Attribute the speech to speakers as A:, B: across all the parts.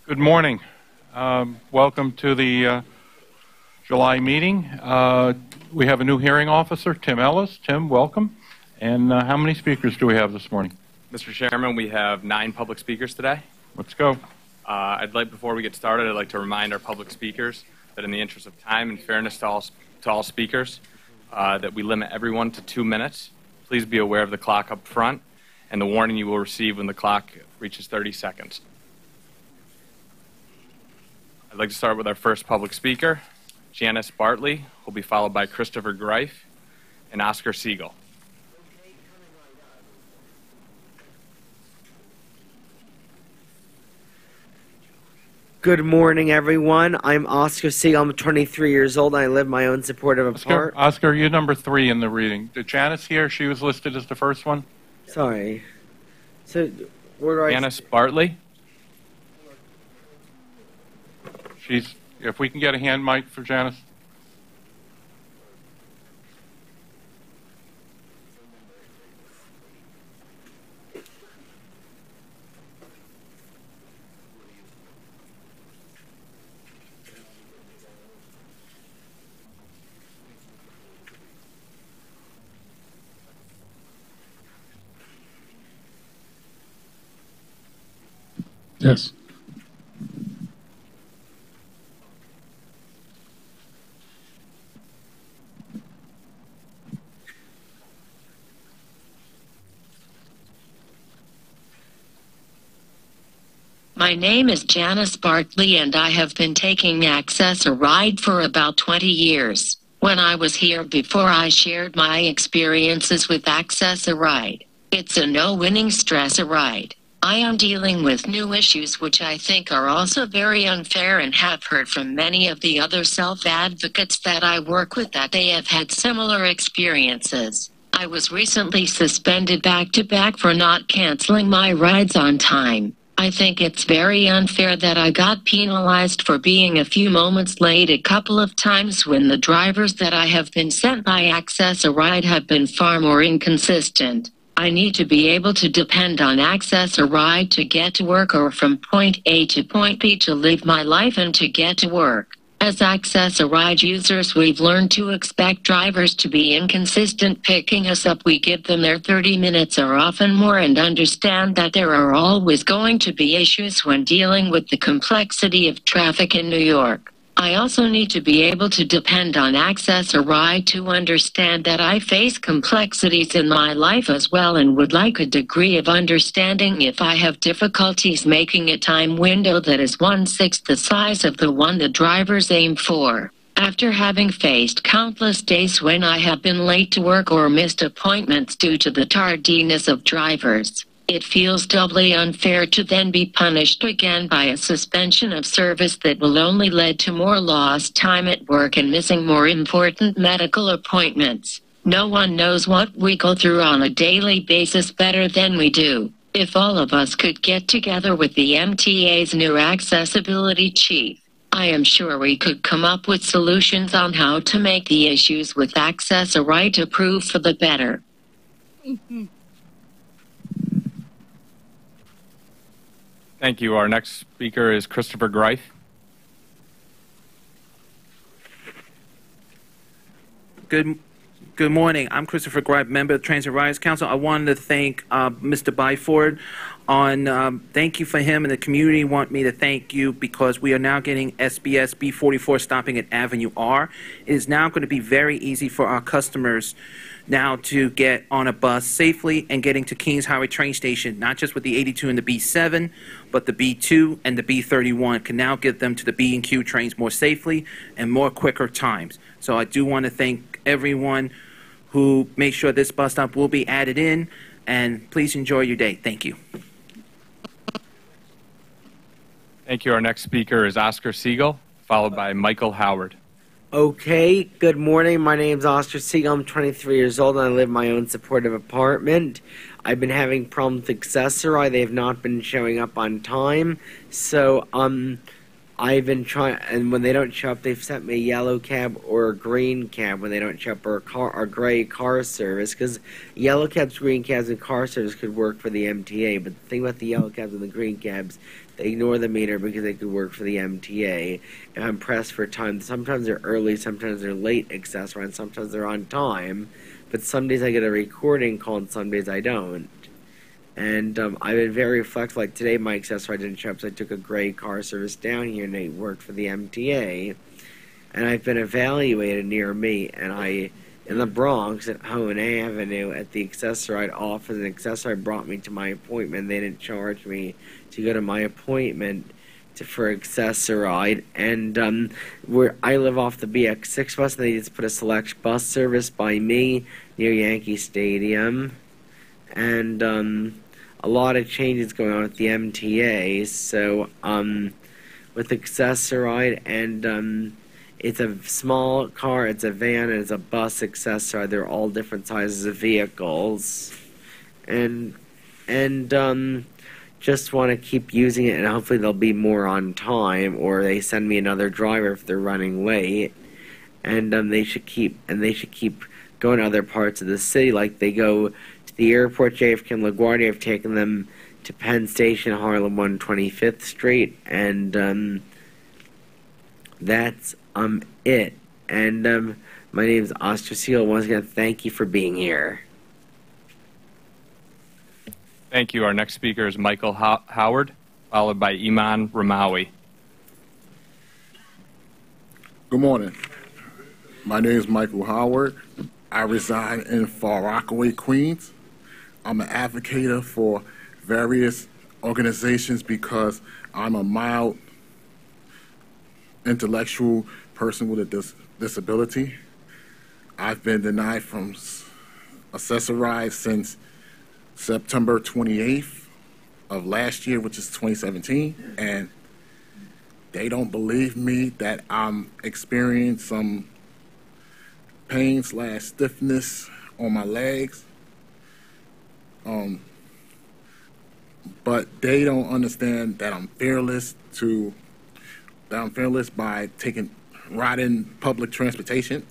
A: Good morning. Welcome to the July meeting. We have a new hearing officer, Tim Ellis. Tim, welcome. And how many speakers do we have this morning?
B: Mr. Chairman, we have 9 public speakers today.
A: Let's go.
B: Before we get started, I'd like to remind our public speakers that in the interest of time and fairness to all speakers, that we limit everyone to 2 minutes. Please be aware of the clock up front and the warning you will receive when the clock reaches 30 seconds. I'd like to start with our first public speaker, Janice Bartley, who will be followed by Christopher Greif and Oscar Siegel.
C: Good morning, everyone. I'm Oscar Siegel. I'm 23 years old. I live my own supportive apartment.
A: Oscar, you're number 3 in the reading. Did Janice here? She was listed as the first one?
C: Sorry. So, where do I...
A: Janice Bartley? If we can get a hand mic for Janice.
D: Yes.
E: My name is Janice Bartley and I have been taking Access a Ride for about 20 years. When I was here before, I shared my experiences with Access a Ride. It's a no-winning stress a ride. I am dealing with new issues which I think are also very unfair, and have heard from many of the other self-advocates that I work with that they have had similar experiences. I was recently suspended back-to-back for not canceling my rides on time. I think it's very unfair that I got penalized for being a few moments late a couple of times when the drivers that I have been sent by Access a Ride have been far more inconsistent. I need to be able to depend on Access a Ride to get to work, or from point A to point B to live my life and to get to work. As Access a Ride users, we've learned to expect drivers to be inconsistent picking us up. We give them their 30 minutes or often more, and understand that there are always going to be issues when dealing with the complexity of traffic in New York. I also need to be able to depend on Access a Ride to understand that I face complexities in my life as well, and would like a degree of understanding if I have difficulties making a time window that is 1/6 the size of the one the drivers aim for. After having faced countless days when I have been late to work or missed appointments due to the tardiness of drivers, it feels doubly unfair to then be punished again by a suspension of service that will only lead to more lost time at work and missing more important medical appointments. No one knows what we go through on a daily basis better than we do. If all of us could get together with the MTA's new accessibility chief, I am sure we could come up with solutions on how to make the issues with Access a Ride improve for the better.
B: Thank you. Our next speaker is Christopher Greif.
F: Good morning. I'm Christopher Greif, member of the Transit Riders Council. I wanted to thank Mr. Byford thank you for him, and the community want me to thank you because we are now getting SBS B44 stopping at Avenue R. It is now going to be very easy for our customers now to get on a bus safely and getting to Kings Highway train station, not just with the 82 and the B7, but the B2 and the B31 can now get them to the B and Q trains more safely and more quicker times. So I do want to thank everyone who made sure this bus stop will be added in, and please enjoy your day. Thank you.
B: Thank you. Our next speaker is Oscar Siegel, followed by Michael Howard.
C: Okay, good morning. My name's Oscar Siegel. I'm 23 years old and I live in my own supportive apartment. I've been having problems with Access a Ride. They have not been showing up on time. So, I've been trying, and when they don't show up, they've sent me a yellow cab or a green cab when they don't show up, or a gray car service, because yellow cabs, green cabs, and car service could work for the MTA, but the thing about the yellow cabs and the green cabs, they ignore the meter because they could work for the MTA. If I'm pressed for time, sometimes they're early, sometimes they're late access ride, sometimes they're on time, but some days I get a recording call and some days I don't. And I've been very flexible. Like today, my accessory didn't show up, so I took a gray car service down here, and they worked for the MTA. And I've been evaluated near me, and in the Bronx at Hone Avenue at the Accessoride office. An Accessoride brought me to my appointment. They didn't charge me to go to my appointment for Accessoride. And where I live off the BX6 bus, and they just put a select bus service by me near Yankee Stadium. And a lot of changes going on at the MTA. So with Accessoride, and it's a small car, it's a van, and it's a bus Accessoride. They're all different sizes of vehicles, and just want to keep using it, and hopefully they'll be more on time, or they send me another driver if they're running late. And they should keep going to other parts of the city, like they go to the airport, JFK and LaGuardia. I've taken them to Penn Station, Harlem 125th Street, and that's it. And my name is Oscar Seal. Once again, thank you for being here.
B: Thank you. Our next speaker is Michael Howard, followed by Iman Ramawi.
D: Good morning. My name is Michael Howard. I reside in Far Rockaway, Queens. I'm an advocate for various organizations because I'm a mild intellectual person with a disability. I've been denied from Accessoride since September 28th of last year, which is 2017, and they don't believe me that I'm experiencing some pain/stiffness on my legs. But they don't understand that I'm fearless by riding public transportation.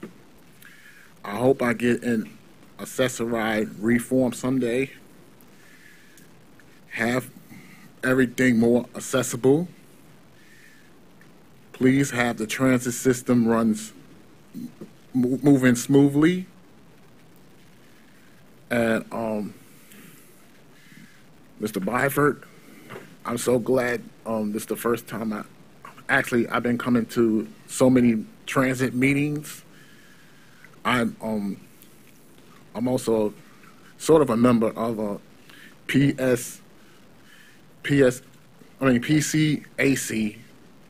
D: I hope I get an Accessoride reform someday. Have everything more accessible. Please have the transit system moving smoothly. And Mr. Byford, I'm so glad this is the first time I've been coming to so many transit meetings. I'm also sort of a member of a PCAC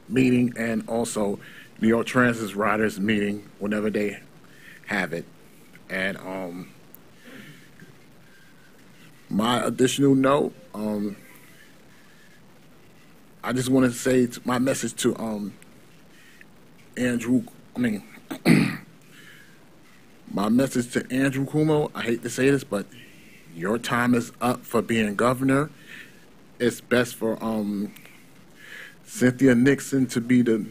D: meeting, and also New York Transit Riders meeting whenever they have it. And my additional note, I just want to say my message to my message to Andrew Cuomo. I hate to say this, but your time is up for being governor. It's best for Cynthia Nixon to be the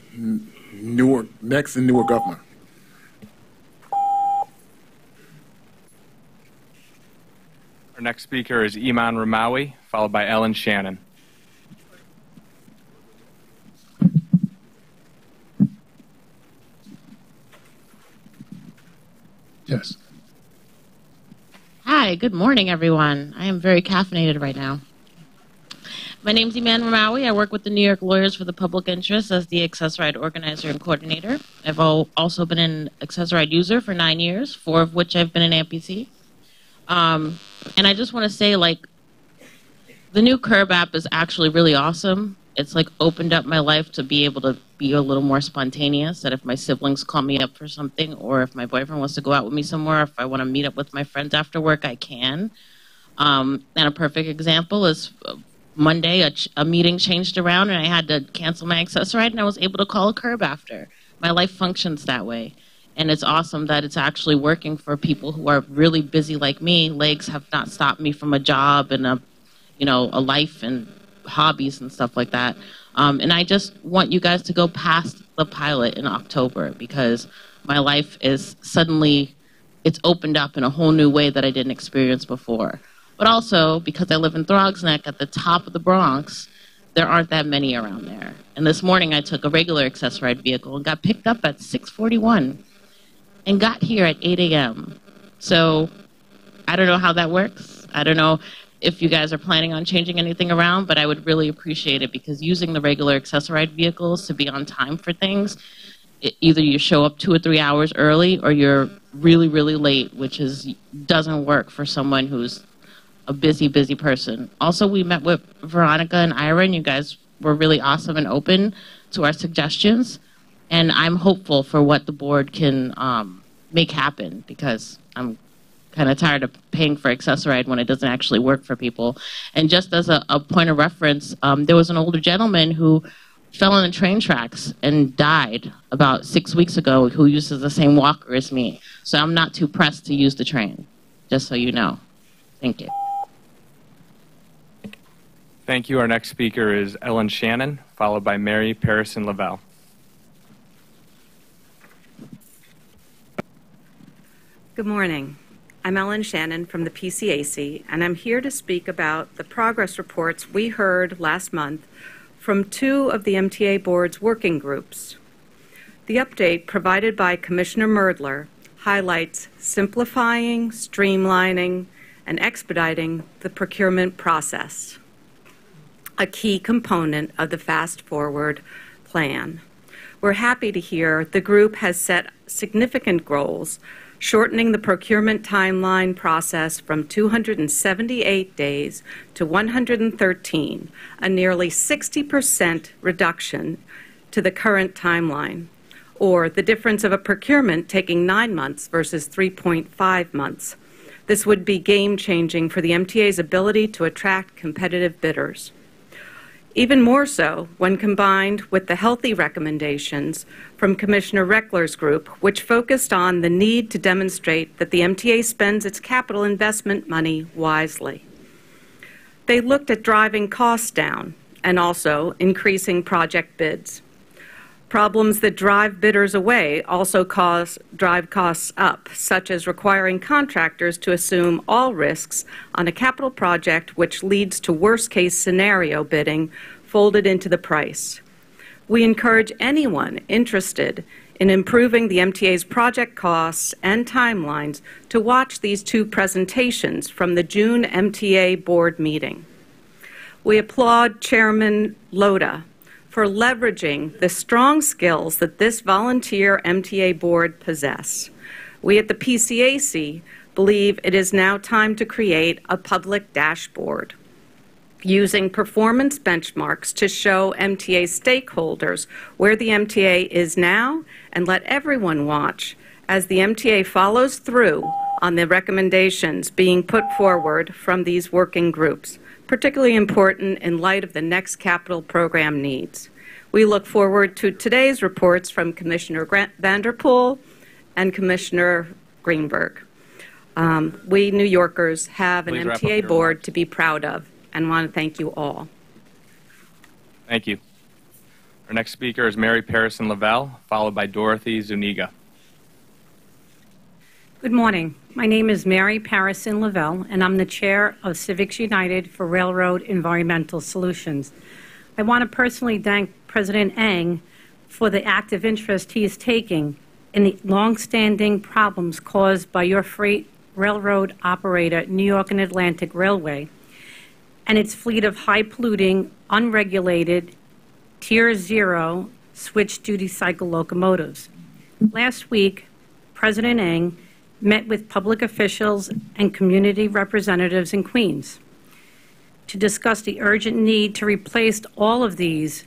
D: next governor.
B: Our next speaker is Iman Ramawi, followed by Ellen Shannon.
G: Yes.
H: Hi, good morning, everyone. I am very caffeinated right now. My name is Iman Ramawi. I work with the New York Lawyers for the Public Interest as the Accessoride organizer and coordinator. I've also been an Accessoride user for 9 years, 4 of which I've been an amputee. And I just want to say, like, the new Curb app is actually really awesome. It's, like, opened up my life to be able to be a little more spontaneous, that if my siblings call me up for something, or if my boyfriend wants to go out with me somewhere, if I want to meet up with my friends after work, I can. And a perfect example is Monday, a meeting changed around, and I had to cancel my Accessoride, and I was able to call a Curb after. My life functions that way. And it's awesome that it's actually working for people who are really busy like me. Legs have not stopped me from a job and a life, and hobbies and stuff like that. And I just want you guys to go past the pilot in October, because my life is suddenly, it's opened up in a whole new way that I didn't experience before. But also, because I live in Throgs Neck at the top of the Bronx, there aren't that many around there. And this morning I took a regular accessorized vehicle and got picked up at 6:41 and got here at 8 a.m. So I don't know how that works. I don't know if you guys are planning on changing anything around, but I would really appreciate it, because using the regular accessorized vehicles to be on time for things, either you show up 2 or 3 hours early or you're really, really late, which doesn't work for someone who's a busy, busy person. Also, we met with Veronica and Ira, and you guys were really awesome and open to our suggestions. And I'm hopeful for what the board can make happen, because I'm kind of tired of paying for Access-a-Ride when it doesn't actually work for people. And just as a point of reference, there was an older gentleman who fell on the train tracks and died about 6 weeks ago, who uses the same walker as me. So I'm not too pressed to use the train, just so you know. Thank you.
B: Thank you. Our next speaker is Ellen Shannon, followed by Mary Parison Lavelle.
G: Good morning. I'm Ellen Shannon from the PCAC, and I'm here to speak about the progress reports we heard last month from 2 of the MTA Board's working groups. The update provided by Commissioner Merdler highlights simplifying, streamlining, and expediting the procurement process, a key component of the Fast Forward plan. We're happy to hear the group has set significant goals, shortening the procurement timeline process from 278 days to 113, a nearly 60% reduction to the current timeline, or the difference of a procurement taking 9 months versus 3.5 months. This would be game-changing for the MTA's ability to attract competitive bidders. Even more so when combined with the healthy recommendations from Commissioner Reckler's group, which focused on the need to demonstrate that the MTA spends its capital investment money wisely. They looked at driving costs down and also increasing project bids. Problems that drive bidders away also drive costs up, such as requiring contractors to assume all risks on a capital project, which leads to worst-case scenario bidding folded into the price. We encourage anyone interested in improving the MTA's project costs and timelines to watch these 2 presentations from the June MTA Board meeting. We applaud Chairman Loda for leveraging the strong skills that this volunteer MTA board possess. We at the PCAC believe it is now time to create a public dashboard using performance benchmarks to show MTA stakeholders where the MTA is now, and let everyone watch as the MTA follows through on the recommendations being put forward from these working groups, particularly important in light of the next capital program needs. We look forward to today's reports from Commissioner Vanderpool and Commissioner Greenberg. We New Yorkers have an MTA board to be proud of, and want to thank you all.
B: Thank you. Our next speaker is Mary Parison Lavelle, followed by Dorothy Zuniga.
I: Good morning. My name is Mary Parison Lavelle, and I'm the chair of Civics United for Railroad Environmental Solutions. I want to personally thank President Eng for the active interest he is taking in the long-standing problems caused by your freight railroad operator, New York and Atlantic Railway, and its fleet of high-polluting, unregulated, Tier 0 switch-duty cycle locomotives. Last week, President Eng met with public officials and community representatives in Queens to discuss the urgent need to replace all of these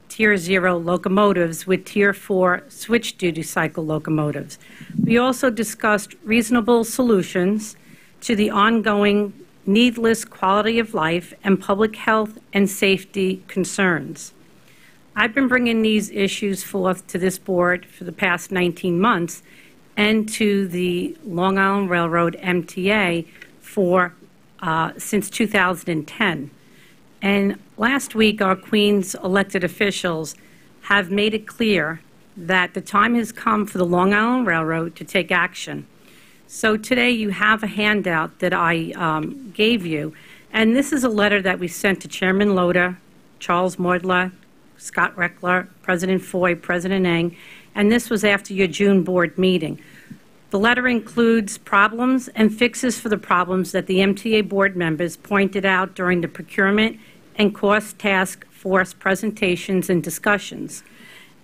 I: Tier 0 locomotives with Tier 4 switch-duty cycle locomotives. We also discussed reasonable solutions to the ongoing needless quality of life and public health and safety concerns. I've been bringing these issues forth to this board for the past 19 months and to the Long Island Railroad MTA since 2010. And last week, our Queens elected officials have made it clear that the time has come for the Long Island Railroad to take action. So today you have a handout that I gave you, and this is a letter that we sent to Chairman Loda, Charles Mordla, Scott Reckler, President Foy, President Eng, and this was after your June board meeting. The letter includes problems and fixes for the problems that the MTA board members pointed out during the procurement and cost task force presentations and discussions.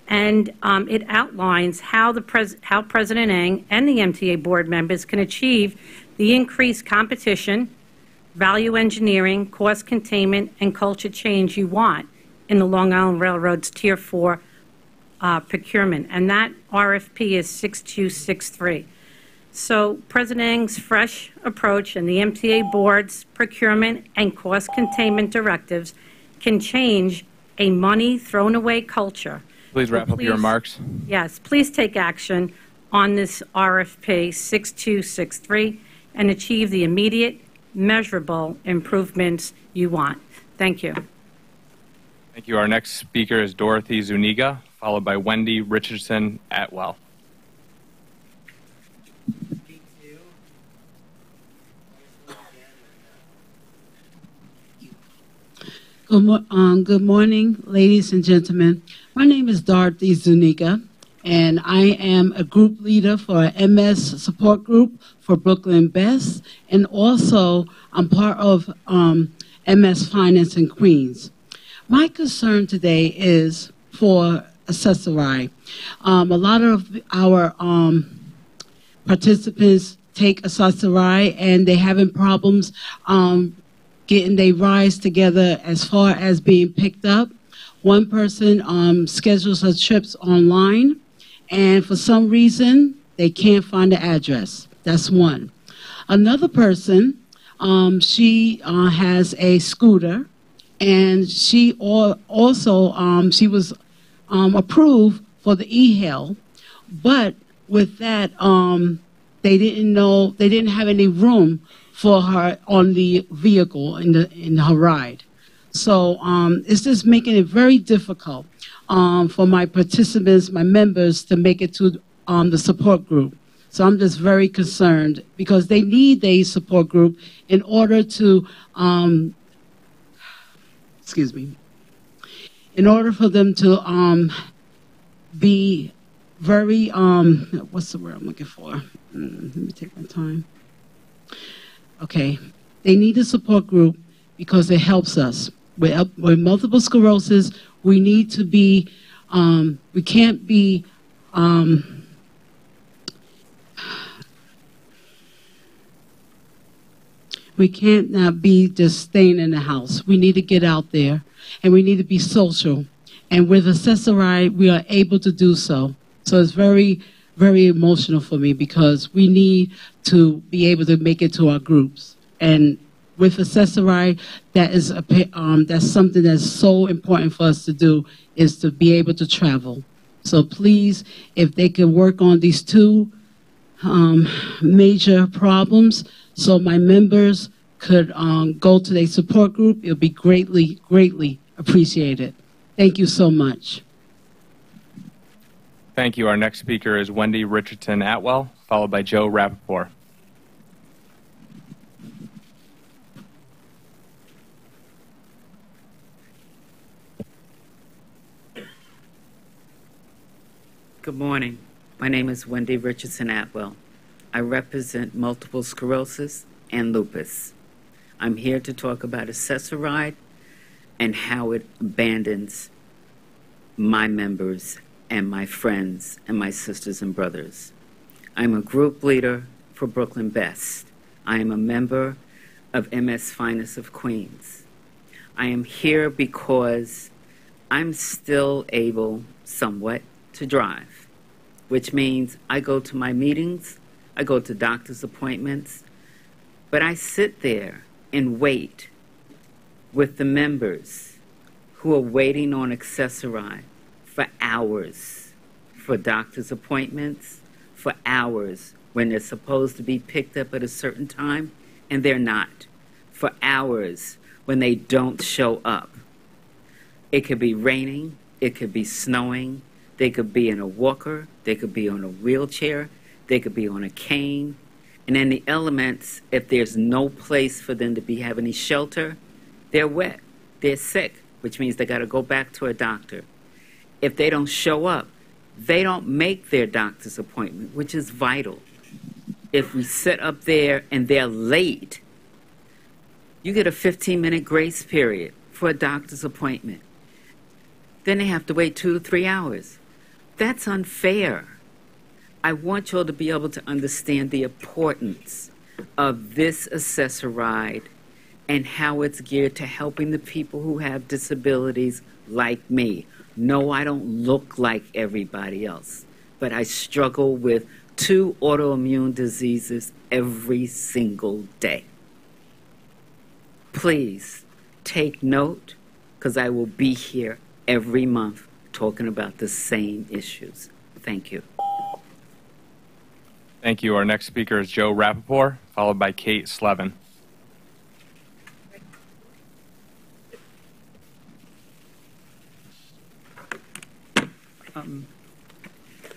I: And it outlines how President Eng and the MTA board members can achieve the increased competition, value engineering, cost containment, and culture change you want in the Long Island Railroad's Tier 4 procurement. And that RFP is 6263. So President Eng's fresh approach and the MTA board's procurement and cost containment directives can change a money thrown away culture.
B: Please wrap up your remarks.
I: Yes, please take action on this RFP 6263 and achieve the immediate, measurable improvements you want. Thank you.
B: Thank you. Our next speaker is Dorothy Zuniga, followed by Wendy Richardson Atwell.
J: Good morning, ladies and gentlemen. My name is Dorothy Zuniga, and I am a group leader for MS support group for Brooklyn Best, and also I'm part of MS Finance in Queens. My concern today is for accessory. A lot of our participants take accessory, and they're having problems getting their rides together as far as being picked up. One person schedules her trips online, and for some reason, they can't find the address. That's one. Another person, she has a scooter, and she also she was approved for the e-hail, but with that, they didn't have any room for her on the vehicle in her ride. So it's just making it very difficult for my participants, my members, to make it to the support group. So I'm just very concerned because they need a support group in order to, in order for them to be very, what's the word I'm looking for? Let me take my time. Okay, they need a support group because it helps us. With multiple sclerosis, we need to be, we can't be, we can't not be just staying in the house. We need to get out there, and we need to be social. And with accessory, we are able to do so. So it's very, very emotional for me because we need to be able to make it to our groups. And with accessory, that is that's something that's so important for us to do, is to be able to travel. So please, if they could work on these two major problems, so my members could go to their support group, it would be greatly, greatly appreciated. Thank you so much.
B: Thank you. Our next speaker is Wendy Richardson Atwell, followed by Joe Rappaport.
K: Good morning. My name is Wendy Richardson Atwell. I represent multiple sclerosis and lupus. I'm here to talk about accessory and how it abandons my members and my friends and my sisters and brothers. I'm a group leader for Brooklyn Best. I am a member of MS Finest of Queens. I am here because I'm still able, somewhat, to drive, which means I go to my meetings, I go to doctor's appointments, but I sit there and wait with the members who are waiting on accessory for hours for doctor's appointments, for hours when they're supposed to be picked up at a certain time, and they're not, for hours when they don't show up. It could be raining, it could be snowing, they could be in a walker, they could be on a wheelchair, they could be on a cane. And in the elements, if there's no place for them to be having any shelter, they're wet, they're sick, which means they got to go back to a doctor. If they don't show up, they don't make their doctor's appointment, which is vital. If we sit up there and they're late, you get a 15-minute grace period for a doctor's appointment. Then they have to wait 2 to 3 hours. That's unfair. I want you all to be able to understand the importance of this assessor ride and how it's geared to helping the people who have disabilities like me. No, I don't look like everybody else, but I struggle with 2 autoimmune diseases every single day. Please take note, because I will be here every month talking about the same issues. Thank you.
B: Thank you. Our next speaker is Joe Rappaport, followed by Kate Slevin.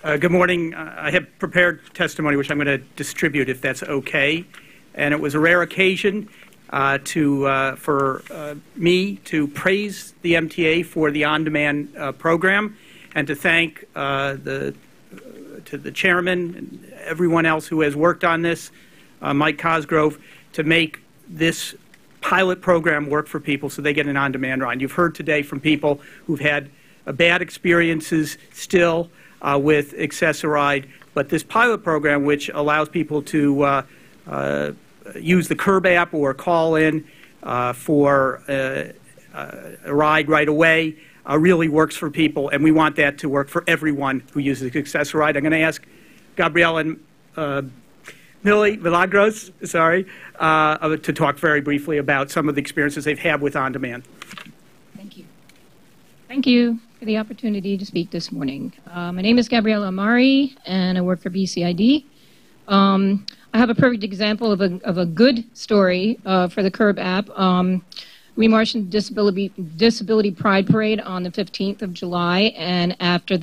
L: Good morning. I have prepared testimony which I'm going to distribute if that's okay. And it was a rare occasion for me to praise the MTA for the on-demand program and to thank to the chairman and everyone else who has worked on this, Mike Cosgrove, to make this pilot program work for people so they get an on-demand ride. You've heard today from people who've had bad experiences still with Access-a-Ride, but this pilot program, which allows people to use the Curb app or call in for a ride right away, really works for people, and we want that to work for everyone who uses Access-a-Ride. I'm going to ask Gabrielle and Milagros, to talk very briefly about some of the experiences they've had with on-demand.
M: Thank you. Thank you for the opportunity to speak this morning. My name is Gabriella Amari, and I work for BCID. I have a perfect example of a good story for the Curb app. We marched in Disability Pride Parade on the 15th of July, and after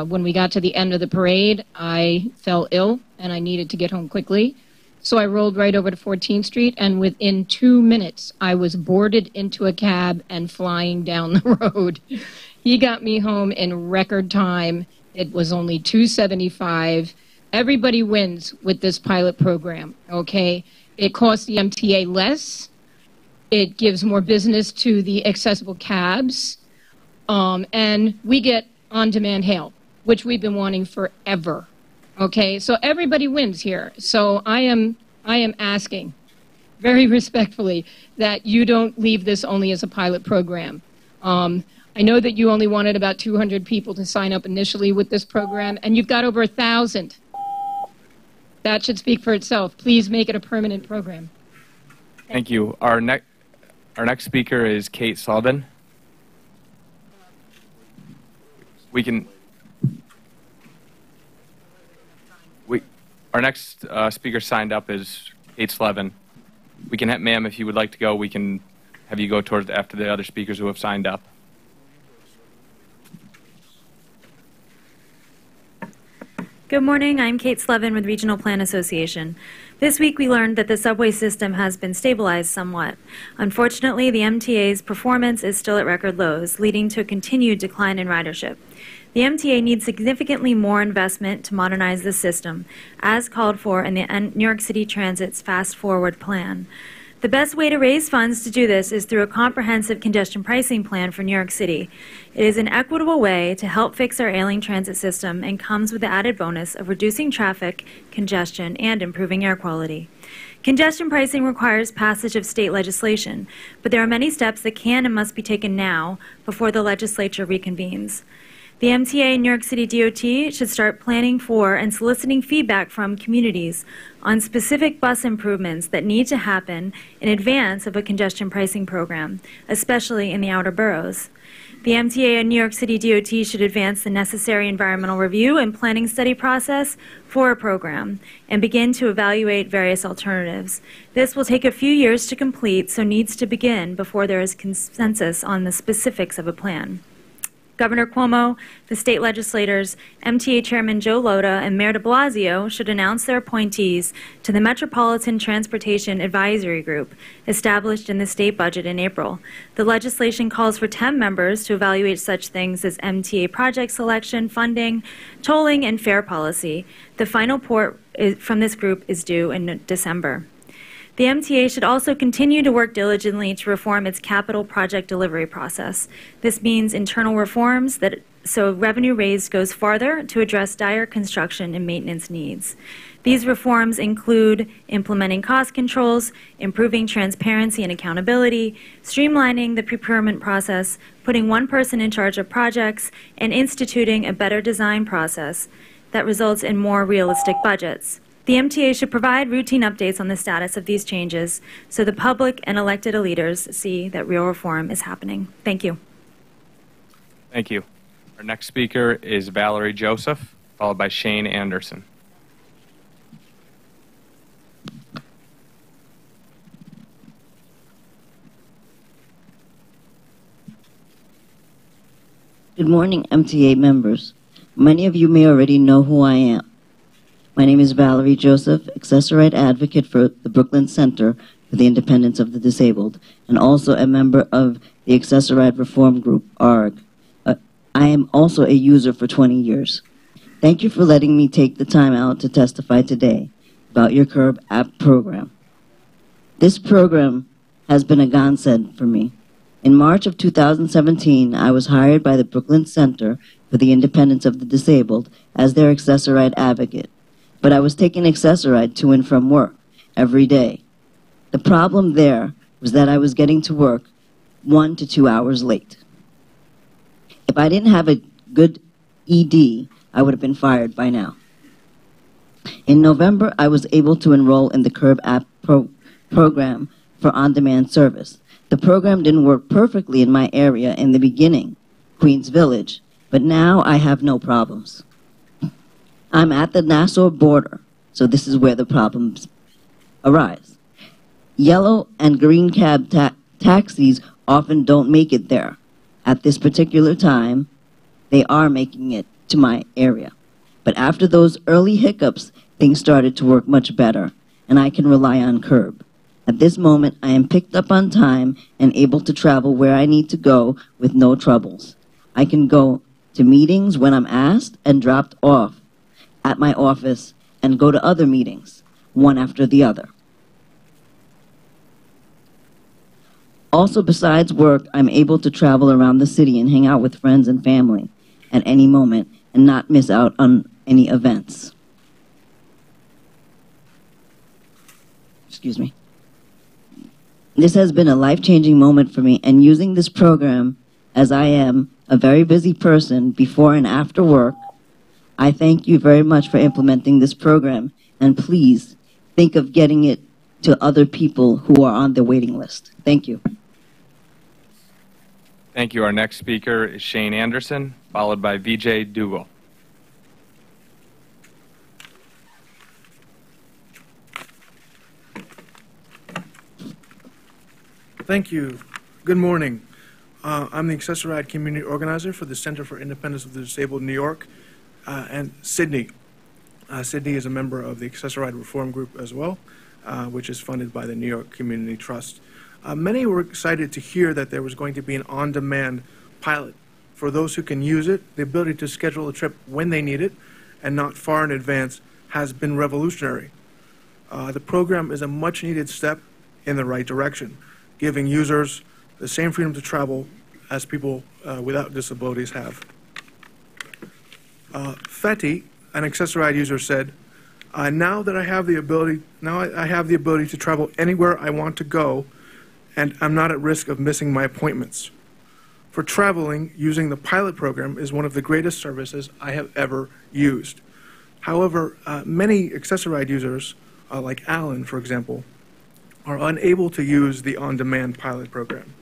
M: when we got to the end of the parade, I fell ill and I needed to get home quickly. So I rolled right over to 14th Street, and within 2 minutes, I was boarded into a cab and flying down the road. He got me home in record time. It was only $275. Everybody wins with this pilot program, okay? It costs the MTA less. It gives more business to the accessible cabs. And we get on-demand hail, which we've been wanting forever, okay? So everybody wins here. So I am asking very respectfully that you don't leave this only as a pilot program. I know that you only wanted about 200 people to sign up initially with this program, and you've got over 1,000. That should speak for itself. Please make it a permanent program.
B: Thank you. Our next speaker is Kate Sullivan. Our next speaker signed up is Kate Slevin. We can have, ma'am, if you would like to go, we can have you go towards after the other speakers who have signed up.
N: Good morning, I'm Kate Slevin with Regional Plan Association. This week we learned that the subway system has been stabilized somewhat. Unfortunately, the MTA's performance is still at record lows, leading to a continued decline in ridership. The MTA needs significantly more investment to modernize the system, as called for in the New York City Transit's Fast Forward plan. The best way to raise funds to do this is through a comprehensive congestion pricing plan for New York City. It is an equitable way to help fix our ailing transit system and comes with the added bonus of reducing traffic, congestion, and improving air quality. Congestion pricing requires passage of state legislation, but there are many steps that can and must be taken now before the legislature reconvenes. The MTA and New York City DOT should start planning for and soliciting feedback from communities on specific bus improvements that need to happen in advance of a congestion pricing program, especially in the outer boroughs. The MTA and New York City DOT should advance the necessary environmental review and planning study process for a program and begin to evaluate various alternatives. This will take a few years to complete, so needs to begin before there is consensus on the specifics of a plan. Governor Cuomo, the state legislators, MTA Chairman Joe Lhota, and Mayor de Blasio should announce their appointees to the Metropolitan Transportation Advisory Group, established in the state budget in April. The legislation calls for 10 members to evaluate such things as MTA project selection, funding, tolling, and fare policy. The final report from this group is due in December. The MTA should also continue to work diligently to reform its capital project delivery process. This means internal reforms so revenue raised goes farther to address dire construction and maintenance needs. These reforms include implementing cost controls, improving transparency and accountability, streamlining the procurement process, putting one person in charge of projects, and instituting a better design process that results in more realistic budgets. The MTA should provide routine updates on the status of these changes so the public and elected leaders see that real reform is happening. Thank you.
B: Thank you. Our next speaker is Valerie Joseph, followed by Shane Anderson.
O: Good morning, MTA members. Many of you may already know who I am. My name is Valerie Joseph, accessory advocate for the Brooklyn Center for the Independence of the Disabled, and also a member of the Accessory Reform Group, ARG. I am also a user for 20 years. Thank you for letting me take the time out to testify today about your CURB app program. This program has been a godsend for me. In March of 2017, I was hired by the Brooklyn Center for the Independence of the Disabled as their accessory advocate. But I was taking accessoride to and from work every day. The problem there was that I was getting to work 1 to 2 hours late. If I didn't have a good ED, I would have been fired by now. In November, I was able to enroll in the CURB app program for on-demand service. The program didn't work perfectly in my area in the beginning, Queens Village, but now I have no problems. I'm at the Nassau border, so this is where the problems arise. Yellow and green cab taxis often don't make it there. At this particular time, they are making it to my area. But after those early hiccups, things started to work much better, and I can rely on CURB. At this moment, I am picked up on time and able to travel where I need to go with no troubles. I can go to meetings when I'm asked and dropped off at my office and go to other meetings, one after the other. Also, besides work, I'm able to travel around the city and hang out with friends and family at any moment and not miss out on any events. Excuse me. This has been a life-changing moment for me, and using this program, as I am a very busy person before and after work, I thank you very much for implementing this program, and please think of getting it to other people who are on the waiting list. Thank you.
B: Thank you. Our next speaker is Shane Anderson, followed by Vijay Dugal.
P: Thank you. Good morning. I'm the Accessoride Community Organizer for the Center for Independence of the Disabled New York and Sydney. Sydney is a member of the Accessoride Reform Group as well, which is funded by the New York Community Trust. Many were excited to hear that there was going to be an on-demand pilot for those who can use it. The ability to schedule a trip when they need it and not far in advance has been revolutionary. The program is a much-needed step in the right direction, giving users the same freedom to travel as people without disabilities have. Fetty, an Accessoride user, said, now I have the ability to travel anywhere I want to go, and I'm not at risk of missing my appointments. for traveling using the pilot program is one of the greatest services I have ever used. However, many Access-a-Ride users, like Alan, for example, are unable to use the on-demand pilot program.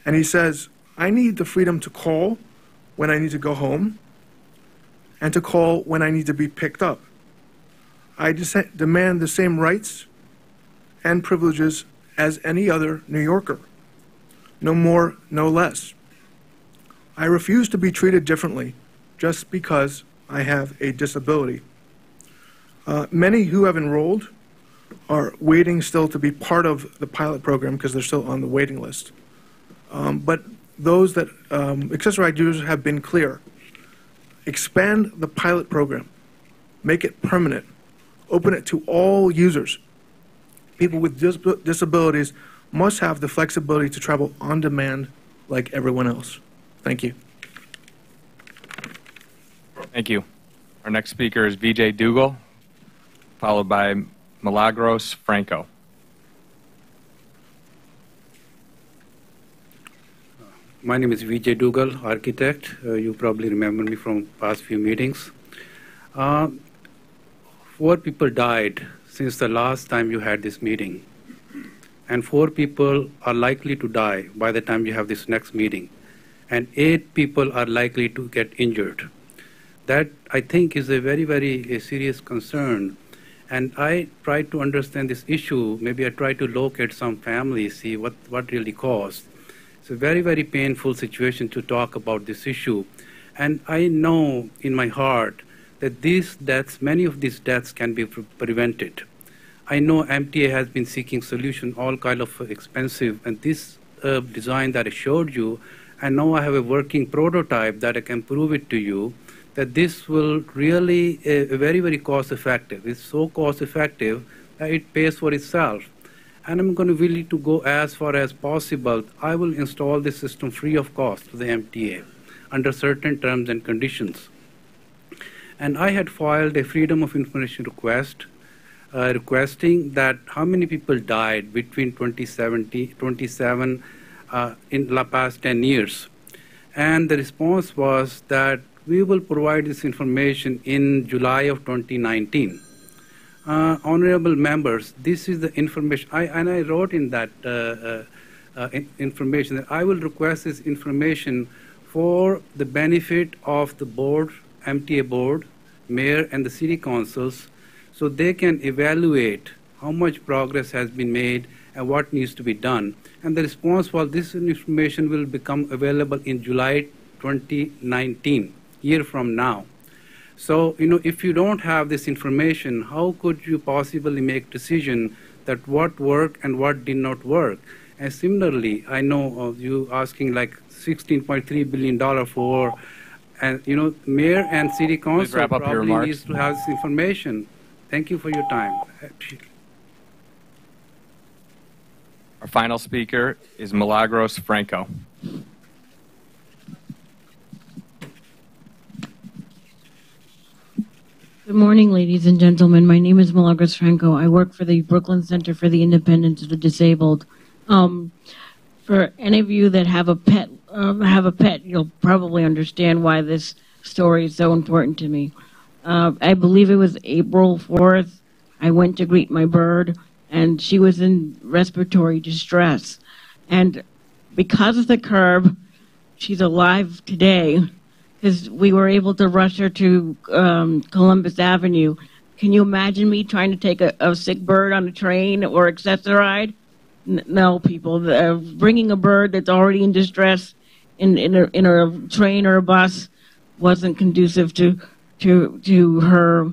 P: And he says, I need the freedom to call when I need to go home and to call when I need to be picked up. I demand the same rights and privileges as any other New Yorker. No more, no less. I refuse to be treated differently just because I have a disability. Many who have enrolled are waiting still to be part of the pilot program because they're still on the waiting list. But those that Access-a-Ride users have been clear. Expand the pilot program. Make it permanent. Open it to all users. People with disabilities must have the flexibility to travel on demand like everyone else. Thank you.
B: Thank you. Our next speaker is Vijay Dugal, followed by Milagros Franco.
Q: My name is Vijay Dugal, architect. You probably remember me from past few meetings. 4 people died since the last time you had this meeting. And 4 people are likely to die by the time you have this next meeting. And 8 people are likely to get injured. That, I think, is a very, very serious concern. And I try to understand this issue. Maybe I try to locate some families, see what really caused. It's a very, very painful situation to talk about this issue. And I know in my heart that these deaths, many of these deaths can be prevented. I know MTA has been seeking solution, all kind of expensive, and this design that I showed you, and now I have a working prototype that I can prove it to you, that this will really a very, very cost effective. It's so cost effective that it pays for itself. And I'm going to willing to go as far as possible. I will install this system free of cost to the MTA under certain terms and conditions. And I had filed a Freedom of Information request requesting that how many people died between 27 in the past 10 years. And the response was that we will provide this information in July of 2019. Honorable members, this is the information, I wrote in that information that I will request this information for the benefit of the board, MTA board, mayor, and the city councils, so they can evaluate how much progress has been made and what needs to be done. And the response was this information will become available in July 2019, year from now. So, if you don't have this information, how could you possibly make decision that what worked and what did not work? And similarly, I know you asking like $16.3 billion for, and mayor and city council probably needs to have this information. Thank you for your time.
B: Our final speaker is Milagros Franco.
H: Good morning, ladies and gentlemen. My name is Milagros Franco. I work for the Brooklyn Center for the Independence of the Disabled. For any of you that have a pet, you'll probably understand why this story is so important to me. I believe it was April 4th. I went to greet my bird, and she was in respiratory distress. And because of the curb, she's alive today, because we were able to rush her to Columbus Avenue. Can you imagine me trying to take a sick bird on a train or Access-a-Ride? No, people. Bringing a bird that's already in distress in a train or a bus wasn't conducive to her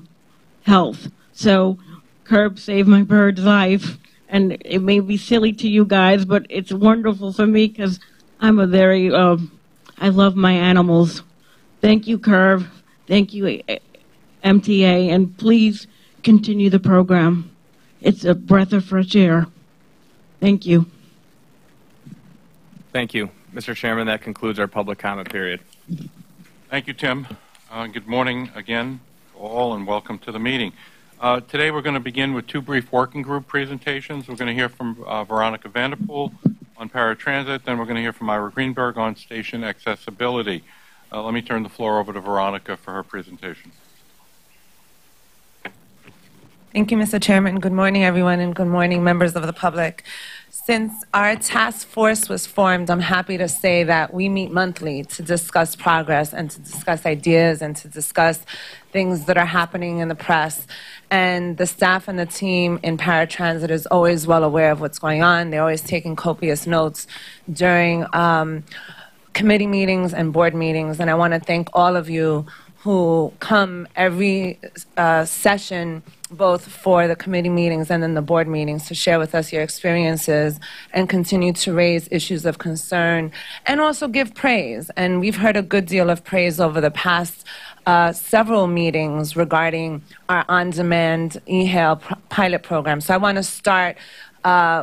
H: health. So curb saved my bird's life. And it may be silly to you guys, but it's wonderful for me because I'm a very, I love my animals. Thank you, Curve. Thank you, MTA. And please continue the program. It's a breath of fresh air. Thank you.
B: Thank you. Mr. Chairman, that concludes our public comment period.
A: Thank you, Tim. Good morning again to all, and welcome to the meeting. Today we're going to begin with 2 brief working group presentations. We're going to hear from Veronica Vanderpool on paratransit. Then we're going to hear from Ira Greenberg on station accessibility. Let me turn the floor over to Veronica for her presentation.
R: Thank you, Mr. Chairman. Good morning, everyone, and good morning, members of the public. Since our task force was formed, I'm happy to say that we meet monthly to discuss progress and to discuss ideas and to discuss things that are happening in the press. And the staff and the team in paratransit is always well aware of what's going on. They're always taking copious notes during committee meetings and board meetings. And I want to thank all of you who come every session, both for the committee meetings and then the board meetings, to share with us your experiences and continue to raise issues of concern and also give praise. And we've heard a good deal of praise over the past several meetings regarding our on-demand e-hail pilot program. So I want to start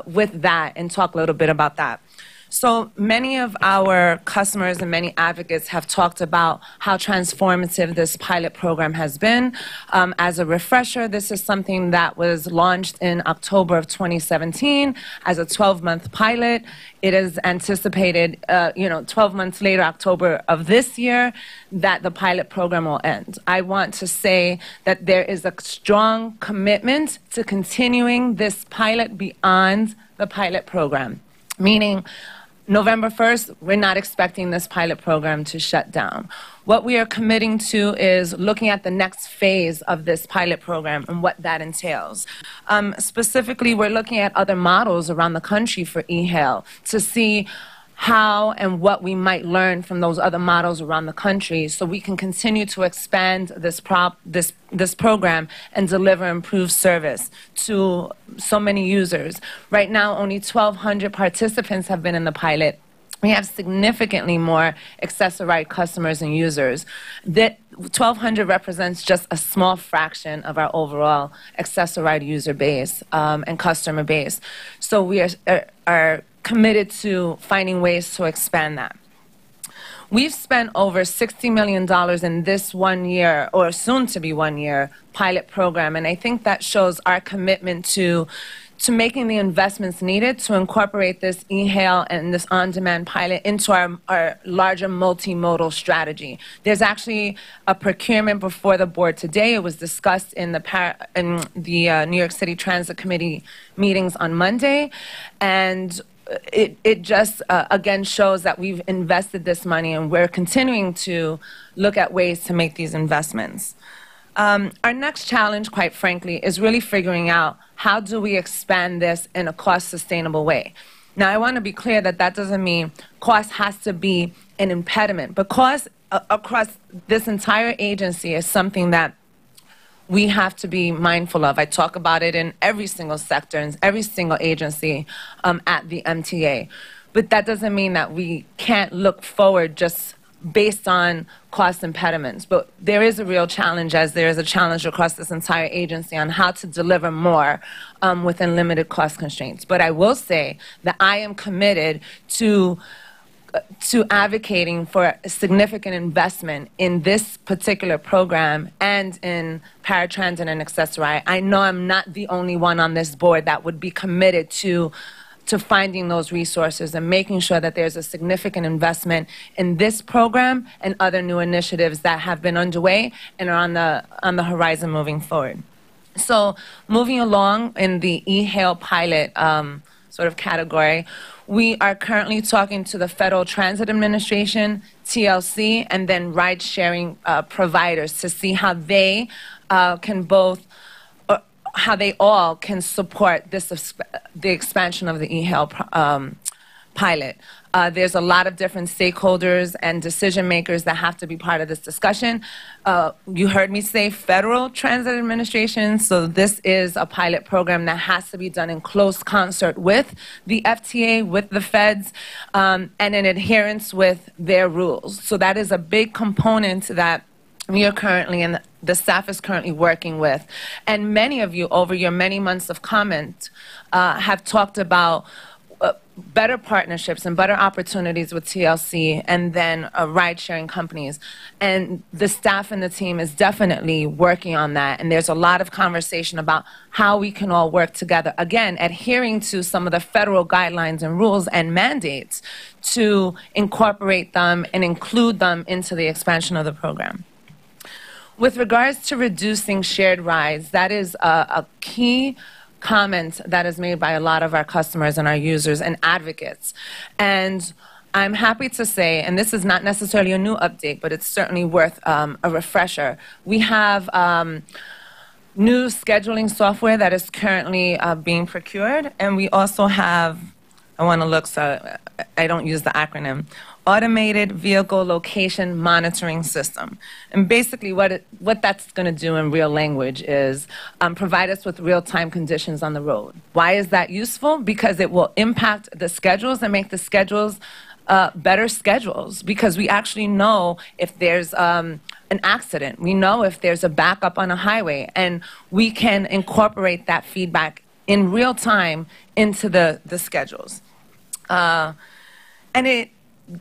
R: with that and talk a little bit about that. So many of our customers and many advocates have talked about how transformative this pilot program has been. As a refresher, this is something that was launched in October of 2017 as a 12-month pilot. It is anticipated, 12 months later, October of this year, that the pilot program will end. I want to say that there is a strong commitment to continuing this pilot beyond the pilot program, meaning November 1st, we're not expecting this pilot program to shut down. What we are committing to is looking at the next phase of this pilot program and what that entails. Specifically, we're looking at other models around the country for e-hail to see how and what we might learn from those other models around the country so we can continue to expand this program and deliver improved service to so many users. Right now, only 1,200 participants have been in the pilot. We have significantly more Access-a-Ride customers and users. That 1,200 represents just a small fraction of our overall Access-a-Ride user base and customer base. So we are committed to finding ways to expand that. We've spent over $60 million in this 1 year, or soon to be 1 year, pilot program, and I think that shows our commitment to making the investments needed to incorporate this e-hail and this on-demand pilot into our larger multimodal strategy. There's actually a procurement before the board today. It was discussed in the New York City Transit Committee meetings on Monday, and it just, again, shows that we've invested this money and we're continuing to look at ways to make these investments. Our next challenge, quite frankly, is really figuring out how do we expand this in a cost-sustainable way. Now, I want to be clear that that doesn't mean cost has to be an impediment, but cost across this entire agency is something that we have to be mindful of. I talk about it in every single sector, in every single agency at the MTA. But that doesn't mean that we can't look forward just based on cost impediments. But there is a real challenge, as there is a challenge across this entire agency, on how to deliver more within limited cost constraints. But I will say that I am committed to advocating for a significant investment in this particular program and in paratransit and Access-a-Ride. I know I'm not the only one on this board that would be committed to finding those resources and making sure that there's a significant investment in this program and other new initiatives that have been underway and are on the horizon moving forward. So moving along in the e-hail pilot sort of category, we are currently talking to the Federal Transit Administration, TLC, and then ride-sharing providers to see how they how they all can support the expansion of the e-hail pilot. There's a lot of different stakeholders and decision makers that have to be part of this discussion. You heard me say Federal Transit Administration, so this is a pilot program that has to be done in close concert with the FTA, with the feds, and in adherence with their rules. So that is a big component that we are currently, and the staff is currently working with. And many of you, over your many months of comment, have talked about better partnerships and better opportunities with TLC and then ride-sharing companies. And the staff and the team is definitely working on that. And there's a lot of conversation about how we can all work together. Again, adhering to some of the federal guidelines and rules and mandates to incorporate them and include them into the expansion of the program. With regards to reducing shared rides, that is a key comment that is made by a lot of our customers and our users and advocates. And I'm happy to say, and this is not necessarily a new update, but it's certainly worth a refresher. We have new scheduling software that is currently being procured, and we also have, I want to look so I don't use the acronym, Automated Vehicle Location Monitoring System. And basically what that's going to do in real language is provide us with real-time conditions on the road. Why is that useful? Because it will impact the schedules and make the schedules better schedules, because we actually know if there's an accident. We know if there's a backup on a highway, and we can incorporate that feedback in real time into the schedules.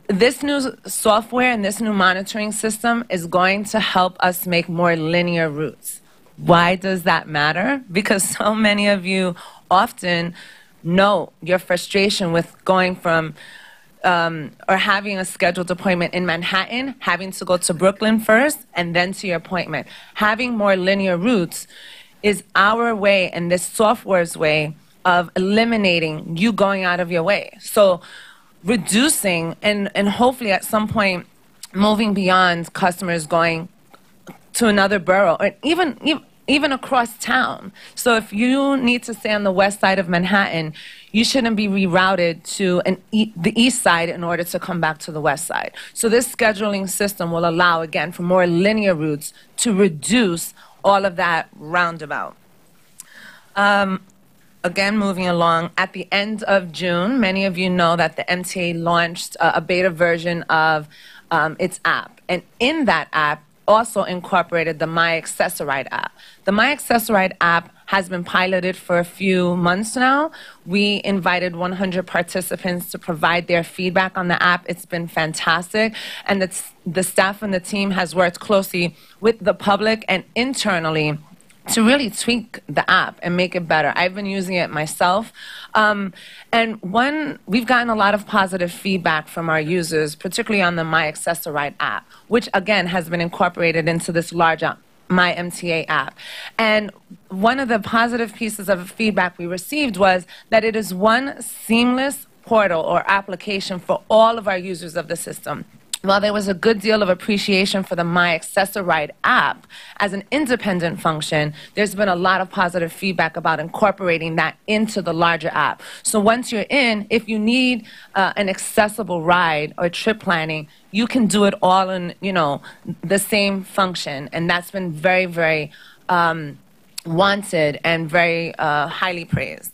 R: This new software and this new monitoring system is going to help us make more linear routes. Why does that matter? Because so many of you often know your frustration with going from or having a scheduled appointment in Manhattan, having to go to Brooklyn first, and then to your appointment. Having more linear routes is our way, and this software's way, of eliminating you going out of your way. So reducing and hopefully at some point moving beyond customers going to another borough or even across town. So if you need to stay on the west side of Manhattan, you shouldn't be rerouted to the east side in order to come back to the west side. So this scheduling system will allow, again, for more linear routes to reduce all of that roundabout. Again, moving along, at the end of June, many of you know that the MTA launched a beta version of its app. And in that app, also incorporated the My Access-A-Ride app. The My Access-A-Ride app has been piloted for a few months now. We invited 100 participants to provide their feedback on the app. It's been fantastic. And the staff and the team has worked closely with the public and internally to really tweak the app and make it better. I've been using it myself. We've gotten a lot of positive feedback from our users, particularly on the My Access-A-Ride app, which again has been incorporated into this larger My MTA app. And one of the positive pieces of feedback we received was that it is one seamless portal or application for all of our users of the system. While there was a good deal of appreciation for the My Access-A-Ride app as an independent function, there's been a lot of positive feedback about incorporating that into the larger app. So once you're in, if you need an accessible ride or trip planning, you can do it all in, the same function. And that's been very, very wanted and very highly praised.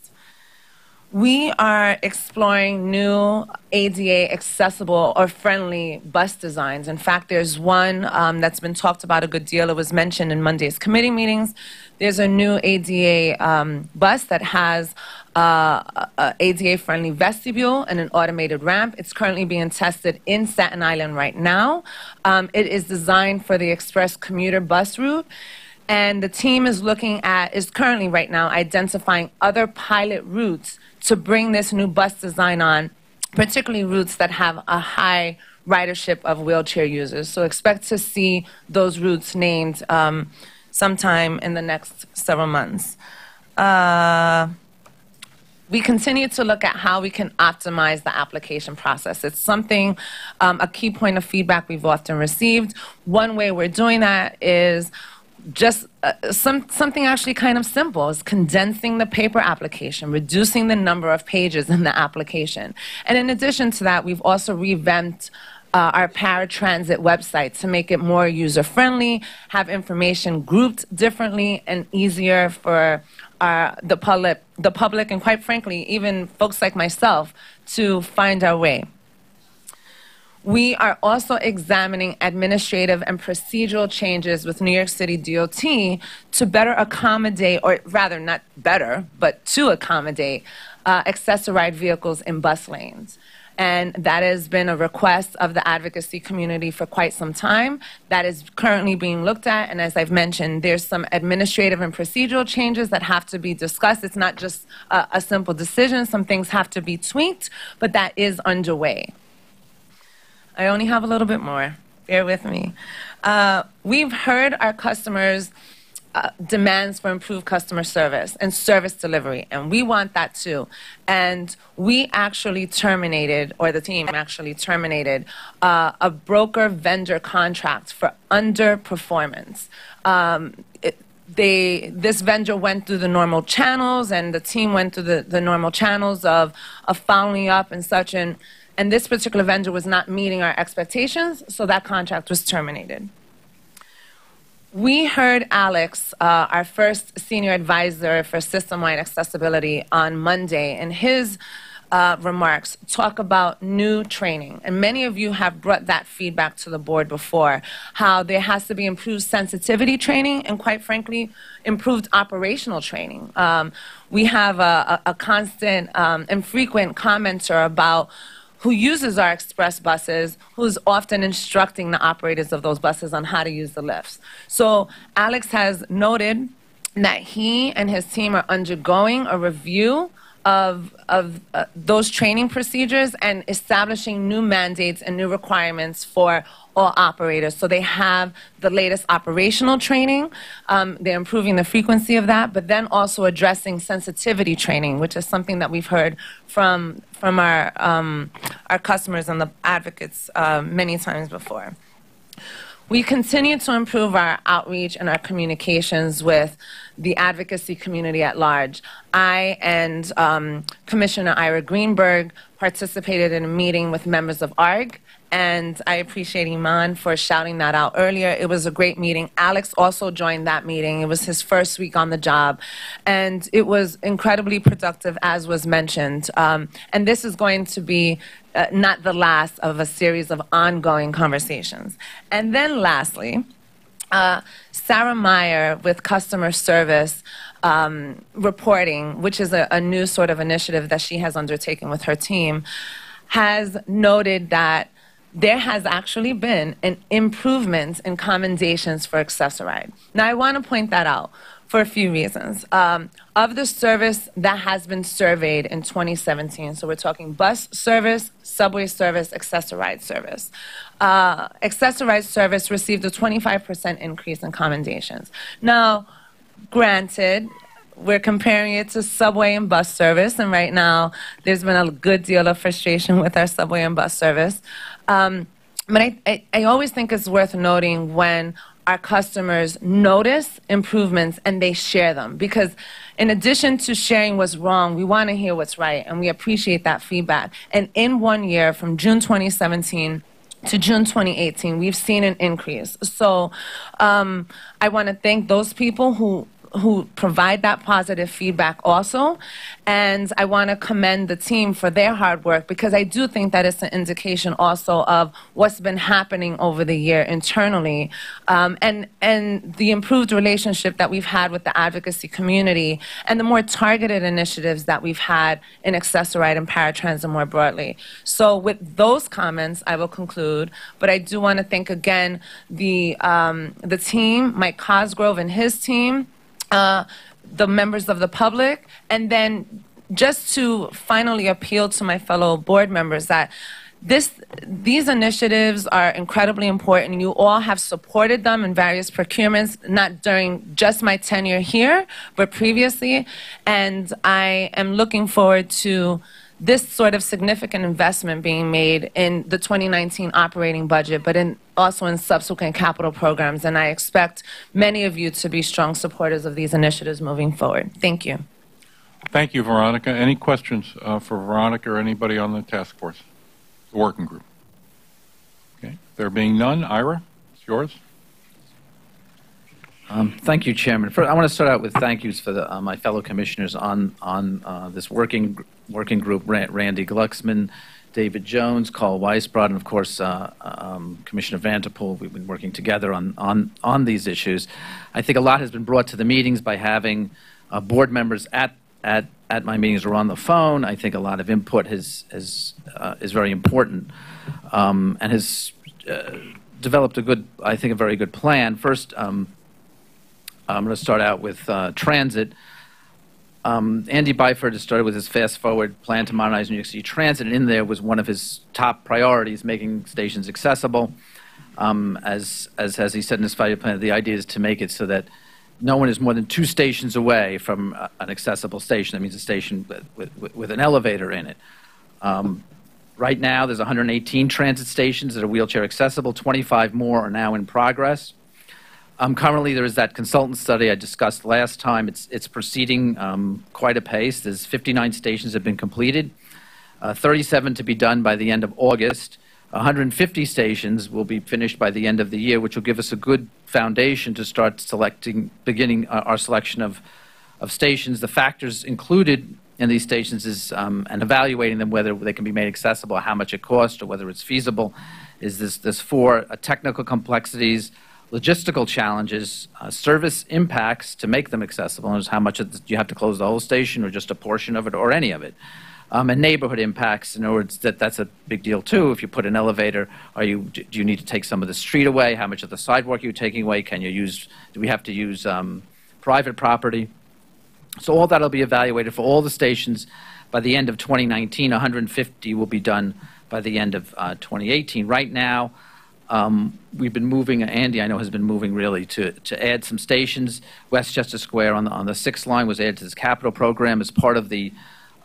R: We are exploring new ADA accessible or friendly bus designs. In fact, there's one that's been talked about a good deal. It was mentioned in Monday's committee meetings. There's a new ADA bus that has a ADA-friendly vestibule and an automated ramp. It's currently being tested in Staten Island right now. It is designed for the express commuter bus route. And the team is currently right now identifying other pilot routes to bring this new bus design on, particularly routes that have a high ridership of wheelchair users. So expect to see those routes named sometime in the next several months. We continue to look at how we can optimize the application process. It's something, a key point of feedback we've often received. One way we're doing that is just something actually kind of simple is condensing the paper application, reducing the number of pages in the application. And in addition to that, we've also revamped our paratransit website to make it more user-friendly, have information grouped differently and easier for the public, and quite frankly, even folks like myself to find our way. We are also examining administrative and procedural changes with New York City DOT to better accommodate, or rather not better, but to accommodate accessorized vehicles in bus lanes. And that has been a request of the advocacy community for quite some time. That is currently being looked at, and as I've mentioned, there's some administrative and procedural changes that have to be discussed. It's not just a simple decision. Some things have to be tweaked, but that is underway. I only have a little bit more. Bear with me. We've heard our customers' demands for improved customer service and service delivery, and we want that too. And we actually terminated, or the team actually terminated, a broker-vendor contract for underperformance. This vendor went through the normal channels, and the team went through the normal channels of following up and such, and this particular vendor was not meeting our expectations, so that contract was terminated. We heard Alex, our first senior advisor for system-wide accessibility, on Monday, in his remarks talk about new training. And many of you have brought that feedback to the board before, how there has to be improved sensitivity training and, quite frankly, improved operational training. We have a constant and frequent commenter about who uses our express buses, who's often instructing the operators of those buses on how to use the lifts. So Alex has noted that he and his team are undergoing a review of those training procedures and establishing new mandates and new requirements for all operators. So they have the latest operational training. They're improving the frequency of that, but then also addressing sensitivity training, which is something that we've heard from our customers and the advocates many times before. We continue to improve our outreach and our communications with the advocacy community at large. I and Commissioner Ira Greenberg participated in a meeting with members of ARG, and I appreciate Iman for shouting that out earlier. It was a great meeting. Alex also joined that meeting. It was his first week on the job, and it was incredibly productive, as was mentioned. And this is going to be not the last of a series of ongoing conversations. And then lastly, Sarah Meyer with customer service reporting, which is a new sort of initiative that she has undertaken with her team, has noted that there has actually been an improvement in commendations for Access-a-Ride. Now, I want to point that out for a few reasons. Of the service that has been surveyed in 2017, so we're talking bus service, subway service, Access-a-Ride service. Access-a-Ride service received a 25% increase in commendations. Now, granted, we're comparing it to subway and bus service, and right now there's been a good deal of frustration with our subway and bus service. But I always think it's worth noting when our customers notice improvements and they share them, because in addition to sharing what's wrong, we want to hear what's right, and we appreciate that feedback. And in 1 year, from June 2017 to June 2018, we've seen an increase. So I want to thank those people who provide that positive feedback also. And I want to commend the team for their hard work, because I do think that it's an indication also of what's been happening over the year internally, and the improved relationship that we've had with the advocacy community and the more targeted initiatives that we've had in Access-a-Ride and paratransit more broadly. So with those comments, I will conclude, but I do want to thank again the team, Mike Cosgrove and his team, the members of the public, and then just to finally appeal to my fellow board members that these initiatives are incredibly important. You all have supported them in various procurements, not during just my tenure here, but previously, and I am looking forward to this sort of significant investment being made in the 2019 operating budget, but also in subsequent capital programs. And I expect many of you to be strong supporters of these initiatives moving forward. Thank you.
A: Thank you, Veronica. Any questions for Veronica or anybody on the task force, the working group? Okay. There being none, Ira, it's yours.
S: Thank you, Chairman. First, I want to start out with thank yous for my fellow commissioners on this working group: Randy Glucksman, David Jones, Carl Weisbrod, and of course Commissioner Vanderpool. We've been working together on these issues. I think a lot has been brought to the meetings by having board members at at my meetings or on the phone. I think a lot of input is very important, and has developed I think, a very good plan. First, I'm going to start out with transit. Andy Byford has started with his Fast Forward plan to modernize New York City Transit, and in there was one of his top priorities, making stations accessible. As he said in his 5-year plan, the idea is to make it so that no one is more than 2 stations away from an accessible station. That means a station with an elevator in it. Right now, there's 118 transit stations that are wheelchair accessible. 25 more are now in progress. Currently, there is that consultant study I discussed last time. It's proceeding quite a pace. There's 59 stations that have been completed, 37 to be done by the end of August. 150 stations will be finished by the end of the year, which will give us a good foundation to start beginning our selection of stations. The factors included in these stations is, and evaluating them, whether they can be made accessible, how much it costs, or whether it's feasible, is this 4 technical complexities, logistical challenges, service impacts to make them accessible, and how much you have to close the whole station or just a portion of it or any of it. And neighborhood impacts. In other words, that's a big deal too. If you put an elevator, do you need to take some of the street away? How much of the sidewalk are you taking away? Do we have to use private property? So all that will be evaluated for all the stations by the end of 2019. 150 will be done by the end of 2018. Right now, we've been moving, Andy I know has been moving really to add some stations. Westchester Square on the 6th line was added to this capital program as part of the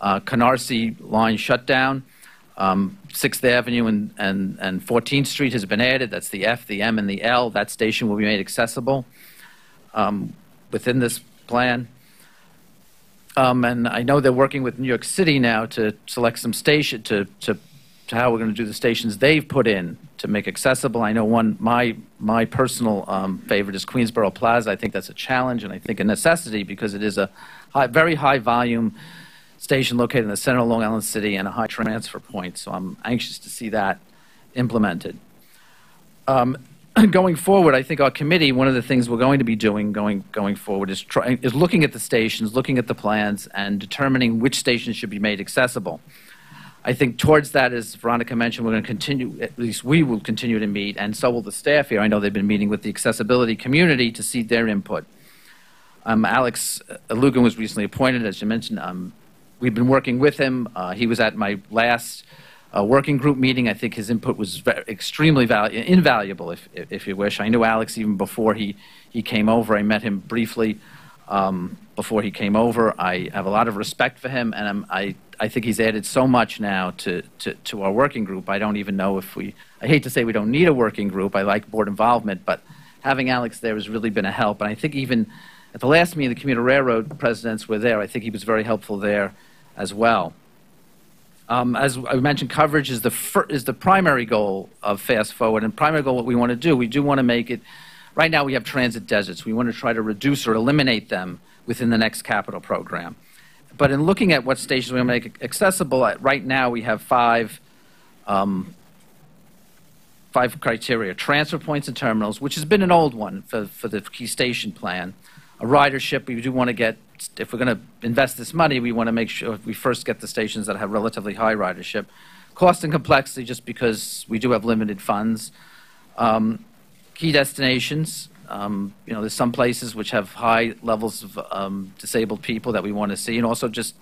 S: Canarsie line shutdown. 6th Avenue and 14th Street has been added. That's the F, the M, and the L. That station will be made accessible within this plan. And I know they're working with New York City now to select some station to how we're going to do the stations they've put in to make accessible. I know my personal favorite is Queensboro Plaza. I think that's a challenge and I think a necessity because it is a very high volume station located in the center of Long Island City and a high transfer point. So I'm anxious to see that implemented. Going forward, I think our committee, one of the things we're going to be doing going forward is looking at the stations, looking at the plans, and determining which stations should be made accessible. I think towards that, as Veronica mentioned, we're going to continue, at least we will continue to meet, and so will the staff here. I know they've been meeting with the accessibility community to see their input. Alex Lugan was recently appointed, as you mentioned. We've been working with him. He was at my last working group meeting. I think his input was extremely invaluable, if you wish. I knew Alex even before he came over. I met him briefly before he came over. I have a lot of respect for him, and I think he's added so much now to our working group. I don't even know if I hate to say we don't need a working group. I like board involvement, but having Alex there has really been a help. And I think even at the last meeting, the commuter railroad presidents were there. I think he was very helpful there as well. As I mentioned, coverage is the primary goal of Fast Forward, and primary goal what we want to do. We do want to make it, right now we have transit deserts. We want to try to reduce or eliminate them within the next capital program. But in looking at what stations we want to make accessible, right now we have five criteria. Transfer points and terminals, which has been an old one for the key station plan. A ridership, we do want to get, if we're going to invest this money, we want to make sure we first get the stations that have relatively high ridership. Cost and complexity, just because we do have limited funds. Key destinations, there's some places which have high levels of disabled people that we want to see, and also just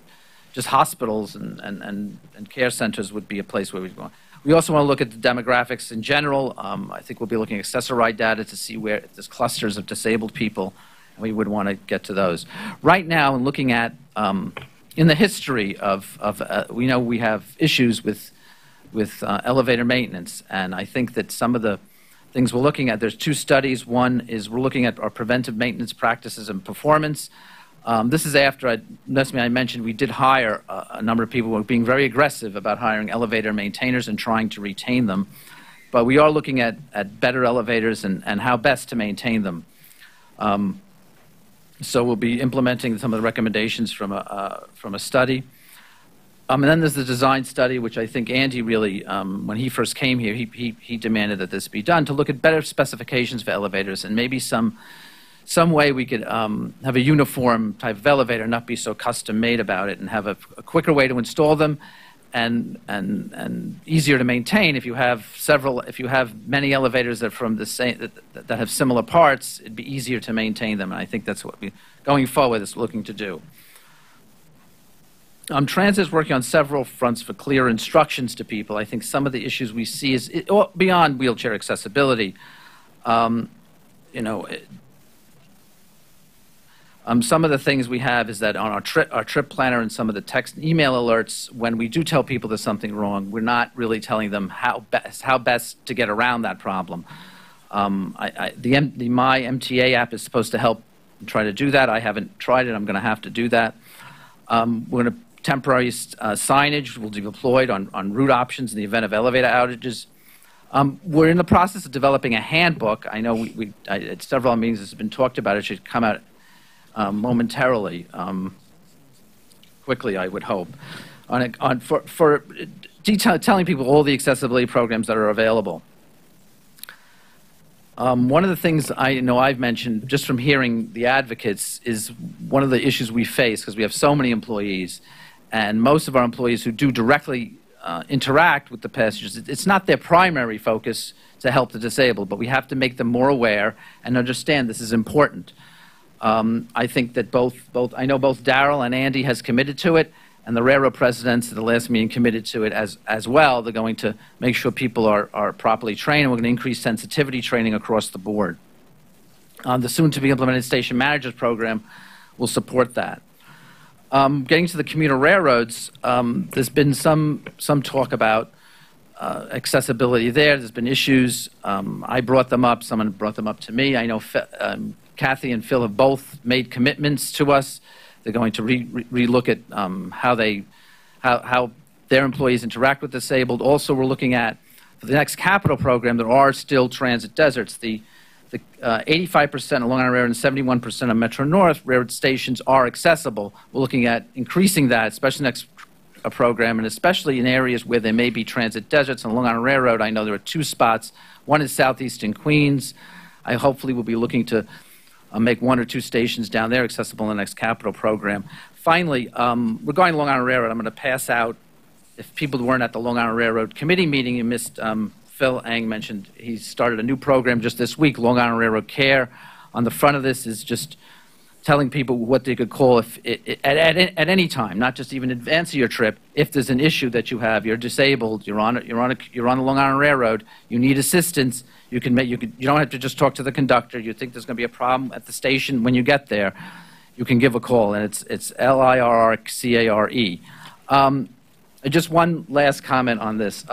S: hospitals and care centers would be a place where we'd go. We also want to look at the demographics in general. I think we'll be looking at accessory data to see where there's clusters of disabled people. We would want to get to those. Right now, in looking at, in the history we know we have issues with elevator maintenance, and I think that some of the things we're looking at, there's 2 studies. One is we're looking at our preventive maintenance practices and performance. This is after, I mentioned, we did hire a number of people who were being very aggressive about hiring elevator maintainers and trying to retain them. But we are looking at better elevators and how best to maintain them. So we'll be implementing some of the recommendations from a study. And then there's the design study, which I think Andy really, when he first came here, he demanded that this be done to look at better specifications for elevators and maybe some some way we could have a uniform type of elevator, not be so custom made about it, and have a quicker way to install them, and easier to maintain. If you have many elevators that from the same that have similar parts, it'd be easier to maintain them. And I think that's what we going forward is looking to do. Transit is working on several fronts for clear instructions to people. I think some of the issues we see is beyond wheelchair accessibility. Some of the things we have is that on our trip planner and some of the text and email alerts, when we do tell people there's something wrong, we're not really telling them how best to get around that problem. The My MTA app is supposed to help try to do that. I haven't tried it. I'm going to have to do that. We're going to temporary signage will be deployed on route options in the event of elevator outages. We're in the process of developing a handbook. I know at several meetings this has been talked about. It should come out momentarily, quickly, I would hope, for telling people all the accessibility programs that are available. One of the things I know I've mentioned just from hearing the advocates is one of the issues we face, because we have so many employees, and most of our employees who do directly interact with the passengers, it's not their primary focus to help the disabled, but we have to make them more aware and understand this is important. I think that I know both Darrell and Andy has committed to it, and the railroad presidents at the last meeting committed to it as well. They're going to make sure people are properly trained, and we're going to increase sensitivity training across the board. The soon-to-be implemented station managers program will support that. Getting to the commuter railroads, there's been some talk about accessibility there. There's been issues. I brought them up. Someone brought them up to me. I know Kathy and Phil have both made commitments to us. They're going to relook at how their employees interact with disabled. Also, we're looking at, for the next capital program, there are still transit deserts. The 85% of Long Island Railroad and 71% of Metro North Railroad stations are accessible. We're looking at increasing that, especially next program, and especially in areas where there may be transit deserts. On Long Island Railroad, I know there are 2 spots. One is southeastern Queens. I hopefully will be looking to make 1 or 2 stations down there accessible in the next capital program. Finally, regarding Long Island Railroad, I'm going to pass out, if people weren't at the Long Island Railroad committee meeting, you missed, Phil Eng mentioned he started a new program just this week, Long Island Railroad Care. On the front of this is just telling people what they could call at any time, not just even in advance of your trip. If there's an issue that you have, you're disabled, you're on the Long Island Railroad, you need assistance, you don't have to just talk to the conductor. You think there's going to be a problem at the station when you get there, you can give a call, and it's LIRRCARE. Just one last comment on this.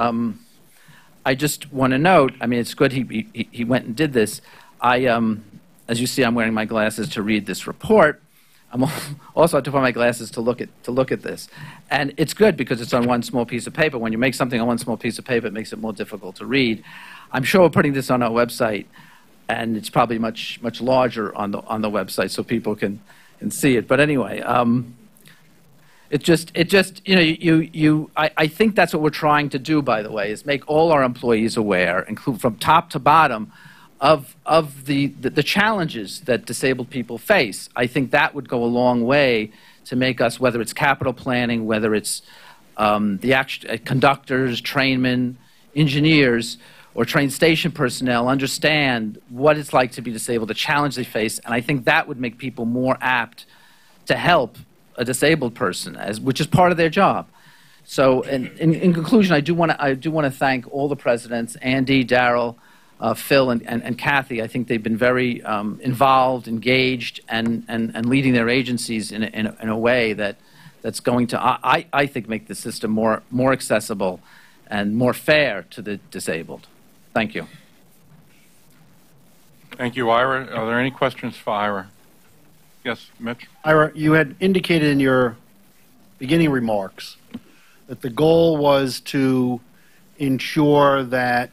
S: I just want to note, I mean, it's good he went and did this. As you see, I'm wearing my glasses to read this report. I'm also I took on my glasses to look at this, and it's good because it's on one small piece of paper. When you make something on one small piece of paper, it makes it more difficult to read. I'm sure we're putting this on our website, and it's probably much larger on the website so people can see it. But anyway, it just I think that's what we're trying to do. By the way, is make all our employees aware, include from top to bottom, of the challenges that disabled people face. I think that would go a long way to make us, whether it's capital planning, whether it's conductors, trainmen, engineers, or train station personnel, understand what it's like to be disabled, the challenge they face, and I think that would make people more apt to help a disabled person, which is part of their job. So, in conclusion, I do want to thank all the presidents, Andy, Darrell, Phil, and Kathy. I think they've been very involved, engaged, and leading their agencies in a way that's going to, I think, make the system more accessible and more fair to the disabled. Thank you.
A: Thank you, Ira. Are there any questions for Ira? Yes, Mitch?
T: Ira, you had indicated in your beginning remarks that the goal was to ensure that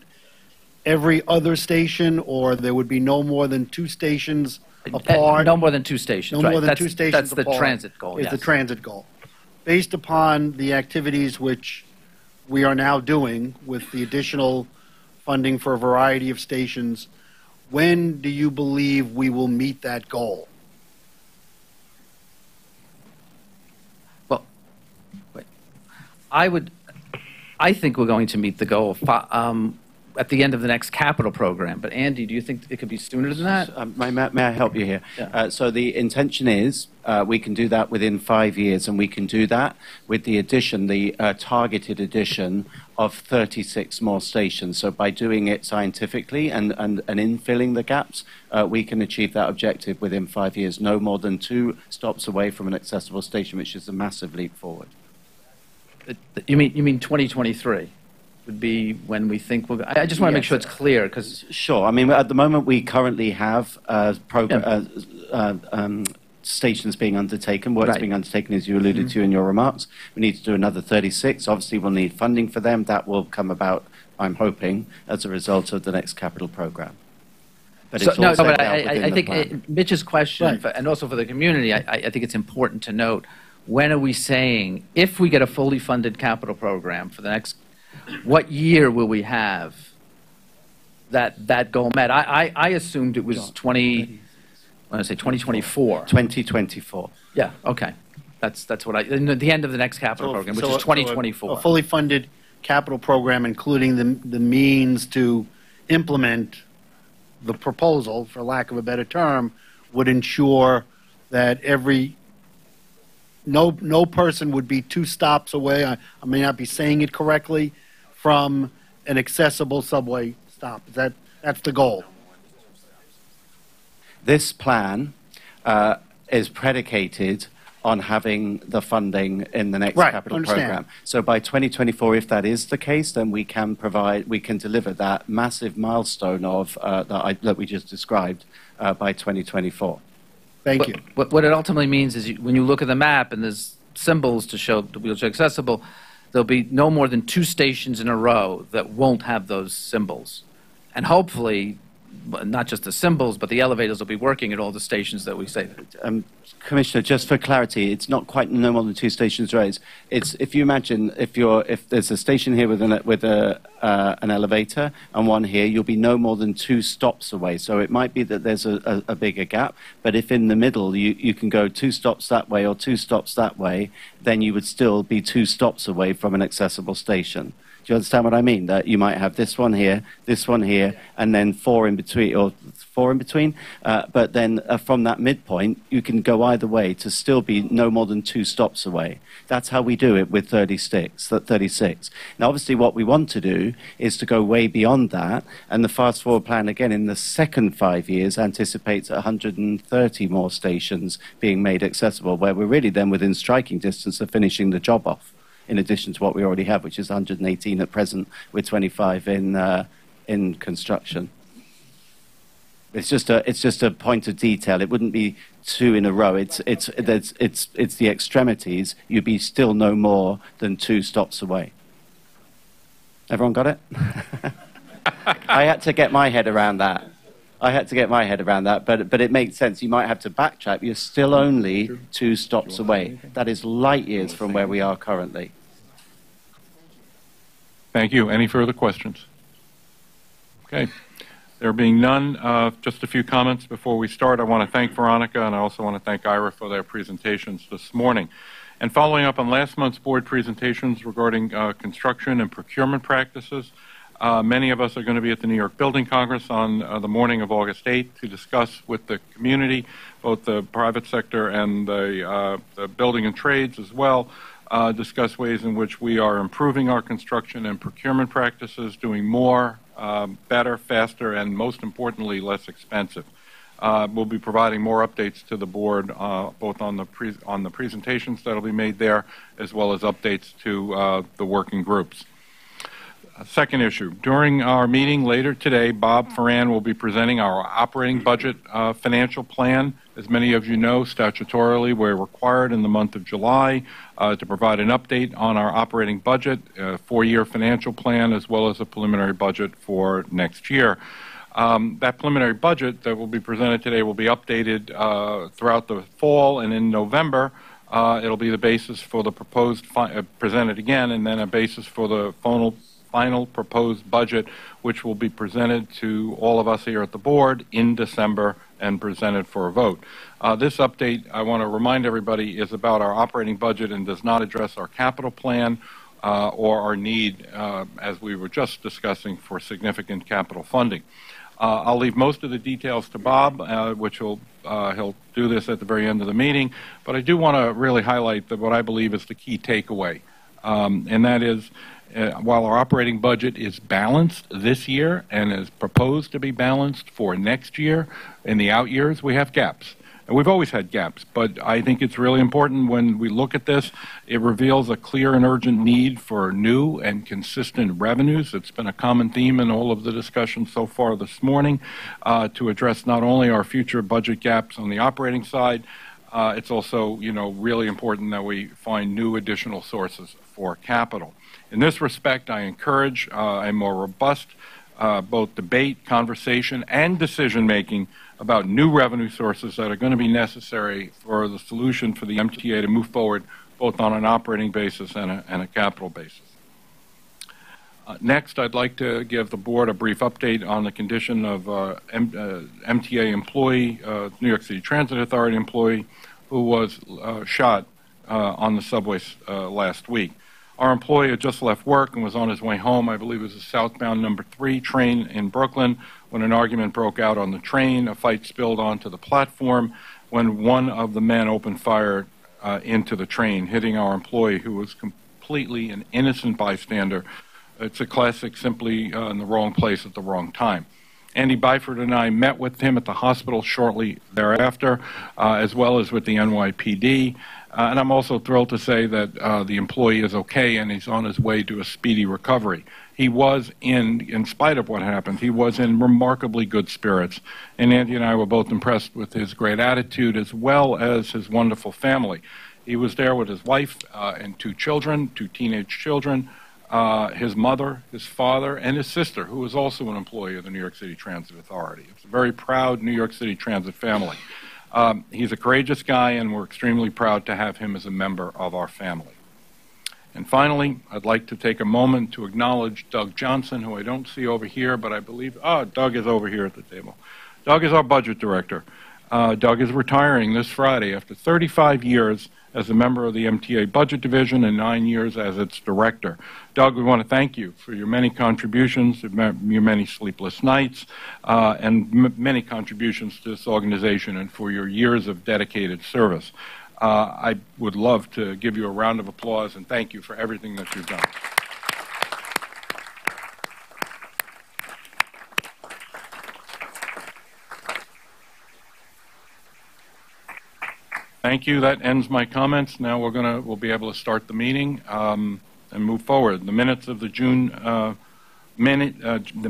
T: every other station, or there would be no more than 2 stations apart.
S: No more than 2 stations.
T: No more than 2 stations
S: apart. That's the transit goal.
T: Is the transit goal. Based upon the activities which we are now doing with the additional funding for a variety of stations, when do you believe we will meet that goal?
S: Well, wait. I think we're going to meet the goal at the end of the next capital program. But Andy, do you think it could be sooner than that?
U: May I help you here?
S: Yeah.
U: So the intention is we can do that within 5 years, and we can do that with the addition, the targeted addition of 36 more stations. So by doing it scientifically and infilling the gaps, we can achieve that objective within 5 years, no more than 2 stops away from an accessible station, which is a massive leap forward.
S: You mean 2023? Would be when we think we'll. I just want to make sure it's clear, because
U: sure. I mean, at the moment we currently have stations being undertaken. Work's being undertaken, as you alluded to in your remarks. We need to do another 36. Obviously, we'll need funding for them. That will come about, I'm hoping, as a result of the next capital program. But it's all set out within
S: I
U: the
S: think
U: plan.
S: Mitch's question, and also for the community, I think it's important to note, when are we saying, if we get a fully funded capital program for the next, what year will we have that goal met? I assumed it was 2024.
U: 2024.
S: Yeah, okay. That's what at the end of the next capital program, which is 2024.
T: A fully funded capital program, including the means to implement the proposal, for lack of a better term, would ensure that no person would be 2 stops away, I may not be saying it correctly, from an accessible subway stop. That's the goal.
U: This plan is predicated on having the funding in the next capital program. So by 2024, if that is the case, then we can deliver that massive milestone of that we just described by 2024.
T: Thank you.
S: What it ultimately means is when you look at the map and there's symbols to show the wheelchair accessible, there'll be no more than 2 stations in a row that won't have those symbols. And hopefully, not just the symbols, but the elevators will be working at all the stations that we say.
U: Commissioner, just for clarity, it's not quite no more than 2 stations raised. It's, if you imagine, if there's a station here with an elevator and one here, you'll be no more than 2 stops away. So it might be that there's a bigger gap, but if in the middle you can go 2 stops that way or 2 stops that way, then you would still be 2 stops away from an accessible station. Do you understand what I mean? That you might have this one here, and then 4 in between, or 4 in between. But then from that midpoint, you can go either way to still be no more than 2 stops away. That's how we do it with 36. Now, obviously, what we want to do is to go way beyond that. And the Fast Forward plan, again, in the second 5 years, anticipates 130 more stations being made accessible, where we're really then within striking distance of finishing the job off, in addition to what we already have, which is 118 at present, with 25 in construction. It's just a point of detail. It wouldn't be 2 in a row. It's the extremities. You'd be still no more than 2 stops away. Everyone got it? I had to get my head around that. But it makes sense. You might have to backtrack. You're still only 2 stops away. That is light years from where we are currently.
A: Thank you. Any further questions? Okay. There being none, just a few comments before we start. I want to thank Veronica, and I also want to thank Ira for their presentations this morning. And following up on last month's board presentations regarding construction and procurement practices, many of us are going to be at the New York Building Congress on the morning of August 8th to discuss with the community, both the private sector and the building and trades as well, discuss ways in which we are improving our construction and procurement practices, doing more, better, faster, and most importantly, less expensive. We'll be providing more updates to the board, both on the presentations that will be made there, as well as updates to the working groups. Second issue, during our meeting later today, Bob Ferran will be presenting our operating budget financial plan. As many of you know, statutorily, we're required in the month of July to provide an update on our operating budget, a 4-year financial plan, as well as a preliminary budget for next year. That preliminary budget that will be presented today will be updated throughout the fall, and in November, it'll be the basis for the proposed, presented again, and then a basis for the final proposed budget, which will be presented to all of us here at the board in December and presented for a vote. This update, I want to remind everybody, is about our operating budget and does not address our capital plan or our need, as we were just discussing, for significant capital funding. I'll leave most of the details to Bob, which he'll do this at the very end of the meeting, but I do want to really highlight what I believe is the key takeaway, and that is, while our operating budget is balanced this year and is proposed to be balanced for next year, in the out years, we have gaps. And we've always had gaps, but I think it's really important when we look at this. It reveals a clear and urgent need for new and consistent revenues. It's been a common theme in all of the discussions so far this morning to address not only our future budget gaps on the operating side, it's also, really important that we find new additional sources for capital. In this respect, I encourage a more robust both debate, conversation, and decision-making about new revenue sources that are going to be necessary for the solution for the MTA to move forward both on an operating basis and a capital basis. Next, I'd like to give the board a brief update on the condition of MTA employee, New York City Transit Authority employee, who was shot on the subways last week. Our employee had just left work and was on his way home. I believe it was a southbound number 3 train in Brooklyn when an argument broke out on the train. A fight spilled onto the platform when one of the men opened fire into the train, hitting our employee, who was completely an innocent bystander. It's a classic simply in the wrong place at the wrong time. Andy Byford and I met with him at the hospital shortly thereafter, as well as with the NYPD. And I'm also thrilled to say that the employee is okay and he's on his way to a speedy recovery. He was in spite of what happened, he was in remarkably good spirits. And Andy and I were both impressed with his great attitude as well as his wonderful family. He was there with his wife and 2 children, 2 teenage children, his mother, his father, and his sister, who was also an employee of the New York City Transit Authority. It's a very proud New York City Transit family. He's a courageous guy, and we're extremely proud to have him as a member of our family. And finally, I'd like to take a moment to acknowledge Doug Johnson, who I don't see over here, but I believe, Doug is over here at the table. Doug is our budget director. Doug is retiring this Friday after 35 years as a member of the MTA Budget Division and 9 years as its director. Doug, we want to thank you for your many contributions, your many sleepless nights, and many contributions to this organization and for your years of dedicated service. I would love to give you a round of applause and thank you for everything that you've done. Thank you. That ends my comments. Now we'll be able to start the meeting and move forward. The minutes of the the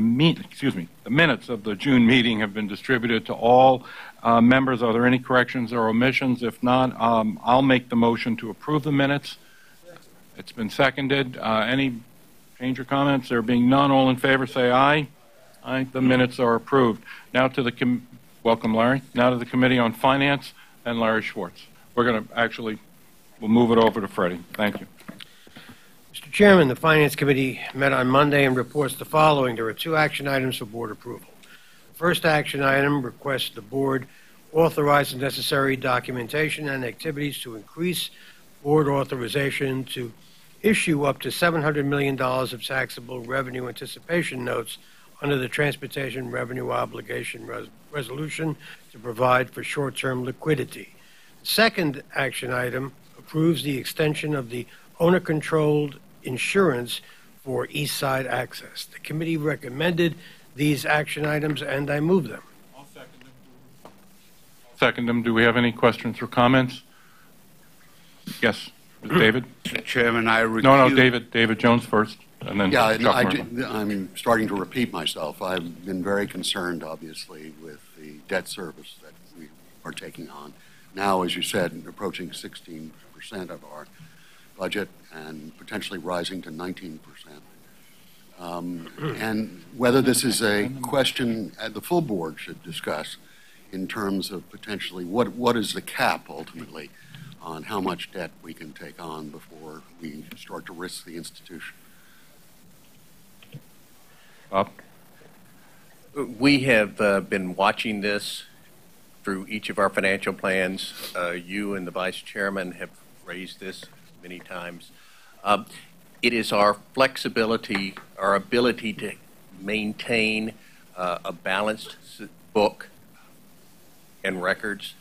A: minutes of the June meeting have been distributed to all members. Are there any corrections or omissions? If not, I'll make the motion to approve the minutes. It's been seconded. Any change or comments? There being none, all in favor say aye. Aye. The minutes are approved. Now to the welcome, Larry. Now to the Committee on Finance and Larry Schwartz. We're going to we'll move it over to Freddie. Thank you.
E: Mr. Chairman, the Finance Committee met on Monday and reports the following. There are 2 action items for board approval. The first action item requests the board authorize the necessary documentation and activities to increase board authorization to issue up to $700 million of taxable revenue anticipation notes under the Transportation Revenue Obligation Resolution to provide for short-term liquidity. The second action item approves the extension of the owner-controlled insurance for East Side access. The committee recommended these action items, and I move them.
A: I'll second them. Second them. Do we have any questions or comments? Yes, David.
V: Mr. Chairman, I recuse...
A: No, David Jones first, and then
V: I'm starting to repeat myself. I've been very concerned, obviously, with the debt service that we are taking on. Now, as you said, approaching 16% of our budget and potentially rising to 19%. And whether this is a question the full board should discuss in terms of potentially what is the cap ultimately on how much debt we can take on before we start to risk the institution.
A: Bob?
C: We have been watching this through each of our financial plans. You and the Vice Chairman have raised this many times. It is our flexibility, our ability to maintain a balanced book and records.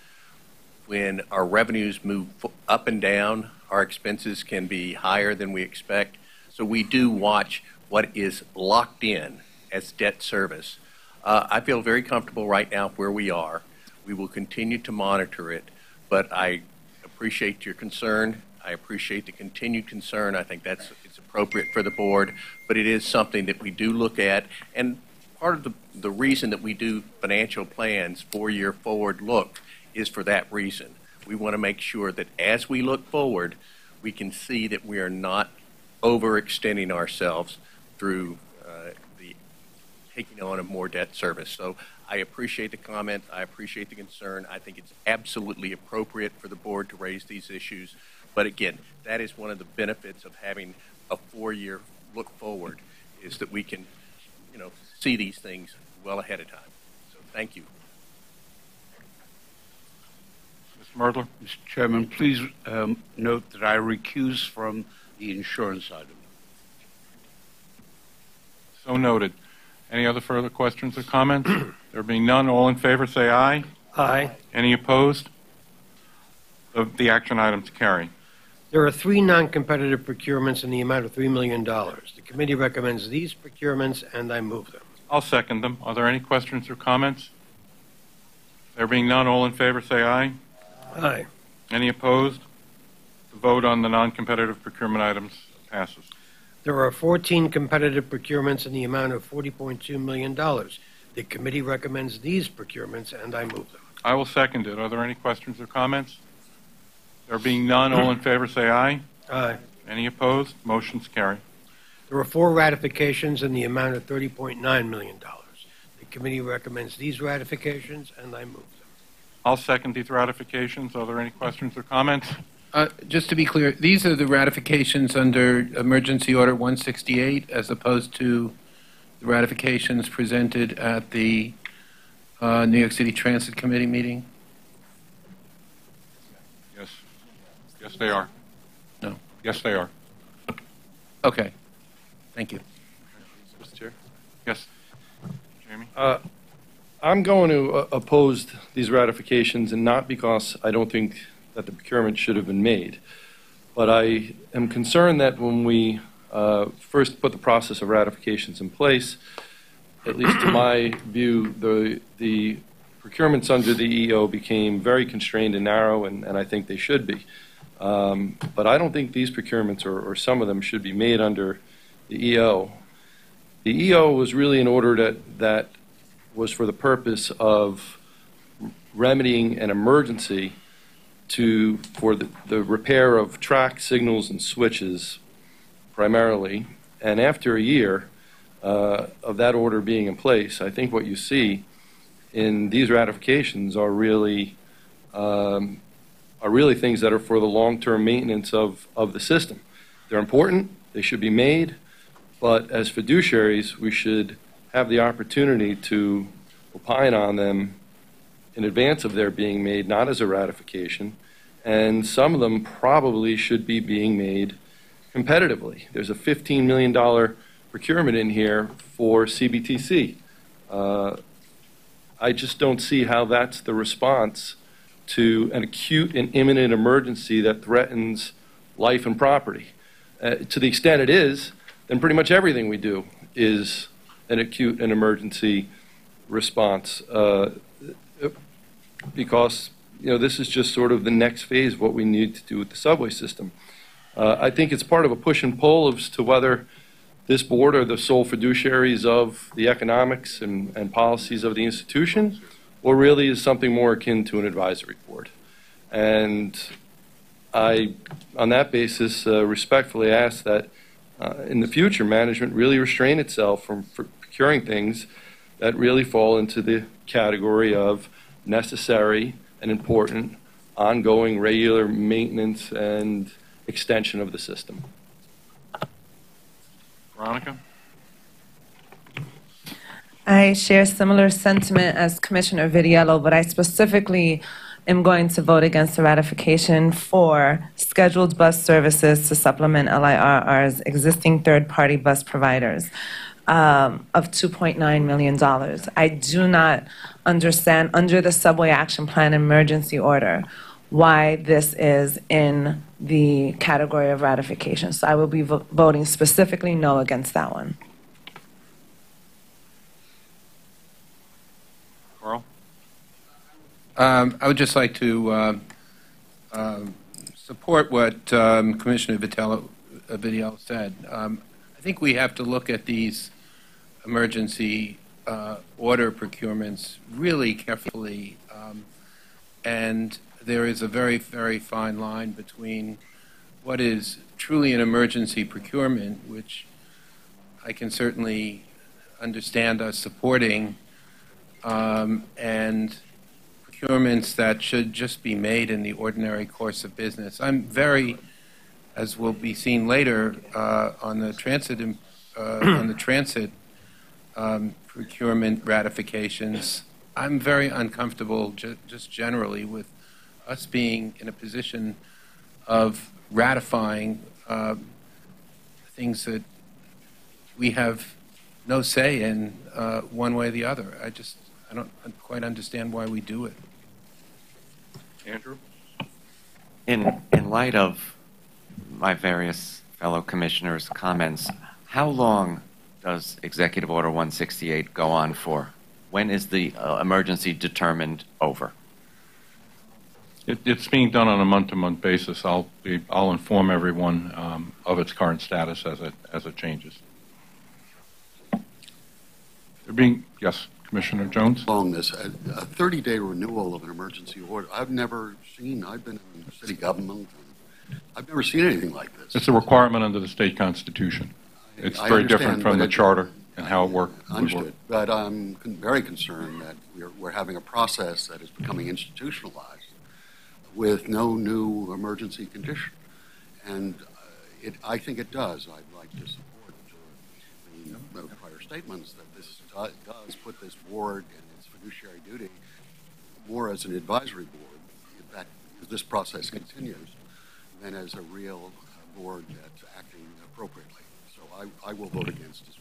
C: When our revenues move up and down, our expenses can be higher than we expect. So we do watch what is locked in as debt service. I feel very comfortable right now where we are. We will continue to monitor it, but I appreciate your concern. I appreciate the continued concern. I think it's appropriate for the board, but it is something that we do look at. And part of the reason that we do financial plans, 4-year forward look, is for that reason. We want to make sure that as we look forward, we can see that we are not overextending ourselves through the taking on of more debt service. So I appreciate the comment. I appreciate the concern. I think it's absolutely appropriate for the board to raise these issues. But again, that is one of the benefits of having a 4-year look forward, is that we can, see these things well ahead of time. So thank you.
A: Mr. Merdler?
F: Mr. Chairman, please note that I recuse from the insurance item.
A: So noted. Any other further questions or comments? There being none, all in favor say aye.
E: Aye.
A: Any opposed? The action items carry.
E: There are 3 non-competitive procurements in the amount of $3 million. The committee recommends these procurements, and I move them.
A: I'll second them. Are there any questions or comments? There being none, all in favor say aye.
E: Aye.
A: Any opposed? The vote on the non-competitive procurement items passes.
E: There are 14 competitive procurements in the amount of $40.2 million. The committee recommends these procurements, and I move them.
A: I will second it. Are there any questions or comments? There being none, all in favor say aye.
E: Aye.
A: Any opposed? Motion's carry.
E: There are 4 ratifications in the amount of $30.9 million. The committee recommends these ratifications, and I move them.
A: I'll second these ratifications. Are there any questions or comments?
W: Just to be clear, these are the ratifications under Emergency Order 168 as opposed to the ratifications presented at the New York City Transit Committee meeting?
A: Yes. Yes, they are.
W: No.
A: Yes, they are.
W: Okay. Thank you.
X: Mr. Chair?
A: Yes. Jamie?
X: I'm going to oppose these ratifications, and not because I don't think that the procurement should have been made, but I am concerned that when we first put the process of ratifications in place, at least to my view, the procurements under the EO became very constrained and narrow, and I think they should be. But I don't think these procurements, or some of them, should be made under the EO. The EO was really an order that was for the purpose of remedying an emergency for the repair of track signals and switches primarily. And after a year of that order being in place, I think what you see in these ratifications are really things that are for the long-term maintenance of the system. They're important, they should be made, but as fiduciaries, we should have the opportunity to opine on them in advance of their being made, not as a ratification, and some of them probably should be being made competitively. There's a $15 million procurement in here for CBTC. I just don't see how that's the response to an acute and imminent emergency that threatens life and property. To the extent it is, then pretty much everything we do is an acute and emergency response, because this is just sort of the next phase of what we need to do with the subway system. I think it's part of a push and pull as to whether this board are the sole fiduciaries of the economics and policies of the institution, or really is something more akin to an advisory board. And I, on that basis, respectfully ask that in the future, management really restrain itself from procuring things that really fall into the category of necessary and important, ongoing, regular maintenance and extension of the system.
A: Veronica?
R: I share similar sentiment as Commissioner Vitiello, but I specifically am going to vote against the ratification for scheduled bus services to supplement LIRR's existing third-party bus providers of $2.9 million. I do not understand, under the Subway Action Plan emergency order, why this is in the category of ratification. So I will be voting specifically no against that one.
A: Carl?
W: I would just like to support what Commissioner Vitiello said. I think we have to look at these emergency order procurements really carefully, and there is a very, very fine line between what is truly an emergency procurement, which I can certainly understand us supporting, and procurements that should just be made in the ordinary course of business. I'm very, as will be seen later, on the transit procurement ratifications. I'm very uncomfortable just generally with us being in a position of ratifying things that we have no say in one way or the other. I don't quite understand why we do it.
A: Andrew?
D: In light of my various fellow commissioners' comments, how long does Executive Order 168 go on for? When is the emergency determined over?
A: It's being done on a month-to-month basis. I'll inform everyone of its current status as it changes. Yes, Commissioner Jones.
V: Along this, a 30-day renewal of an emergency order. I've never seen. I've been in city government. I've never seen anything like this.
A: It's a requirement under the state constitution. It's very different from the charter and how it works.
V: Understood, but I'm very concerned that we're having a process that is becoming institutionalized with no new emergency condition. And I think it does. I'd like to support the prior statements that this does put this board and its fiduciary duty more as an advisory board, if this process continues, than as a real board that's acting appropriately. So I will vote against as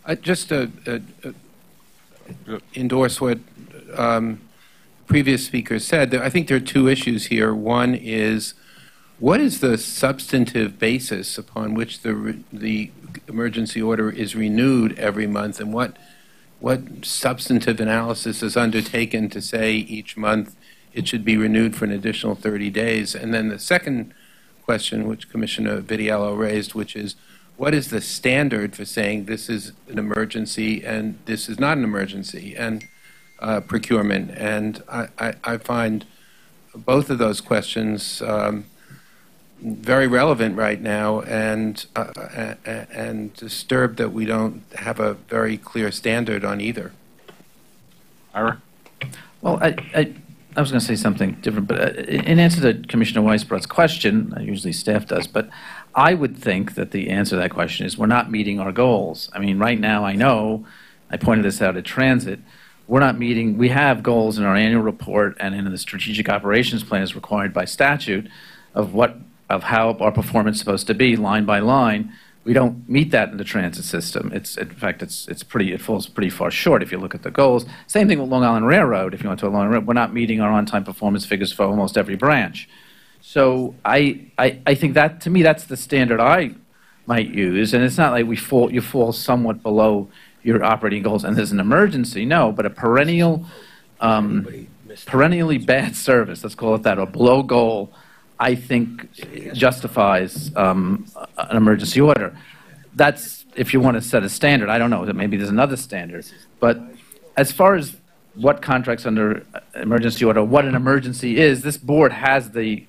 V: well.
W: Just to endorse what previous speakers said, I think there are two issues here. One is, what is the substantive basis upon which the emergency order is renewed every month, and what substantive analysis is undertaken to say each month it should be renewed for an additional 30 days? And then the second question, which Commissioner Vitiello raised, which is, what is the standard for saying this is an emergency and this is not an emergency, and procurement? And I find both of those questions very relevant right now, and disturbed that we don't have a very clear standard on either.
A: Ira?
S: Well, I was going to say something different, but in answer to Commissioner Weisbrott's question, usually staff does, but I would think that the answer to that question is we're not meeting our goals. I mean, right now, I know, I pointed this out at Transit, we're not meeting, we have goals in our annual report and in the strategic operations plan as required by statute of how our performance is supposed to be line by line. We don't meet that in the transit system. In fact, it falls pretty far short if you look at the goals. Same thing with Long Island Railroad. If you went to a Long Island Railroad, we're not meeting our on-time performance figures for almost every branch. So I think that, to me, that's the standard I might use. And it's not like you fall somewhat below your operating goals and there's an emergency. No, but a perennially bad service, let's call it that, or below goal, I think justifies an emergency order. That's if you want to set a standard. I don't know, maybe there's another standard. But as far as what contracts under emergency order, what an emergency is, this board has the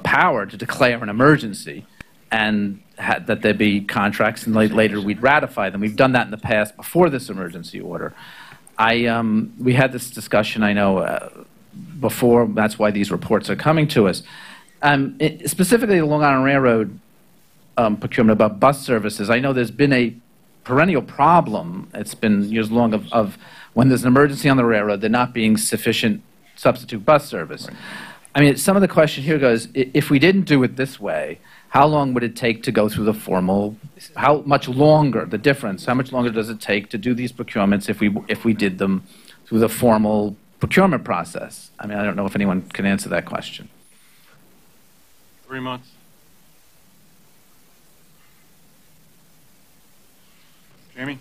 S: power to declare an emergency and that there be contracts, and later we'd ratify them. We've done that in the past before this emergency order. We had this discussion, I know, before. That's why these reports are coming to us. Specifically, the Long Island Railroad procurement about bus services. I know there's been a perennial problem. It's been years long of when there's an emergency on the railroad, there not being sufficient substitute bus service. Right. I mean, some of the question here goes, if we didn't do it this way, how long would it take to go through the formal, how much longer, the difference, how much longer does it take to do these procurements if we did them through the formal procurement process? I mean, I don't know if anyone can answer that question.
A: 3 months. Jamie?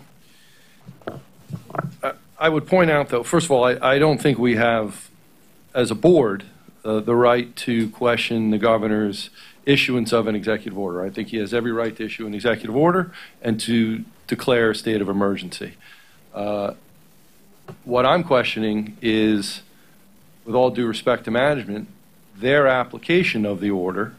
X: I would point out, though, first of all, I don't think we have, as a board, the right to question the governor's issuance of an executive order. I think he has every right to issue an executive order and to declare a state of emergency. What I'm questioning is, with all due respect to management, their application of the order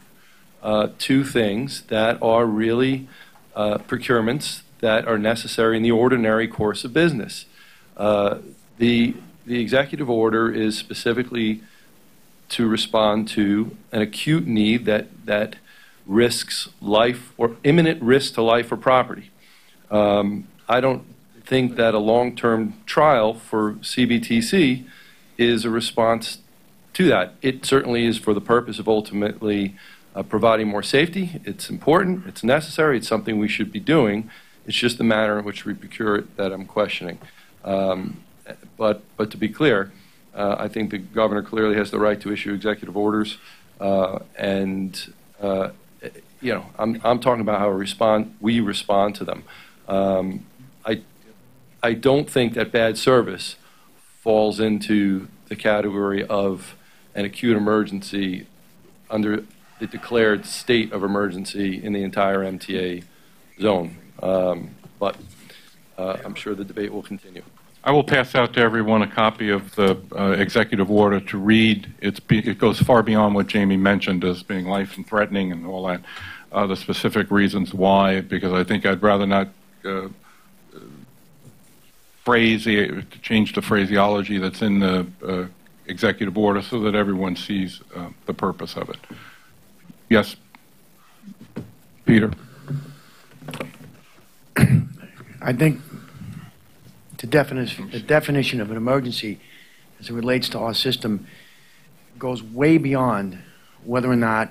X: to things that are really procurements that are necessary in the ordinary course of business. The executive order is specifically to respond to an acute need that risks life or imminent risk to life or property. I don't think that a long-term trial for CBTC is a response to that. It certainly is for the purpose of ultimately providing more safety. It's important, it's necessary, it's something we should be doing. It's just the manner in which we procure it that I'm questioning. But to be clear, I think the governor clearly has the right to issue executive orders, and you know, I'm talking about how we respond to them. I don't think that bad service falls into the category of an acute emergency under the declared state of emergency in the entire MTA zone. But I'm sure the debate will continue.
A: I will pass out to everyone a copy of the executive order to read. It goes far beyond what Jamie mentioned as being life and threatening and all that, the specific reasons why, because I think I'd rather not change the phraseology that's in the executive order so that everyone sees the purpose of it. Yes, Peter.
E: I think the definition of an emergency as it relates to our system goes way beyond whether or not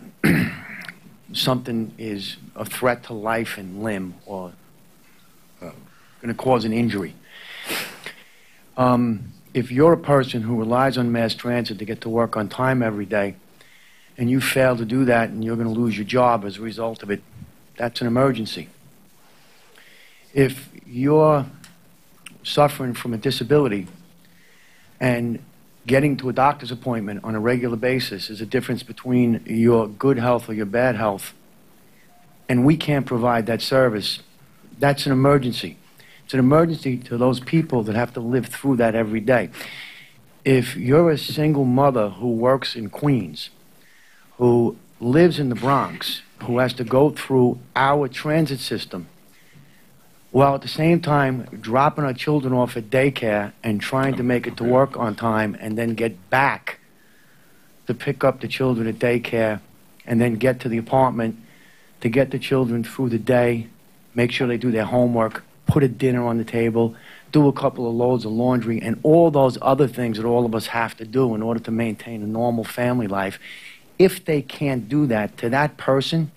E: something is a threat to life and limb or going to cause an injury. If you're a person who relies on mass transit to get to work on time every day and you fail to do that and you're going to lose your job as a result of it, that's an emergency. If you're suffering from a disability and getting to a doctor's appointment on a regular basis is a difference between your good health or your bad health, and we can't provide that service, that's an emergency. It's an emergency to those people that have to live through that every day. If you're a single mother who works in Queens, who lives in the Bronx, who has to go through our transit system, while at the same time dropping our children off at daycare and trying to make it to work on time and then get back to pick up the children at daycare and then get to the apartment to get the children through the day, make sure they do their homework, put a dinner on the table, do a couple of loads of laundry, and all those other things that all of us have to do in order to maintain a normal family life. If they can't do that to that person,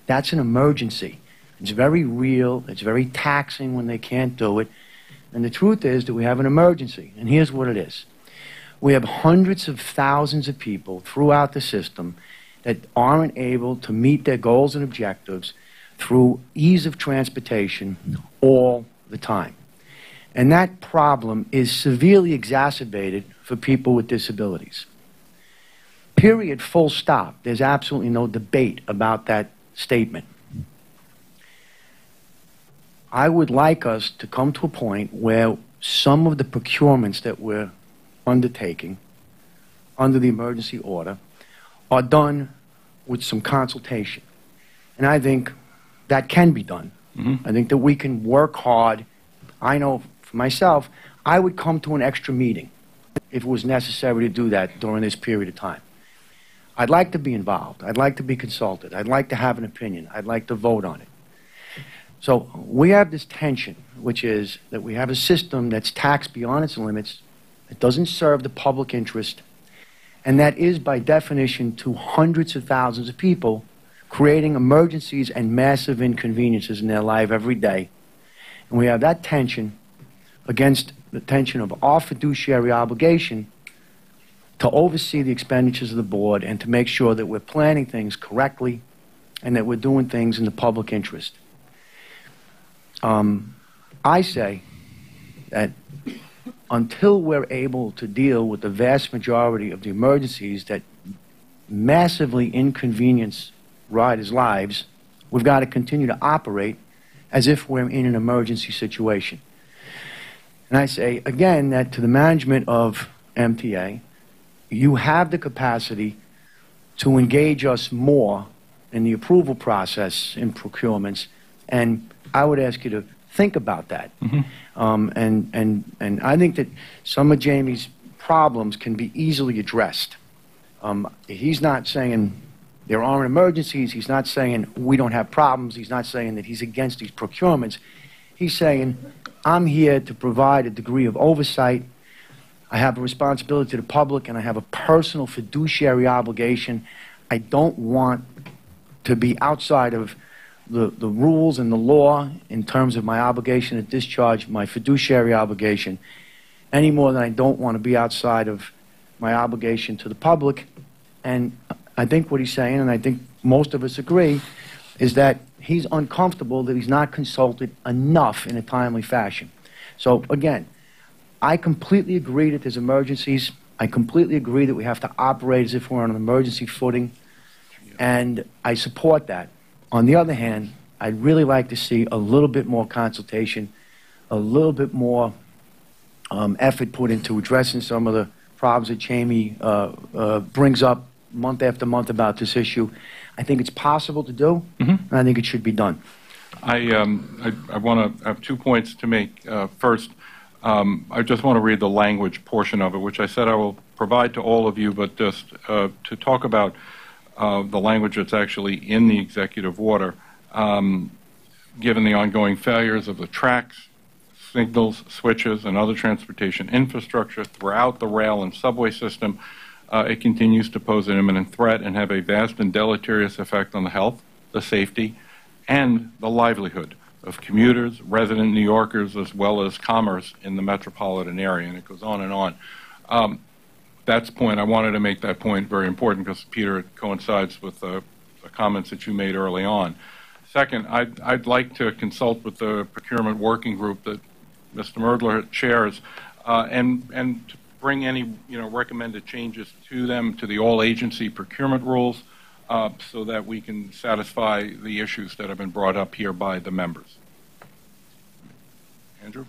E: that's an emergency. It's very real, it's very taxing when they can't do it, and the truth is that we have an emergency, and here's what it is. We have hundreds of thousands of people throughout the system that aren't able to meet their goals and objectives through ease of transportation all the time. And that problem is severely exacerbated for people with disabilities. Period, full stop. There's absolutely no debate about that statement. I would like us to come to a point where some of the procurements that we're undertaking under the emergency order are done with some consultation. And I think that can be done. Mm-hmm. I think that we can work hard. I know for myself, I would come to an extra meeting if it was necessary to do that during this period of time. I'd like to be involved. I'd like to be consulted. I'd like to have an opinion. I'd like to vote on it.
G: So we have this tension, which is that we have a system that's taxed beyond its limits, that doesn't serve the public interest, and that is by definition to hundreds of thousands of people, creating emergencies and massive inconveniences in their life every day. And we have that tension against the tension of our fiduciary obligation to oversee the expenditures of the board and to make sure that we're planning things correctly and that we're doing things in the public interest. I say that until we're able to deal with the vast majority of the emergencies that massively inconvenience riders' lives, we've got to continue to operate as if we're in an emergency situation. And I say, again, that to the management of MTA, you have the capacity to engage us more in the approval process in procurements, and I would ask you to think about that. And I think that some of Jamie's problems can be easily addressed. He's not saying there aren't emergencies. He's not saying we don't have problems. He's not saying that he's against these procurements. He's saying I'm here to provide a degree of oversight. I have a responsibility to the public, and I have a personal fiduciary obligation. I don't want to be outside of the rules and the law in terms of my obligation to discharge my fiduciary obligation any more than I don't want to be outside of my obligation to the public. And I think what he's saying, and I think most of us agree, is that he's uncomfortable that he's not consulted enough in a timely fashion. So again, I completely agree that there's emergencies. I completely agree that we have to operate as if we're on an emergency footing, and I support that. On the other hand, I'd really like to see a little bit more consultation, a little bit more effort put into addressing some of the problems that Jamie brings up month after month about this issue. I think it's possible to do, and I think it should be done.
A: I want to have 2 points to make. First, I just want to read the language portion of it, which I said I will provide to all of you, but just to talk about the language that's actually in the executive order. Given the ongoing failures of the tracks, signals, switches, and other transportation infrastructure throughout the rail and subway system, it continues to pose an imminent threat and have a vast and deleterious effect on the health, the safety, and the livelihood of commuters, resident New Yorkers, as well as commerce in the metropolitan area, and it goes on and on. That's point. I wanted to make that point very important because, Peter, it coincides with the comments that you made early on. Second, I'd like to consult with the procurement working group that Mr. Merdler chairs and to bring any recommended changes to them, to the all-agency procurement rules, so that we can satisfy the issues that have been brought up here by the members. Andrew?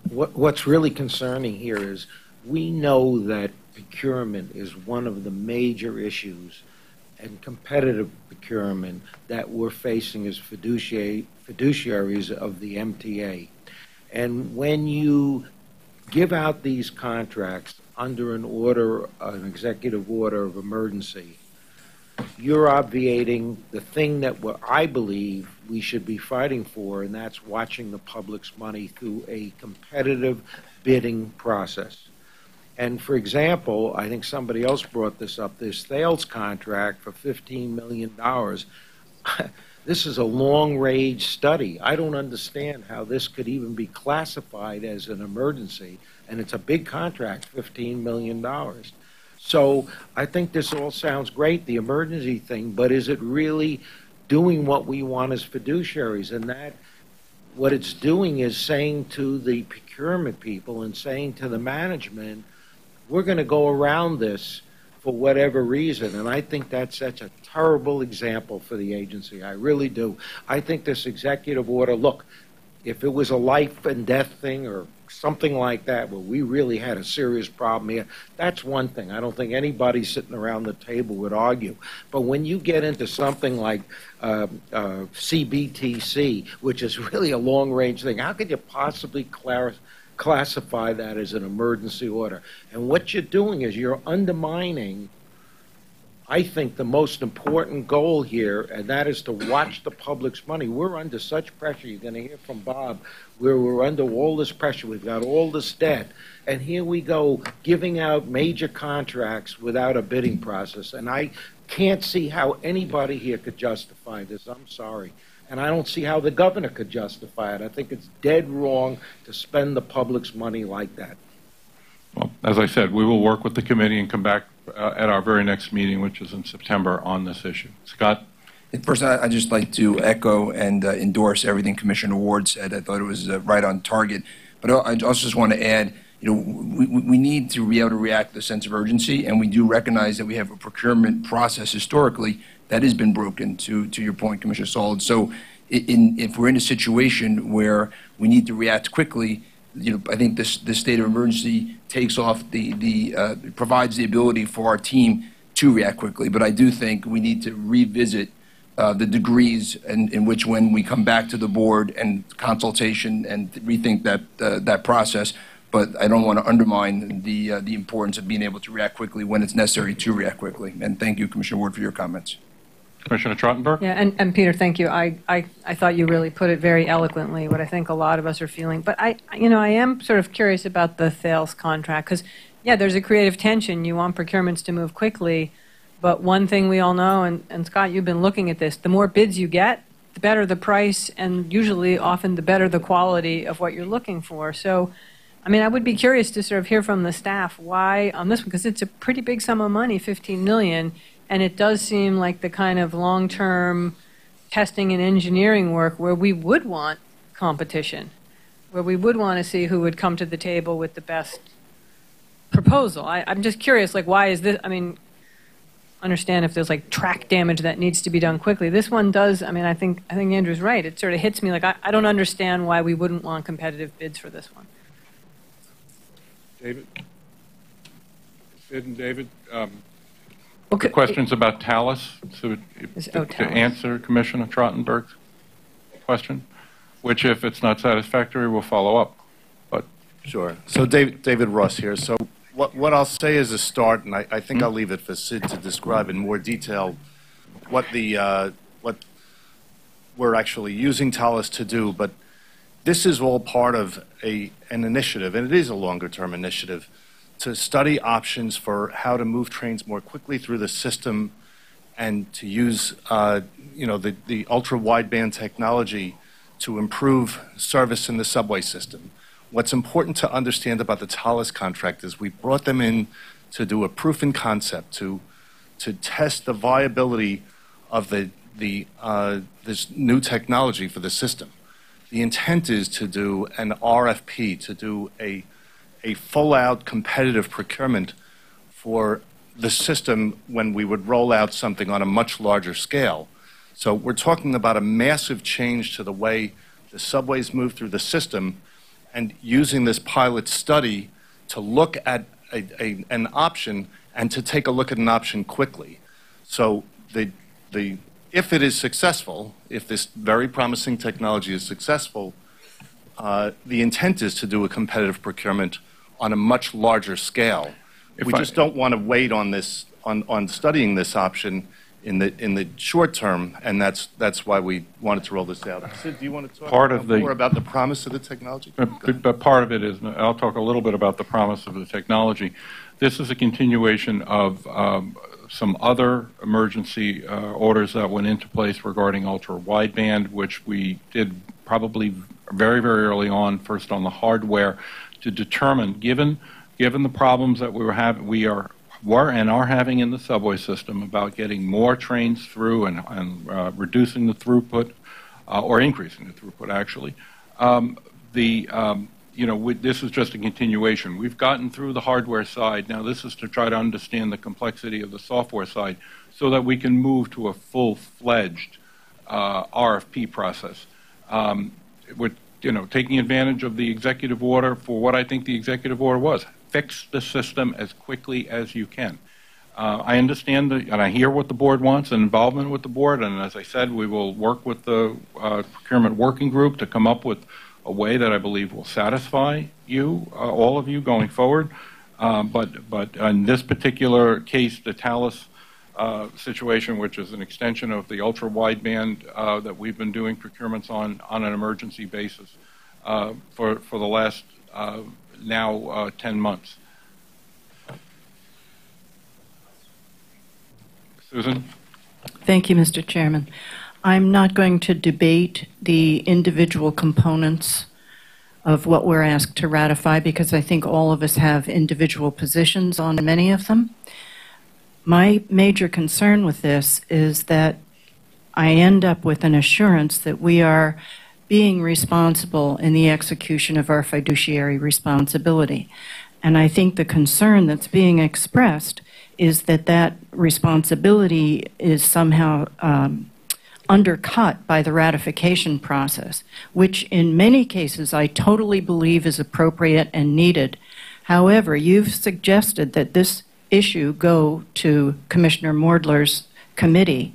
I: What's really concerning here is we know that procurement is one of the major issues, and competitive procurement that we're facing as fiduciaries of the MTA. And when you give out these contracts under an executive order of emergency, you're obviating the thing that I believe we should be fighting for, and that's watching the public's money through a competitive bidding process. And for example, I think somebody else brought this up, this sales contract for $15 million. This is a long-range study. I don't understand how this could even be classified as an emergency, and it's a big contract, $15 million. So I think this all sounds great, the emergency thing, but is it really doing what we want as fiduciaries? And that, what it's doing is saying to the procurement people and saying to the management, we're going to go around this for whatever reason. And I think that's such a terrible example for the agency. I really do. I think this executive order, look, if it was a life and death thing or something like that, where we really had a serious problem here, that's one thing. I don't think anybody sitting around the table would argue. But when you get into something like CBTC, which is really a long-range thing, how could you possibly classify that as an emergency order? And what you're doing is you're undermining I think the most important goal here, and that is to watch the public's money. We're under such pressure. You're going to hear from Bob, where we're under all this pressure. We've got all this debt. And here we go giving out major contracts without a bidding process. And I can't see how anybody here could justify this. I'm sorry. And I don't see how the governor could justify it. I think it's dead wrong to spend the public's money like that.
A: Well, as I said, we will work with the committee and come back at our very next meeting, which is in September, on this issue. Scott?
J: First, I'd just like to echo and endorse everything Commissioner Ward said. I thought it was right on target. But I also just want to add, we need to be able to react with a sense of urgency, and we do recognize that we have a procurement process historically that has been broken, to your point, Commissioner Solid. So if we're in a situation where we need to react quickly, I think this state of emergency takes off provides the ability for our team to react quickly. But I do think we need to revisit the degrees in which, when we come back to the board and consultation, and rethink that process. But I don't want to undermine the importance of being able to react quickly when it's necessary to react quickly. And thank you, Commissioner Ward, for your comments.
A: Commissioner Trottenberg?
K: Yeah, and Peter, thank you. I thought you really put it very eloquently, what I think a lot of us are feeling. But I am sort of curious about the sales contract, because, yeah, there's a creative tension. You want procurements to move quickly. But one thing we all know, and Scott, you've been looking at this, the more bids you get, the better the price, and usually often the better the quality of what you're looking for. So, I mean, I would be curious to sort of hear from the staff why on this one, because it's a pretty big sum of money, $15 million, and it does seem like the kind of long-term testing and engineering work where we would want competition, where we would want to see who would come to the table with the best proposal. I'm just curious, like, why is this? I mean, understand if there's like track damage that needs to be done quickly. This one does. I mean, I think Andrew's right. It sort of hits me like I don't understand why we wouldn't want competitive bids for this one.
A: David? Sid and David? Okay. Questions about Talus to answer Commissioner Trottenberg's question, which, if it's not satisfactory, we'll follow up. But
L: sure. So David Russ here. So what I'll say is a start, and I think I'll leave it for Sid to describe in more detail what we're actually using Talus to do. But this is all part of an initiative, and it is a longer-term initiative, to study options for how to move trains more quickly through the system, and to use the ultra-wideband technology to improve service in the subway system. What's important to understand about the Talus contract is we brought them in to do a proof in concept, to test the viability of this new technology for the system. The intent is to do an RFP, to do a full-out competitive procurement for the system when we would roll out something on a much larger scale. So we're talking about a massive change to the way the subways move through the system, and using this pilot study to look at an option and to take a look at an option quickly. So if it is successful, if this very promising technology is successful, the intent is to do a competitive procurement on a much larger scale. We just don't want to wait on this, on studying this option in the short term, and that's why we wanted to roll this out. Sid, do you want to talk more about the promise of the technology?
A: But part of it is, I'll talk a little bit about the promise of the technology. This is a continuation of some other emergency orders that went into place regarding ultra-wideband, which we did probably very, very early on, first on the hardware, to determine, given the problems that we are having in the subway system about getting more trains through and reducing the throughput, or increasing the throughput, actually. This is just a continuation. We've gotten through the hardware side. Now this is to try to understand the complexity of the software side so that we can move to a full-fledged RFP process. With taking advantage of the executive order for what I think the executive order was. Fix the system as quickly as you can. I understand and I hear what the board wants and involvement with the board, and as I said, we will work with the procurement working group to come up with a way that I believe will satisfy you, all of you, going forward. But in this particular case, the Talus situation, which is an extension of the ultra-wideband that we've been doing procurements on an emergency basis for the last now 10 months. Susan?
M: Thank you, Mr. Chairman. I'm not going to debate the individual components of what we're asked to ratify because I think all of us have individual positions on many of them. My major concern with this is that I end up with an assurance that we are being responsible in the execution of our fiduciary responsibility. And I think the concern that's being expressed is that that responsibility is somehow undercut by the ratification process, which in many cases I totally believe is appropriate and needed. However, you've suggested that this issue go to Commissioner Mordler's committee.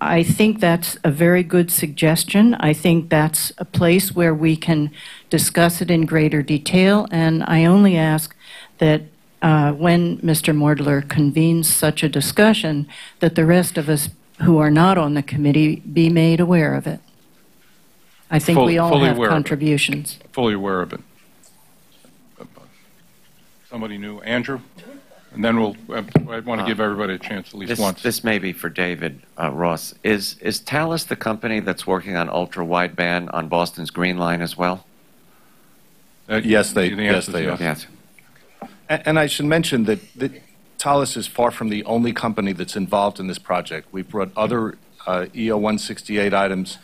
M: I think that's a very good suggestion. I think that's a place where we can discuss it in greater detail, and I only ask that when Mr. Mordler convenes such a discussion, that the rest of us who are not on the committee be made aware of it. I think we all have contributions.
A: Fully aware of it. Somebody new? Andrew? And then I want to give everybody a chance at least once.
D: This may be for David Ross. Is Thales the company that's working on ultra-wideband on Boston's Green Line as well?
L: Yes, they are.
D: Yes.
L: And I should mention that Thales is far from the only company that's involved in this project. We've brought other EO 168 items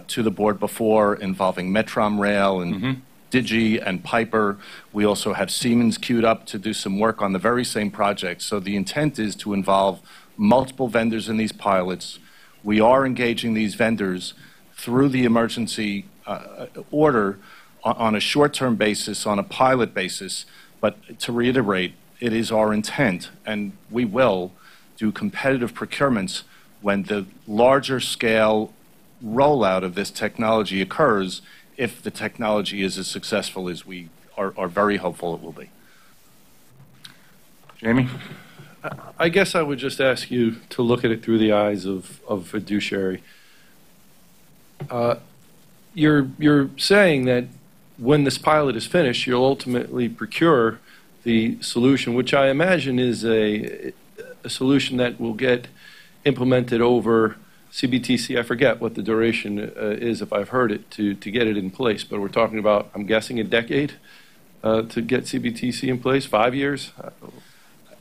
L: to the board before involving Metrom Rail and Digi and Piper. We also have Siemens queued up to do some work on the very same project. So the intent is to involve multiple vendors in these pilots. We are engaging these vendors through the emergency order on a short-term basis, on a pilot basis. But to reiterate, it is our intent, and we will do competitive procurements when the larger scale rollout of this technology occurs, if the technology is as successful as we are very hopeful it will be.
A: Jamie?
X: I guess I would just ask you to look at it through the eyes of fiduciary. You're saying that when this pilot is finished, you'll ultimately procure the solution, which I imagine is a solution that will get implemented over CBTC. I forget what the duration is, if I've heard it, to get it in place. But we're talking about, I'm guessing, a decade to get CBTC in place, 5 years?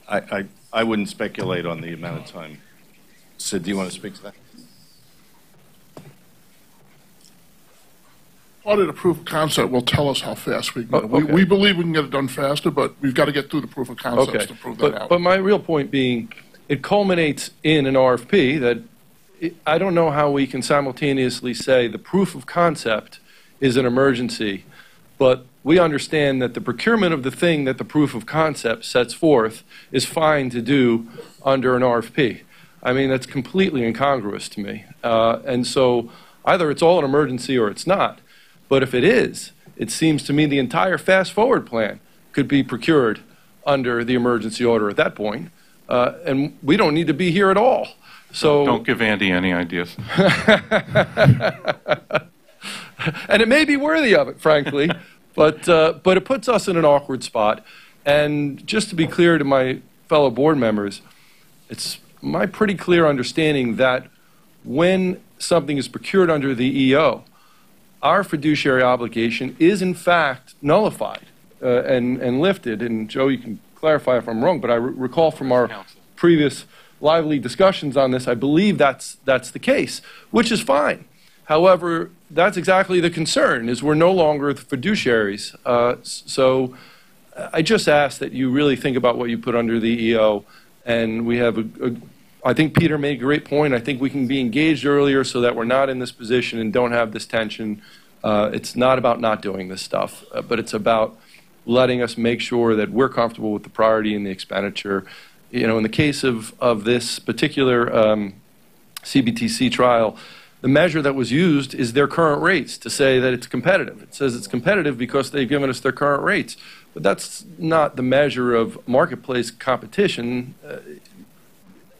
L: I wouldn't speculate on the amount of time. Sid, do you want to speak to that?
N: Audit of proof of concept will tell us how fast we can get it.
X: Okay.
N: We believe we can get it done faster, but we've got to get through the proof of concepts to prove that out.
X: But my real point being, it culminates in an RFP that I don't know how we can simultaneously say the proof of concept is an emergency, but we understand that the procurement of the thing that the proof of concept sets forth is fine to do under an RFP. I mean, that's completely incongruous to me. And so either it's all an emergency or it's not. But if it is, it seems to me the entire fast-forward plan could be procured under the emergency order at that point, and we don't need to be here at all. So
A: don't give Andy any ideas.
X: And it may be worthy of it, frankly, but it puts us in an awkward spot. And just to be clear to my fellow board members, it's my pretty clear understanding that when something is procured under the EO, our fiduciary obligation is in fact nullified and lifted. And Joe, you can clarify if I'm wrong, but I recall from our previous lively discussions on this, I believe that's the case, which is fine. However, that's exactly the concern, is we're no longer the fiduciaries. So I just ask that you really think about what you put under the EO. And we have I think Peter made a great point. I think we can be engaged earlier so that we're not in this position and don't have this tension. It's not about not doing this stuff, but it's about letting us make sure that we're comfortable with the priority and the expenditure. You know, in the case of this particular CBTC trial, the measure that was used is their current rates to say that it's competitive. It says it's competitive because they've given us their current rates. But that's not the measure of marketplace competition.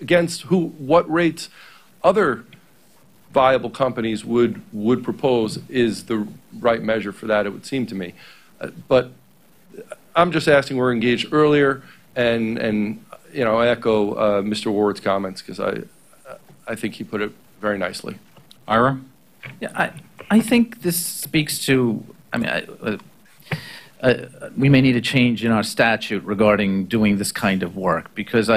X: against what rates other viable companies would propose is the right measure for that, it would seem to me. But I'm just asking we're engaged earlier, and I echo Mr. Ward's comments because I think he put it very nicely. Ira?
S: Yeah, I think this speaks to, we may need a change in our statute regarding doing this kind of work, because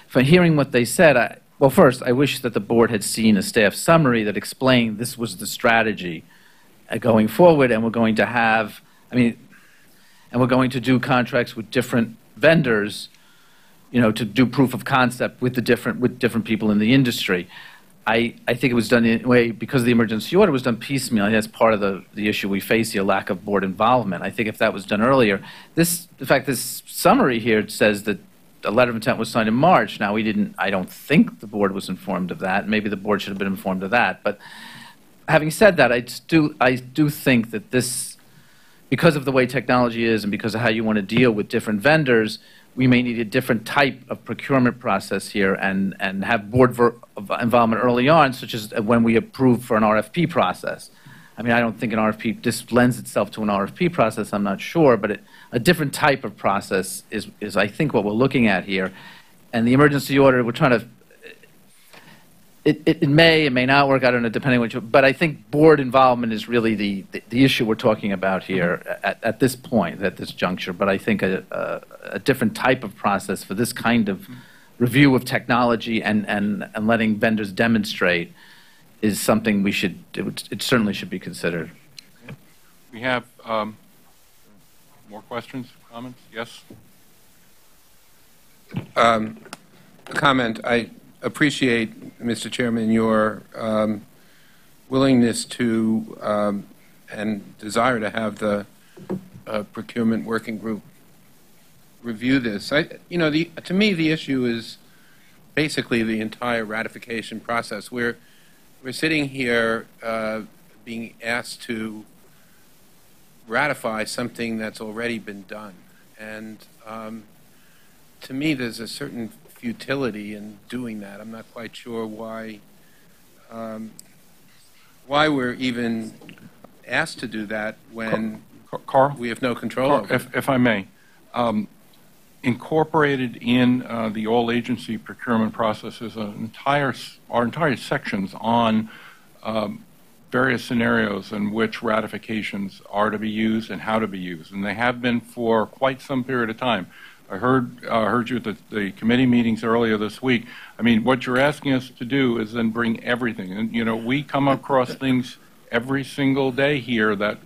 S: from hearing what they said, well, first, I wish that the board had seen a staff summary that explained this was the strategy going forward, and we're going to have, and we're going to do contracts with different vendors, to do proof of concept with different people in the industry. I think it was done in a way, because the emergency order was done piecemeal. I think that's part of the issue we face here, lack of board involvement. I think if that was done earlier, in fact, this summary here says that a letter of intent was signed in March. Now, I don't think the board was informed of that. Maybe the board should have been informed of that. But having said that, I do think that this, because of the way technology is and because of how you want to deal with different vendors, we may need a different type of procurement process here and have board involvement early on, such as when we approve for an RFP process. I don't think an RFP, this lends itself to an RFP process, I'm not sure, but a different type of process is I think, what we're looking at here. And the emergency order, we're trying to, it may not work, I don't know, depending on but I think board involvement is really the issue we're talking about here at this point, at this juncture. But I think a different type of process for this kind of review of technology and letting vendors demonstrate is something it certainly should be considered.
A: Okay. We have more questions, comments? Yes?
W: Comment. I appreciate, Mr. Chairman, your willingness to and desire to have the procurement working group review this. To me, the issue is basically the entire ratification process. We're sitting here being asked to ratify something that's already been done. And to me, there's a certain futility in doing that. I'm not quite sure why we're even asked to do that when
A: Carl,
W: we have no control over it.
A: If I may, incorporated in the all-agency procurement process is are entire sections on various scenarios in which ratifications are to be used and how to be used, and they have been for quite some period of time. I heard you at the committee meetings earlier this week. What you're asking us to do is then bring everything, and we come across things every single day here that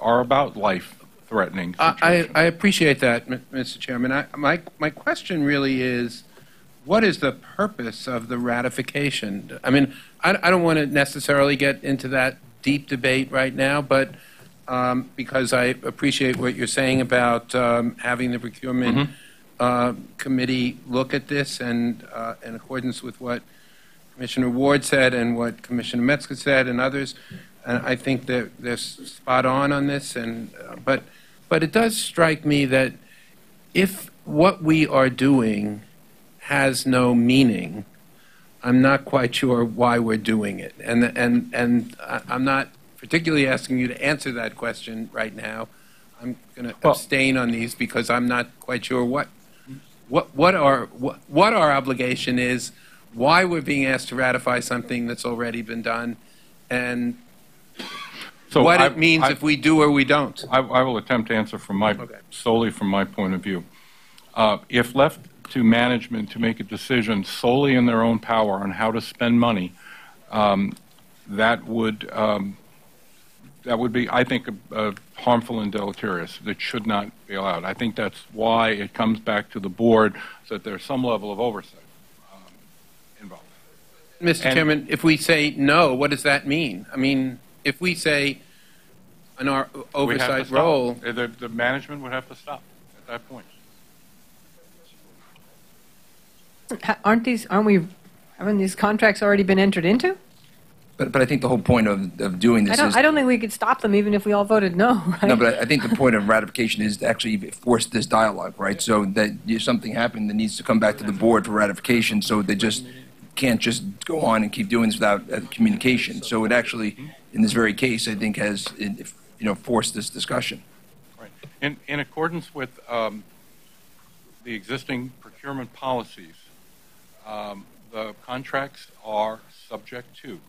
A: are about life-threatening situations.
W: I appreciate that, Mr. Chairman. My question really is, what is the purpose of the ratification? I don't want to necessarily get into that deep debate right now, but because I appreciate what you're saying about having the procurement committee look at this, and in accordance with what Commissioner Ward said and what Commissioner Metzger said and others, I think that they're spot on this. But it does strike me that if what we are doing has no meaning, I'm not quite sure why we're doing it. And I'm not particularly asking you to answer that question right now. I'm going to abstain on these because I'm not quite sure what our obligation is, why we're being asked to ratify something that's already been done, and what it means if we do or we don't.
A: I will attempt to answer solely from my point of view. If left to management to make a decision solely in their own power on how to spend money, that would be, I think, harmful and deleterious. That should not be allowed. I think that's why it comes back to the board, so that there's some level of oversight involved.
W: Mr. Chairman, if we say no, what does that mean? If we say an oversight role,
A: the management would have to stop at that point.
K: Haven't these contracts already been entered into?
J: But I think the whole point of doing this is...
K: I don't think we could stop them even if we all voted no, right?
J: No, but I think the point of ratification is to actually force this dialogue, right? So that if something happened that needs to come back to the board for ratification, so they just can't just go on and keep doing this without communication. So it actually, in this very case, I think has, forced this discussion.
A: Right. In accordance with the existing procurement policies, the contracts are subject to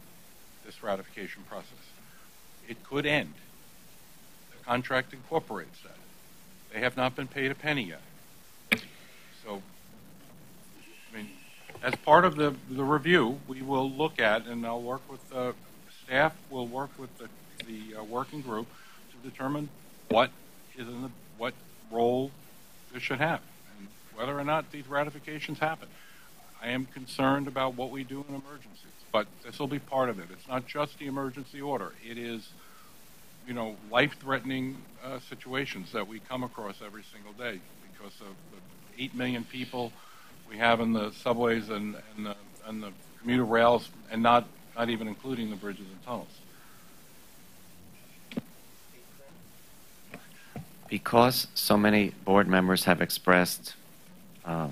A: this ratification process. It could end. The contract incorporates that. They have not been paid a penny yet. So, I mean, as part of the review, we will look at, and I'll work with the staff, will work with the working group to determine what role this should have, and whether or not these ratifications happen. I am concerned about what we do in emergencies, but this will be part of it. It's not just the emergency order. It is, life-threatening situations that we come across every single day because of the 8 million people we have in the subways and the commuter rails, and not even including the bridges and tunnels.
D: Because so many board members have expressed, I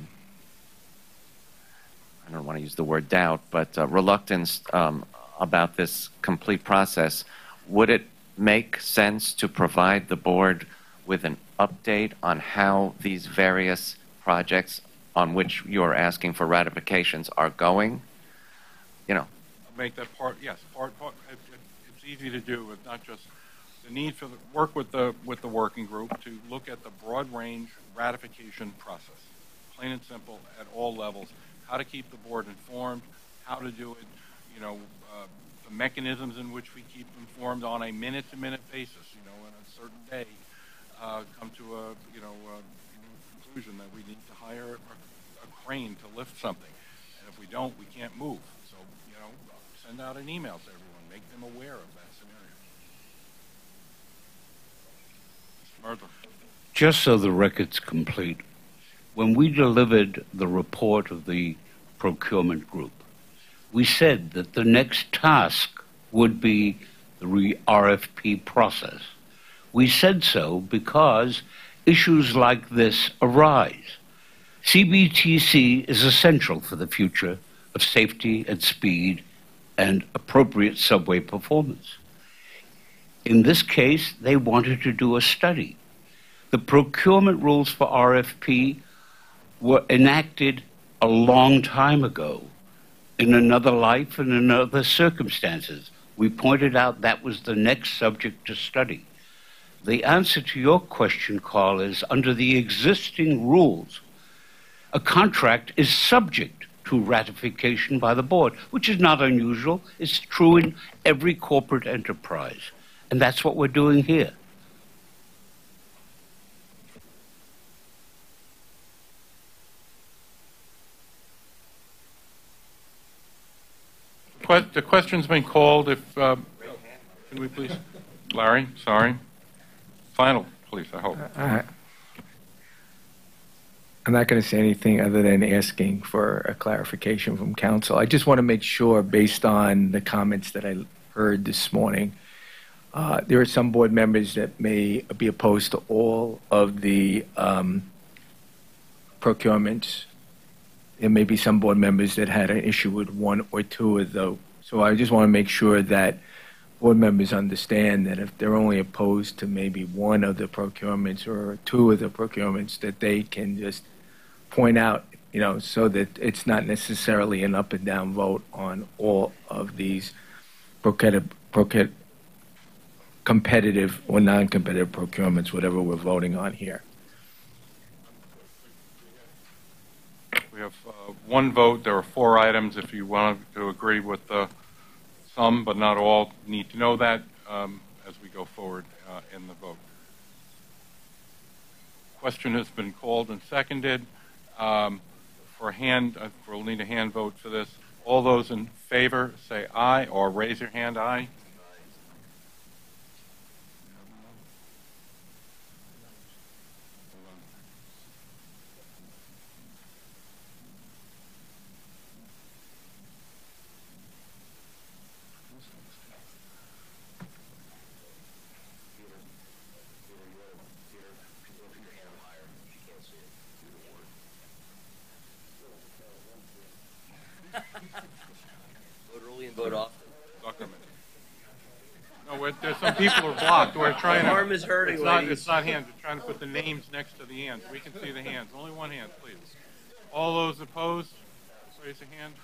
D: don't want to use the word doubt, but reluctance about this complete process, would it make sense to provide the board with an update on how these various projects on which you're asking for ratifications are going?
A: Make that part, yes. It's easy to do. It's not just the need for work with the working group to look at the broad range ratification process, plain and simple, at all levels. How to keep the board informed, how to do it, the mechanisms in which we keep informed on a minute-to-minute basis, on a certain day, come to a conclusion that we need to hire a crane to lift something. And if we don't, we can't move. So, send out an email to everyone, make them aware of that scenario. Mr. Murtha.
F: Just so the record's complete, when we delivered the report of the procurement group, we said that the next task would be the RFP process. We said so because issues like this arise. CBTC is essential for the future of safety and speed and appropriate subway performance. In this case, they wanted to do a study. The procurement rules for RFP were enacted a long time ago in another life and in other circumstances. We pointed out that was the next subject to study. The answer to your question, Carl, is under the existing rules, a contract is subject to ratification by the board, which is not unusual. It's true in every corporate enterprise. And that's what we're doing here.
A: The question's been called. If can we please, Larry? Sorry. Final, please. I hope.
H: I'm not going to say anything other than asking for a clarification from council. I just want to make sure, based on the comments that I heard this morning, there are some board members that may be opposed to all of the procurements. There may be some board members that had an issue with one or two of those. So I just want to make sure that board members understand that if they're only opposed to maybe one of the procurements or two of the procurements, that they can just point out, so that it's not necessarily an up and down vote on all of these competitive or non-competitive procurements, whatever we're voting on here.
A: We have one vote. There are 4 items. If you want to agree with some but not all, need to know that as we go forward in the vote. Question has been called and seconded. We'll need a hand vote for this. All those in favor say aye, or raise your hand. Aye. There's some people who are blocked. We're trying to.
E: Arm is hurting,
A: it's not,
E: ladies.
A: it's not hands. We're trying to put the names next to the hands. We can see the hands. Only one hand, please. All those opposed, raise a hand. 1,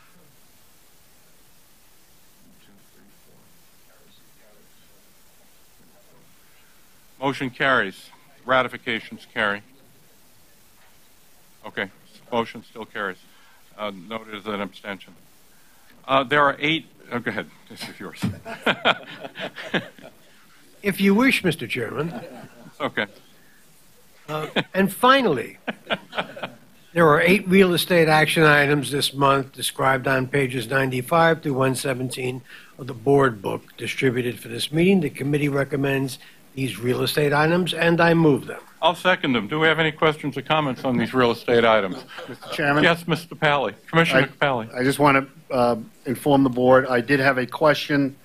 A: 2, 3, 4. Motion carries. Ratifications carry. Okay. Motion still carries. Noted as an abstention. There are 8. Oh, go ahead. This is yours.
E: If you wish, Mr. Chairman.
A: Okay.
E: And finally, there are 8 real estate action items this month described on pages 95 through 117 of the board book distributed for this meeting. The committee recommends these real estate items, and I move them.
A: I'll second them. Do we have any questions or comments on these real estate items?
T: Mr. Chairman?
A: Yes, Mr. Pally. Commissioner Pally.
T: I just want to inform the board, I did have a question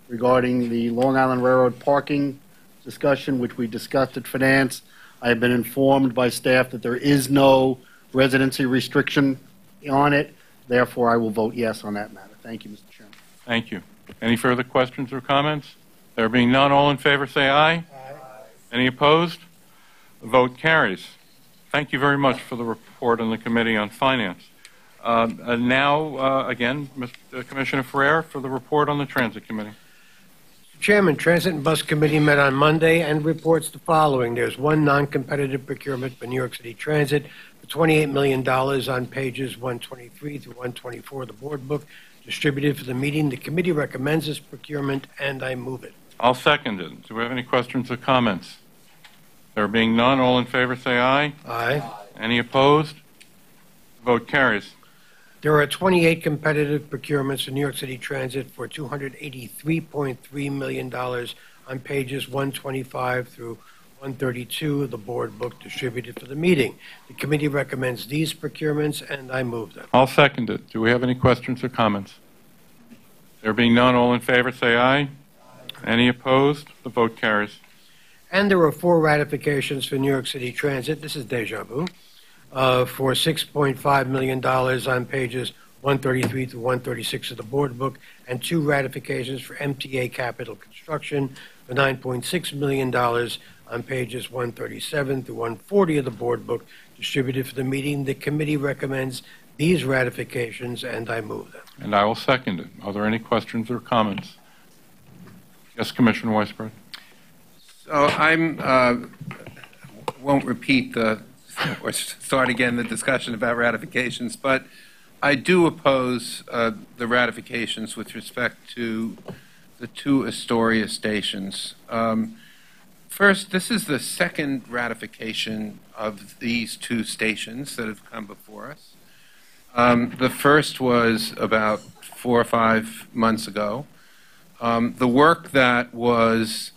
T: regarding the Long Island Railroad parking discussion, which we discussed at Finance. I have been informed by staff that there is no residency restriction on it. Therefore, I will vote yes on that matter. Thank you, Mr. Chairman.
A: Thank you. Any further questions or comments? There being none, all in favor say aye. Aye. Any opposed? The vote carries. Thank you very much for the report on the Committee on Finance. Now, again, Mr. Commissioner Ferrer for the report on the Transit Committee.
E: Chairman, Transit and Bus Committee met on Monday and reports the following. There's one non-competitive procurement for New York City Transit for $28 million on pages 123 through 124 of the board book distributed for the meeting. The committee recommends this procurement, and I move it.
A: I'll second it. Do we have any questions or comments? There being none, all in favor say aye.
E: Aye.
A: Any opposed? Vote carries.
E: There are 28 competitive procurements for New York City Transit for $283.3 million on pages 125 through 132 of the board book distributed for the meeting. The committee recommends these procurements, and I move them.
A: I'll second it. Do we have any questions or comments? There being none, all in favor say aye. Any opposed? The vote carries.
E: And there are 4 ratifications for New York City Transit. This is deja vu. For $6.5 million on pages 133 to 136 of the board book, and 2 ratifications for MTA Capital Construction for $9.6 million on pages 137 to 140 of the board book distributed for the meeting. The committee recommends these ratifications, and I move them.
A: And I will second it. Are there any questions or comments? Yes, Commissioner Weisbrod.
W: So won't repeat or start again the discussion about ratifications, but I do oppose the ratifications with respect to the 2 Astoria stations. First, this is the second ratification of these 2 stations that have come before us. The first was about 4 or 5 months ago. The work that was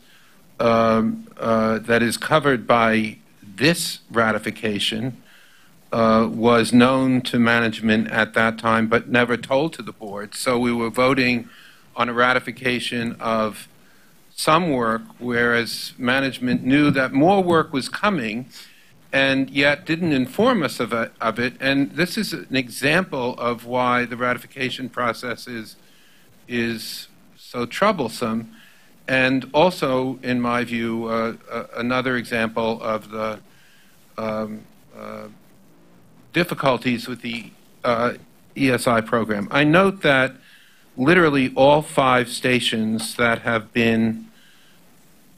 W: that is covered by this ratification was known to management at that time, but never told to the board. So we were voting on a ratification of some work, whereas management knew that more work was coming and yet didn't inform us of it. And this is an example of why the ratification process is so troublesome. And also, in my view, another example of the difficulties with the ESI program. I note that literally all 5 stations that have been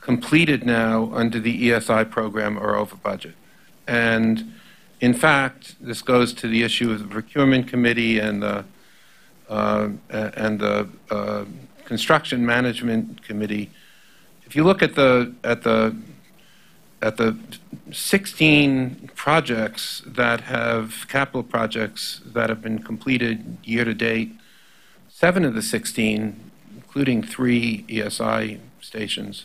W: completed now under the ESI program are over budget. And in fact, this goes to the issue of the procurement committee and the construction management committee. If you look at the 16 projects that have capital projects that have been completed year to date, 7 of the 16, including 3 ESI stations,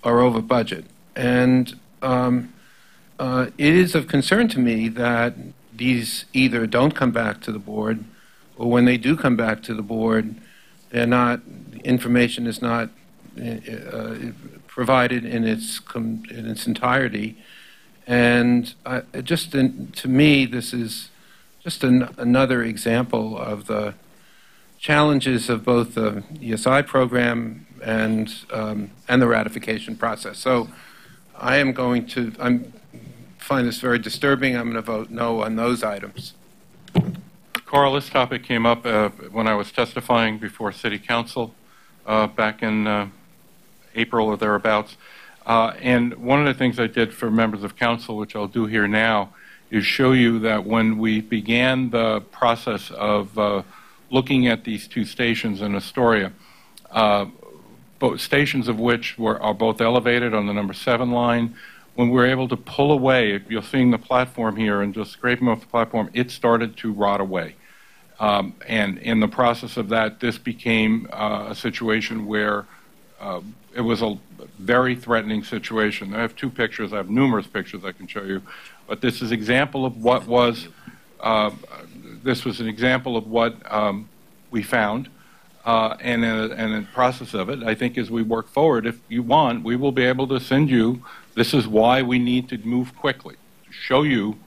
W: are over budget. And it is of concern to me that these either don't come back to the board, or when they do come back to the board, information is not provided in its entirety. And to me, this is just another example of the challenges of both the ESI program the ratification process. So I am going to find this very disturbing. I'm going to vote no on those items.
A: Carl, this topic came up when I was testifying before City Council back in April or thereabouts. And one of the things I did for members of council, which I'll do here now, is show you that when we began the process of looking at these two stations in Astoria, both stations of which are both elevated on the number 7 line, when we were able to pull away, you're seeing the platform here, and just scraping off the platform, it started to rot away. And in the process of that, this became a situation where it was a very threatening situation. I have 2 pictures. I have numerous pictures I can show you. But this is an example of what was, this was an example of what we found. And in the process of it, I think as we work forward, if you want, we will be able to send you, this is why we need to move quickly, to show you,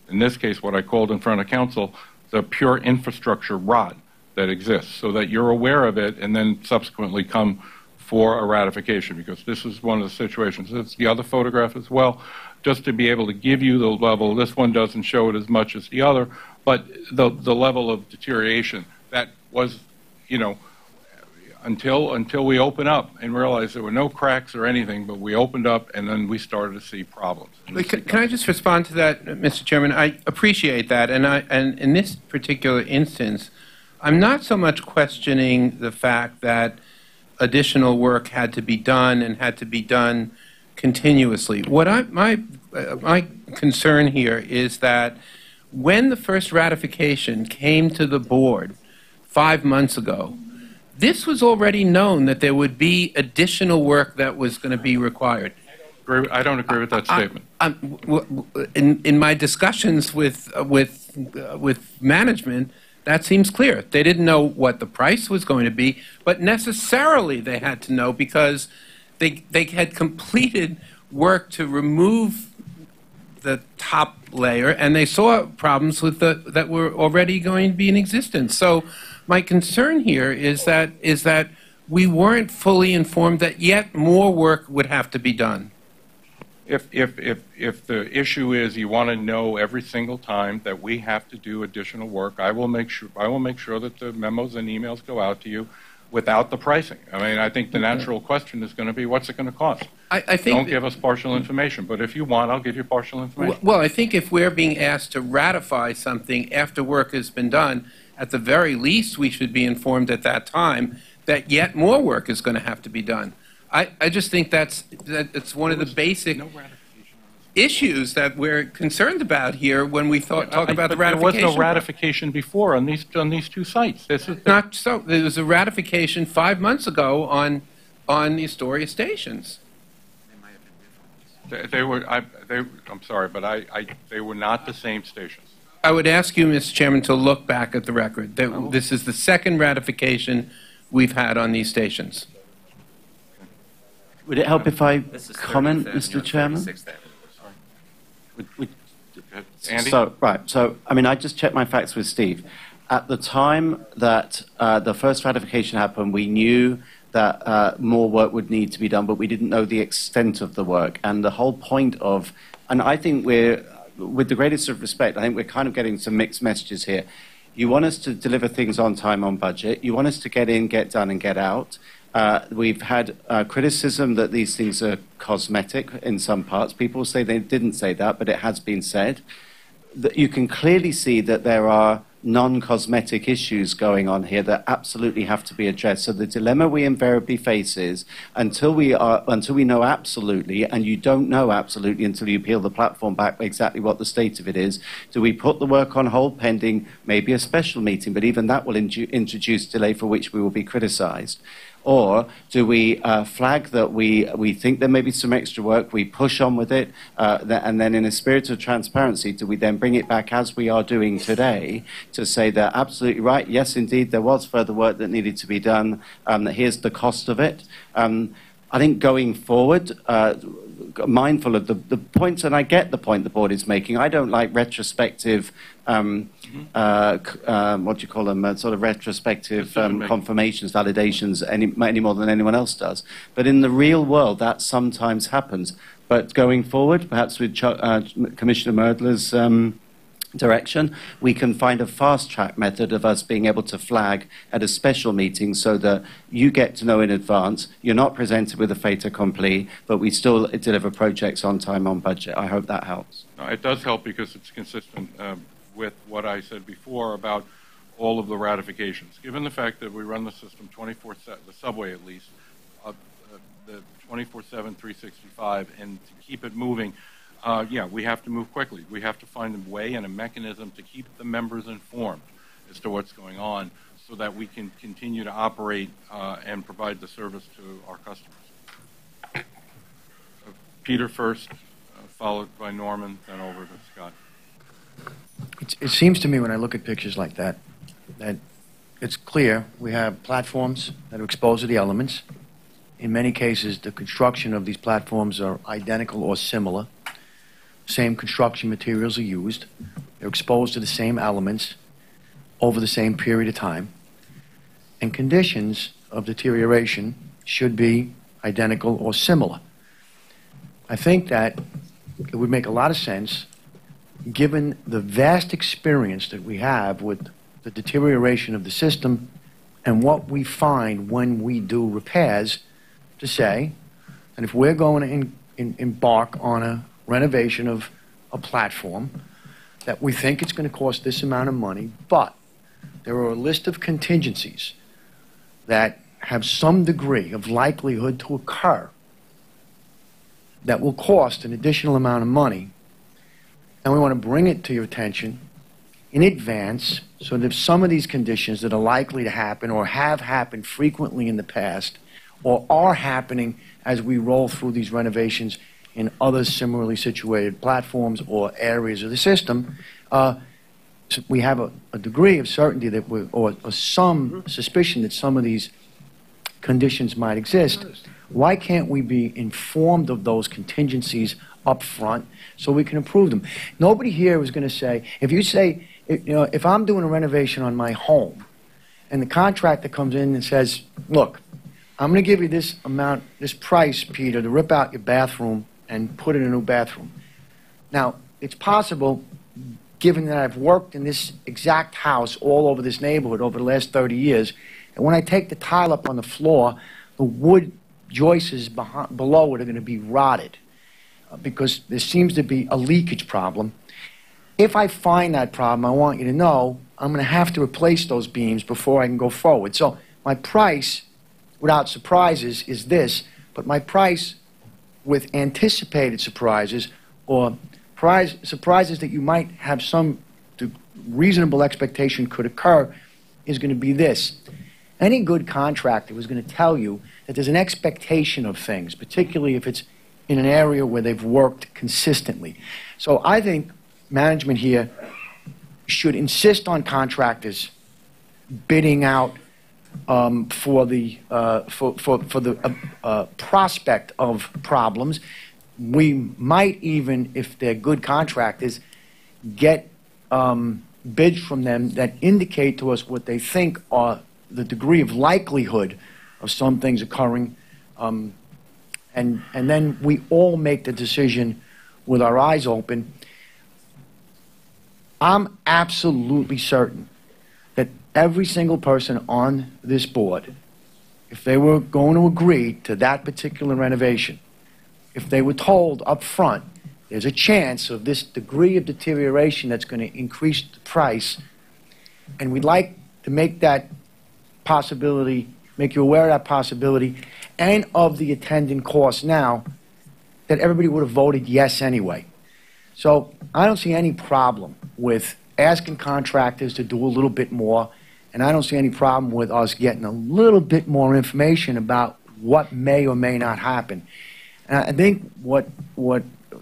A: in this case, what I called in front of council, the pure infrastructure rot that exists, so that you're aware of it and then subsequently come for a ratification, because this is one of the situations. It's the other photograph as well, just to be able to give you the level. This one doesn't show it as much as the other, but the level of deterioration that was, you know, until we open up and realize there were no cracks or anything, but we opened up and then we started to see problems.
W: Can I just respond to that, Mr. Chairman? I appreciate that, and in this particular instance, I'm not so much questioning the fact that additional work had to be done and had to be done continuously. What my concern here is that when the first ratification came to the board 5 months ago, this was already known that there would be additional work that was going to be required.
A: I don't agree with that statement.
W: In my discussions with management, that seems clear. They didn't know what the price was going to be, but necessarily they had to know because they had completed work to remove the top layer, and they saw problems with that were already going to be in existence. So my concern here is that we weren't fully informed that yet more work would have to be done.
A: If the issue is you want to know every single time that we have to do additional work, I will make sure that the memos and emails go out to you without the pricing. I mean, I think the natural question is going to be, what's it going to cost?
W: I think
A: don't give us partial information, but if you want, I'll give you partial information.
W: Well, I think if we're being asked to ratify something after work has been done, at the very least, we should be informed at that time that yet more work is going to have to be done. I just think it's one of the basic issues that we're concerned about here when we talk about the ratification.
A: There was no ratification before on these 2 sites. This is
W: not so. There was a ratification 5 months ago on the Astoria stations.
A: They were. I'm sorry, but they were not the same stations.
W: I would ask you, Mr. Chairman, to look back at the record. This is the second ratification we've had on these stations.
U: Would it help if I comment, Mr. Chairman?
A: Andy?
U: So, I mean, I just checked my facts with Steve. At the time that the first ratification happened, we knew that more work would need to be done, but we didn't know the extent of the work. And the whole point of, and I think we're, with the greatest of respect, I think we're kind of getting some mixed messages here. You want us to deliver things on time, on budget. You want us to get in, get done, and get out. We've had criticism that these things are cosmetic in some parts. People say they didn't say that, but it has been said. That you can clearly see that there are non-cosmetic issues going on here that absolutely have to be addressed. So the dilemma we invariably face is until we know absolutely, and you don't know absolutely until you peel the platform back exactly what the state of it is, do we put the work on hold pending maybe a special meeting, but even that will introduce delay for which we will be criticized? Or do we flag that we think there may be some extra work, we push on with it, and then in a spirit of transparency, do we then bring it back as we are doing today to say that absolutely right, yes, indeed, there was further work that needed to be done, here's the cost of it. I think going forward, mindful of the points, and I get the point the board is making. I don't like retrospective, what do you call them, sort of retrospective confirmations, validations, any more than anyone else does. But in the real world, that sometimes happens. But going forward, perhaps with Commissioner Merdler's direction, we can find a fast-track method of us being able to flag at a special meeting so that you get to know in advance, you're not presented with a fait accompli, but we still deliver projects on time, on budget. I hope that helps.
A: No, it does help because it's consistent with what I said before about all of the ratifications. Given the fact that we run the system 24/7, the subway at least, the 24/7, 365, and to keep it moving, yeah, we have to move quickly. We have to find a way and a mechanism to keep the members informed as to what's going on so that we can continue to operate and provide the service to our customers. Peter first, followed by Norman, then over to Scott.
G: It seems to me when I look at pictures like that, that it's clear we have platforms that are exposed to the elements. In many cases, the construction of these platforms are identical or similar. Same construction materials are used. They're exposed to the same elements over the same period of time. And conditions of deterioration should be identical or similar. I think that it would make a lot of sense, given the vast experience that we have with the deterioration of the system and what we find when we do repairs, to say, and if we're going to embark on a renovation of a platform, that we think it's going to cost this amount of money, but there are a list of contingencies that have some degree of likelihood to occur that will cost an additional amount of money, and we want to bring it to your attention in advance so that if some of these conditions that are likely to happen or have happened frequently in the past or are happening as we roll through these renovations in other similarly situated platforms or areas of the system, so we have a degree of certainty that or some suspicion that some of these conditions might exist. Why can't we be informed of those contingencies up front so we can approve them? Nobody here is going to say, if you say, if I'm doing a renovation on my home and the contractor comes in and says, look, I'm going to give you this amount, this price, Peter, to rip out your bathroom and put in a new bathroom. Now, it's possible, given that I've worked in this exact house all over this neighborhood over the last 30 years, and when I take the tile up on the floor, the wood joists below it are going to be rotted because there seems to be a leakage problem. If I find that problem, I want you to know I'm going to have to replace those beams before I can go forward. So my price, without surprises, is this, but my price with anticipated surprises or surprises that you might have some reasonable expectation could occur is going to be this. Any good contractor is going to tell you that there's an expectation of things, particularly if it's in an area where they've worked consistently. So I think management here should insist on contractors bidding out for the prospect of problems. We might even, if they're good contractors, get bids from them that indicate to us what they think are the degree of likelihood of some things occurring, and then we all make the decision with our eyes open. I'm absolutely certain that every single person on this board, if they were going to agree to that particular renovation, if they were told up front, there's a chance of this degree of deterioration that's going to increase the price, and we'd like to make that possibility, make you aware of that possibility, and of the attendant costs now, that everybody would have voted yes anyway. So I don't see any problem with asking contractors to do a little bit more, and I don't see any problem with us getting a little bit more information about what may or may not happen. And I think what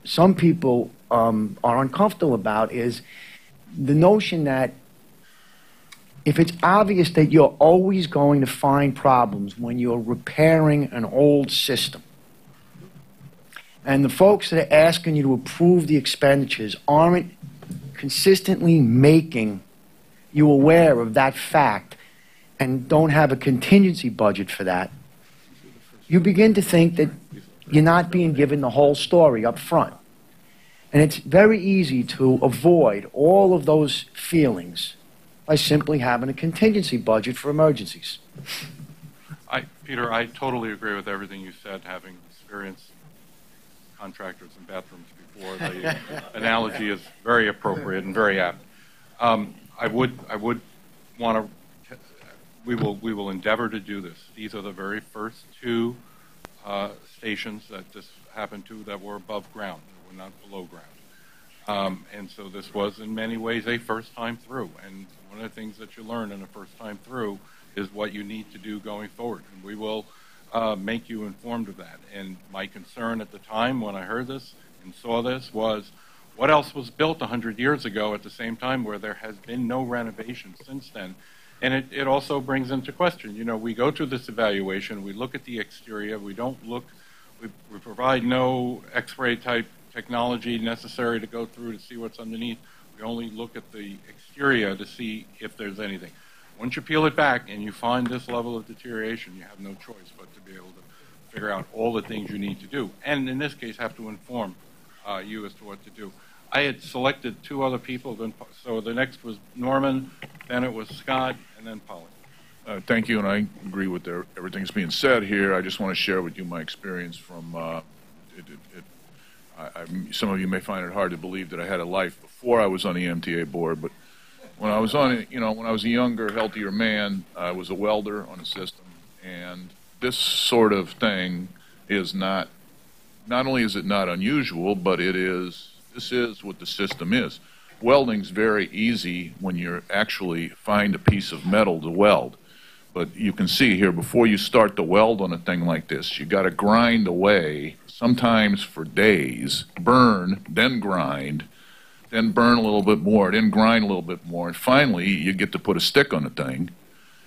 G: some people are uncomfortable about is the notion that if it's obvious that you're always going to find problems when you're repairing an old system, and the folks that are asking you to approve the expenditures aren't consistently making you aware of that fact and don't have a contingency budget for that, you begin to think that you're not being given the whole story up front. And it's very easy to avoid all of those feelings by simply having a contingency budget for emergencies.
A: Peter, I totally agree with everything you said, having experienced contractors and bathrooms before. The analogy is very appropriate and very apt. I would want to, we will endeavor to do this. These are the very first two stations that this happened to that were above ground, that were not below ground. And so this was in many ways a first time through. And one of the things that you learn in a first time through is what you need to do going forward. And we will make you informed of that. And my concern at the time when I heard this and saw this was, what else was built 100 years ago at the same time where there has been no renovation since then? And it also brings into question, you know, we go through this evaluation, we look at the exterior, we don't look, we provide no X-ray type technology necessary to go through to see what's underneath. We only look at the exterior to see if there's anything. Once you peel it back and you find this level of deterioration, you have no choice but to be able to figure out all the things you need to do. And in this case, have to inform you as to what to do. I had selected two other people, so the next was Norman, then it was Scott, and then Polly.
B: Thank you, and I agree with everything that's being said here. I just want to share with you my experience from, some of you may find it hard to believe that I had a life before I was on the MTA board, but when I was on it, you know, when I was a younger, healthier man, I was a welder on a system, and this sort of thing is not only is it not unusual, but this is what the system is. Welding's very easy when you actually find a piece of metal to weld. But you can see here, before you start to weld on a thing like this, you got to grind away, sometimes for days, burn, then grind, then burn a little bit more, then grind a little bit more, and finally you get to put a stick on the thing.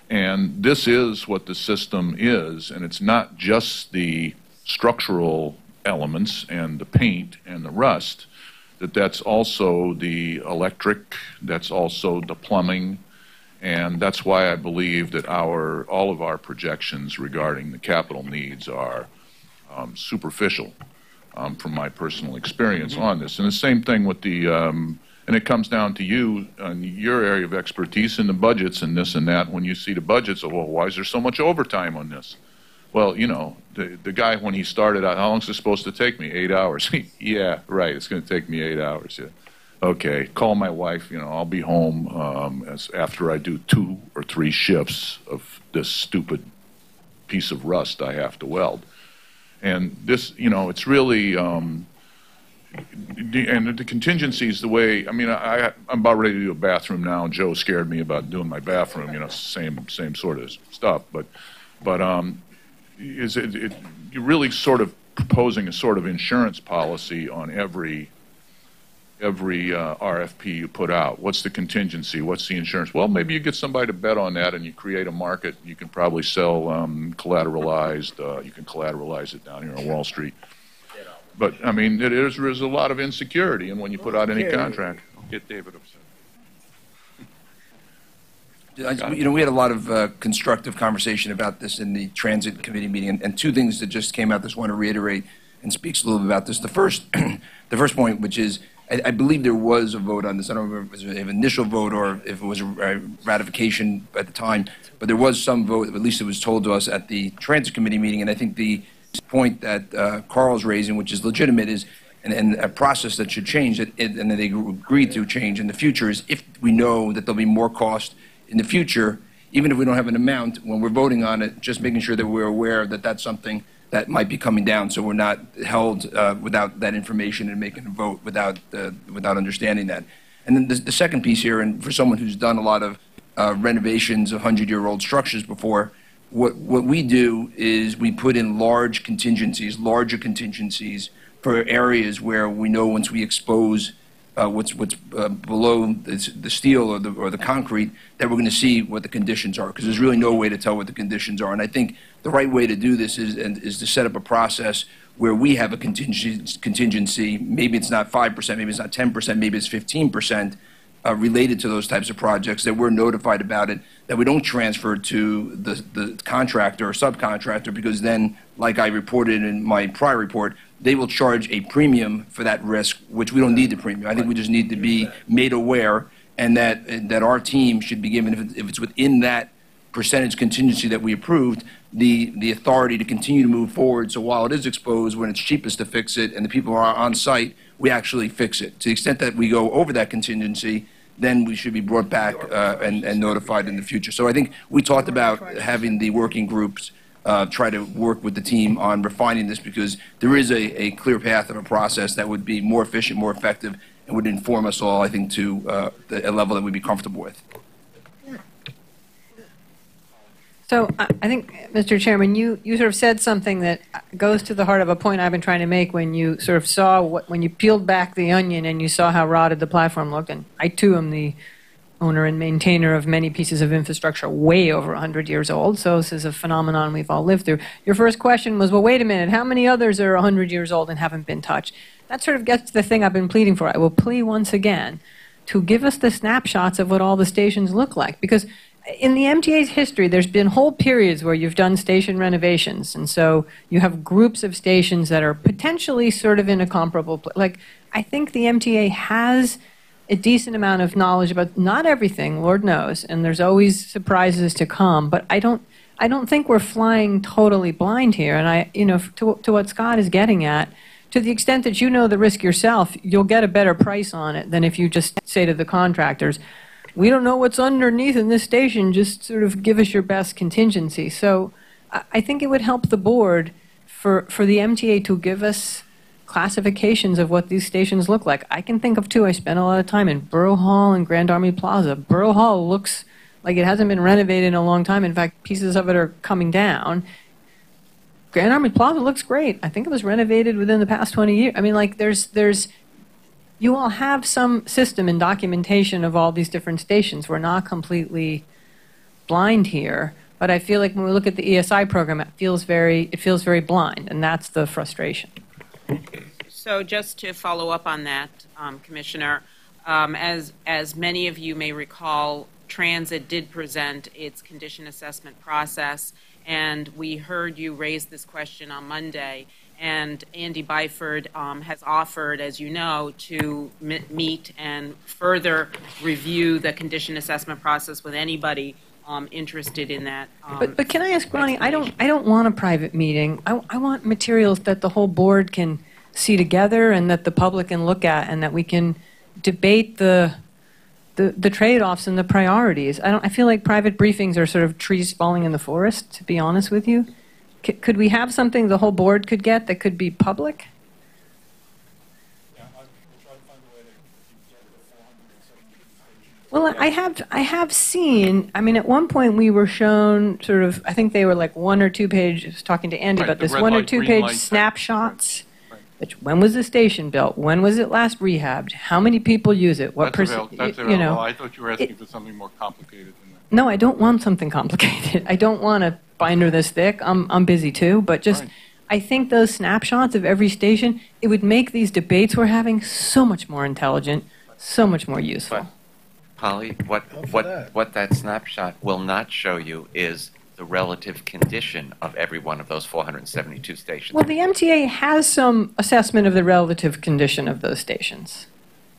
B: And this is what the system is, and it's not just the structural elements and the paint and the rust, that's also the electric, that's also the plumbing, and that's why I believe that all of our projections regarding the capital needs are superficial from my personal experience on this. And the same thing with the, and it comes down to you and your area of expertise in the budgets and this and that. When you see the budgets, well, why is there so much overtime on this? Well, you know, the guy, when he started out, how long is this supposed to take me? 8 hours. Yeah, right, it's going to take me 8 hours. Yeah. Okay, call my wife, you know, I'll be home after I do 2 or 3 shifts of this stupid piece of rust I have to weld. And this, you know, it's really, and the contingencies, the way, I mean, I'm about ready to do a bathroom now, and Joe scared me about doing my bathroom, you know, same sort of stuff, but you're really sort of proposing a sort of insurance policy on every RFP you put out. What's the contingency? What's the insurance? Well, maybe you get somebody to bet on that, and you create a market. You can probably sell collateralized. You can collateralize it down here on Wall Street. But I mean, there's a lot of insecurity, and when you put out any contract,
A: get David upset.
J: You know, we had a lot of constructive conversation about this in the Transit Committee meeting, and two things that just came out that I want to reiterate and speaks a little bit about this. The first point, which is, I believe there was a vote on this. I don't remember if it was an initial vote or if it was a ratification at the time, but there was some vote, at least it was told to us at the Transit Committee meeting, and I think the point that Carl's raising, which is legitimate, is and a process that should change, and that they agreed to change in the future, is if we know that there'll be more cost in the future, even if we don't have an amount, when we're voting on it, just making sure that we're aware that that's something that might be coming down, so we're not held without that information and making a vote without understanding that. And then the second piece here, and for someone who's done a lot of renovations of 100-year-old structures before, what we do is we put in larger contingencies for areas where we know once we expose what's below the steel or the concrete, that we're going to see what the conditions are, because there's really no way to tell what the conditions are. And I think the right way to do this is to set up a process where we have a contingency, maybe it's not 5%, maybe it's not 10%, maybe it's 15%, related to those types of projects, that we're notified about it, that we don't transfer to the contractor or subcontractor, because then, like I reported in my prior report, they will charge a premium for that risk, which we don't need the premium. I think we just need to be made aware, and that our team should be given, if it's within that percentage contingency that we approved, the authority to continue to move forward. So while it is exposed, when it's cheapest to fix it and the people are on site, we actually fix it. To the extent that we go over that contingency, then we should be brought back and notified in the future. So I think we talked about having the working groups try to work with the team on refining this, because there is a clear path of a process that would be more efficient, more effective, and would inform us all, I think, to a level that we'd be comfortable with.
K: So I think, Mr. Chairman, you sort of said something that goes to the heart of a point I've been trying to make when you sort of saw when you peeled back the onion and you saw how rotted the platform looked. And I, too, am the owner and maintainer of many pieces of infrastructure way over 100 years old. So this is a phenomenon we've all lived through. Your first question was, well, wait a minute, how many others are 100 years old and haven't been touched? That sort of gets to the thing I've been pleading for. I will plea once again to give us the snapshots of what all the stations look like, because in the MTA's history, there's been whole periods where you've done station renovations, and so you have groups of stations that are potentially sort of in a comparable place. Like, I think the MTA has a decent amount of knowledge about not everything, Lord knows, and there's always surprises to come, but I don't think we're flying totally blind here. And to what Scott is getting at, to the extent that you know the risk yourself, you'll get a better price on it than if you just say to the contractors, we don't know what's underneath in this station, just sort of give us your best contingency. So I think it would help the board for the MTA to give us classifications of what these stations look like. I can think of two. I spent a lot of time in Borough Hall and Grand Army Plaza. Borough Hall looks like it hasn't been renovated in a long time. In fact, pieces of it are coming down. Grand Army Plaza looks great. I think it was renovated within the past 20 years. I mean, like, you all have some system and documentation of all these different stations. We're not completely blind here, but I feel like when we look at the ESI program, it feels very blind, and that's the frustration.
C: So just to follow up on that, Commissioner, as many of you may recall, Transit did present its condition assessment process, and we heard you raise this question on Monday. And Andy Byford has offered, as you know, to meet and further review the condition assessment process with anybody interested in that.
K: But can I ask, Ronnie, I don't want a private meeting. I want materials that the whole board can see together and that the public can look at, and that we can debate the trade-offs and the priorities. I feel like private briefings are sort of trees falling in the forest, to be honest with you. Could we have something the whole board could get that could be public? Well, I have seen, I mean, at one point we were shown sort of, I think they were like 1 or 2 pages, talking to Andy about this, 1 or 2 page snapshots. Which, when was the station built? When was it last rehabbed? How many people use it? What percent?
A: That's available. I thought you were asking for something more complicated than that.
K: No, I don't want something complicated. I don't want a binder this thick. I'm busy too, but just, right. I think those snapshots of every station, it would make these debates we're having so much more intelligent, so much more useful.
D: But, Polly, what that snapshot will not show you is the relative condition of every one of those 472 stations.
K: Well, the MTA has some assessment of the relative condition of those stations.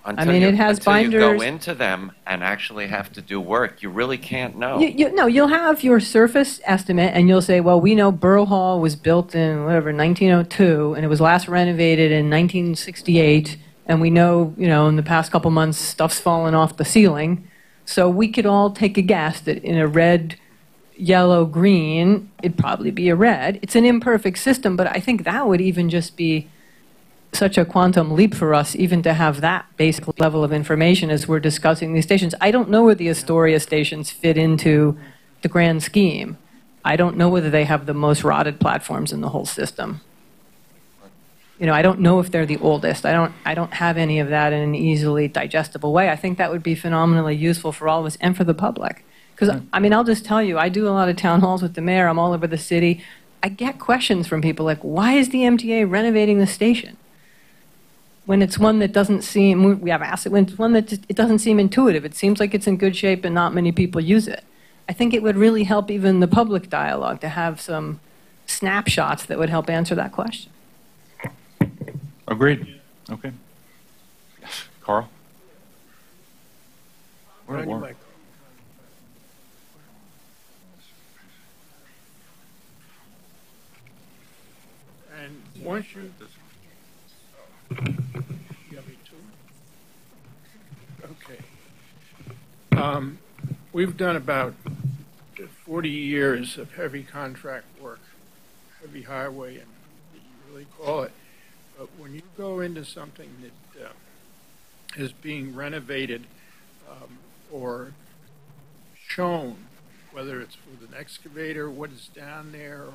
K: It has binders.
D: Until you go into them and actually have to do work, you really can't know.
K: No, you'll have your surface estimate, and you'll say, well, we know Borough Hall was built in, 1902, and it was last renovated in 1968, and we know, in the past couple months, stuff's fallen off the ceiling. So we could all take a guess that in a red, yellow, green, it'd probably be a red. It's an imperfect system, but I think that would even just be such a quantum leap for us even to have that basic level of information as we're discussing these stations. I don't know where the Astoria stations fit into the grand scheme. I don't know whether they have the most rotted platforms in the whole system. I don't know if they're the oldest. I don't have any of that in an easily digestible way. I think that would be phenomenally useful for all of us and for the public. Because, I'll just tell you, I do a lot of town halls with the mayor. I'm all over the city. I get questions from people like, why is the MTA renovating the station? When it's one that doesn't seem, we have asset, when it's one that just, it doesn't seem intuitive. It seems like it's in good shape and not many people use it. I think it would really help even the public dialogue to have some snapshots that would help answer that question.
A: Agreed. Okay. Yes, Carl? Where did Warren?
O: And once you... Okay. We've done about 40 years of heavy contract work, heavy highway, and what you really call it. But when you go into something that is being renovated or shown, whether it's with an excavator, what is down there, or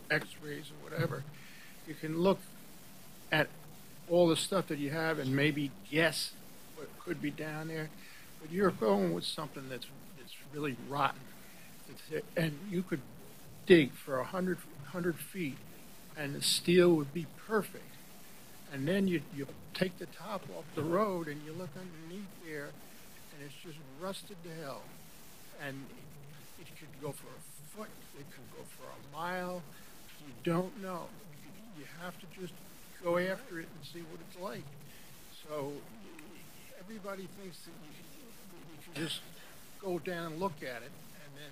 O: x-rays or whatever, you can look at all the stuff that you have and maybe guess what could be down there. But you're going with something that's really rotten. And you could dig for 100 feet and the steel would be perfect. And then you take the top off the road and you look underneath there and it's just rusted to hell. And it could go for a foot, it could go for a mile. You don't know. You have to just go after it and see what it's like. So everybody thinks that you can just go down and look at it and then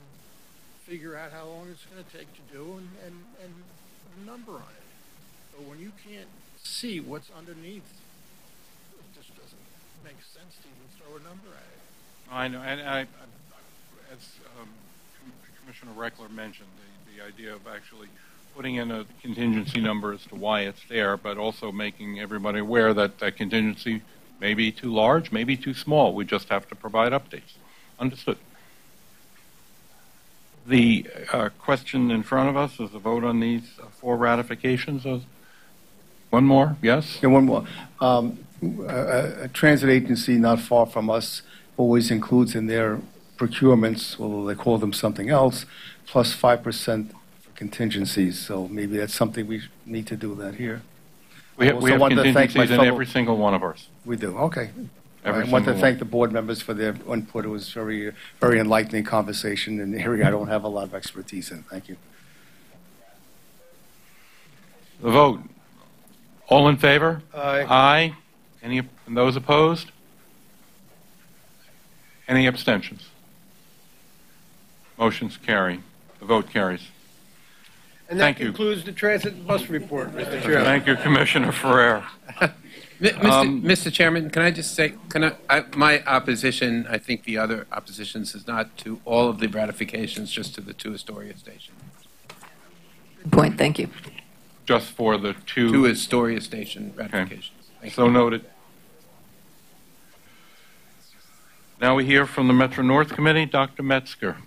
O: figure out how long it's going to take to do and put a number on it. But when you can't see what's underneath, it just doesn't make sense to even throw a number at it.
A: I know, and as Commissioner Reckler mentioned, the idea of actually putting in a contingency number as to why it's there, but also making everybody aware that that contingency may be too large, may be too small. We just have to provide updates. Understood. The question in front of us is a vote on these 4 ratifications. One more, yes?
P: Yeah, one more. A transit agency not far from us always includes in their procurements, although they call them something else, plus 5% for contingencies. So maybe that's something we need to do that here.
A: We have contingencies in every single one of ours.
P: We do, okay.
A: Every
P: I want to
A: single
P: thank the board members for their input. It was very, very enlightening conversation in an area I don't have a lot of expertise in. Thank you.
A: The vote. All in favor?
E: Aye.
A: Aye. Any those opposed? Any abstentions? Motions carry. The vote carries.
E: And that
A: Thank you.
E: concludes the transit bus report, Mr. Chairman.
A: Thank you, Commissioner Ferrer.
W: Mr. Chairman, can I just say, my opposition, I think the other oppositions, is not to all of the ratifications, just to the 2 Astoria stations.
K: Good point. Thank you.
A: Just for the 2
W: 2 Astoria station ratifications.
A: Okay. So noted. Now we hear from the Metro North Committee, Dr. Metzger.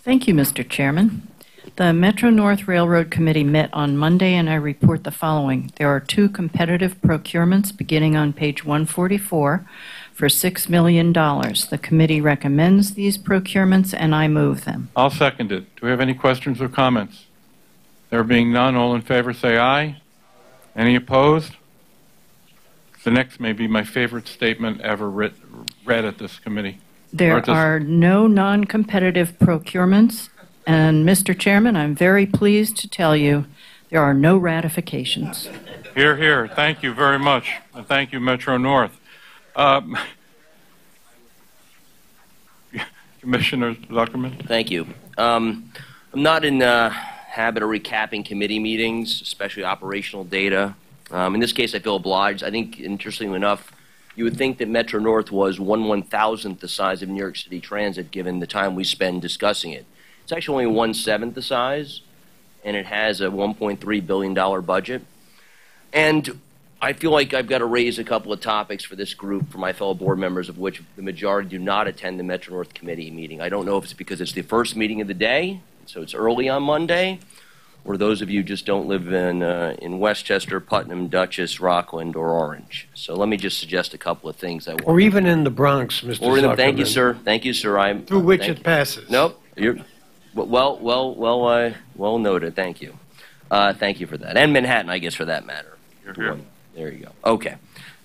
M: Thank you, Mr. Chairman. The Metro North Railroad Committee met on Monday, and I report the following. There are 2 competitive procurements beginning on page 144 for $6 million. The committee recommends these procurements, and I move them.
A: I'll second it. Do we have any questions or comments? There being none, all in favor say aye. Any opposed? The next may be my favorite statement ever read at this committee.
M: There are no non-competitive procurements. And, Mr. Chairman, I'm very pleased to tell you there are no ratifications.
A: Hear, hear. Thank you very much. And thank you, Metro North. Commissioner Zuckerman?
Q: Thank you. I'm not in the habit of recapping committee meetings, especially operational data. In this case, I feel obliged. I think, interestingly enough, you would think that Metro North was 1/1000th the size of New York City Transit, given the time we spend discussing it. It's actually only 1/7 the size, and it has a $1.3 billion budget. And I feel like I've got to raise a couple of topics for this group, for my fellow board members, of which the majority do not attend the Metro North Committee meeting. I don't know if it's because it's the first meeting of the day, so it's early on Monday, or those of you just don't live in Westchester, Putnam, Dutchess, Rockland, or Orange. So let me just suggest a couple of things.
E: Or even in the Bronx, Mr. Zuckerman.
Q: Thank you, sir. Thank you, sir.
E: Through which it passes.
Q: Nope. Well noted. Thank you. Thank you for that. And Manhattan, I guess, for that matter.
A: Here.
Q: There you go. Okay.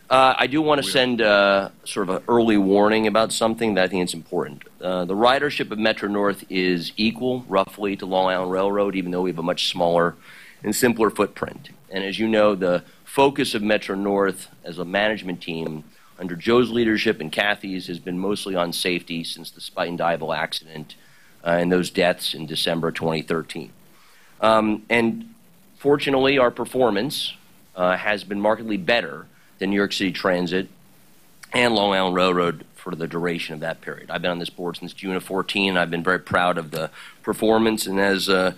Q: I do want to send sort of an early warning about something that I think is important. The ridership of Metro North is equal, roughly, to Long Island Railroad, even though we have a much smaller and simpler footprint. And as you know, the focus of Metro North as a management team under Joe's leadership and Kathy's has been mostly on safety since the Spite and Dival accident and those deaths in December 2013. And fortunately, our performance has been markedly better than New York City Transit and Long Island Railroad for the duration of that period. I've been on this board since June of 14. I've been very proud of the performance, and as I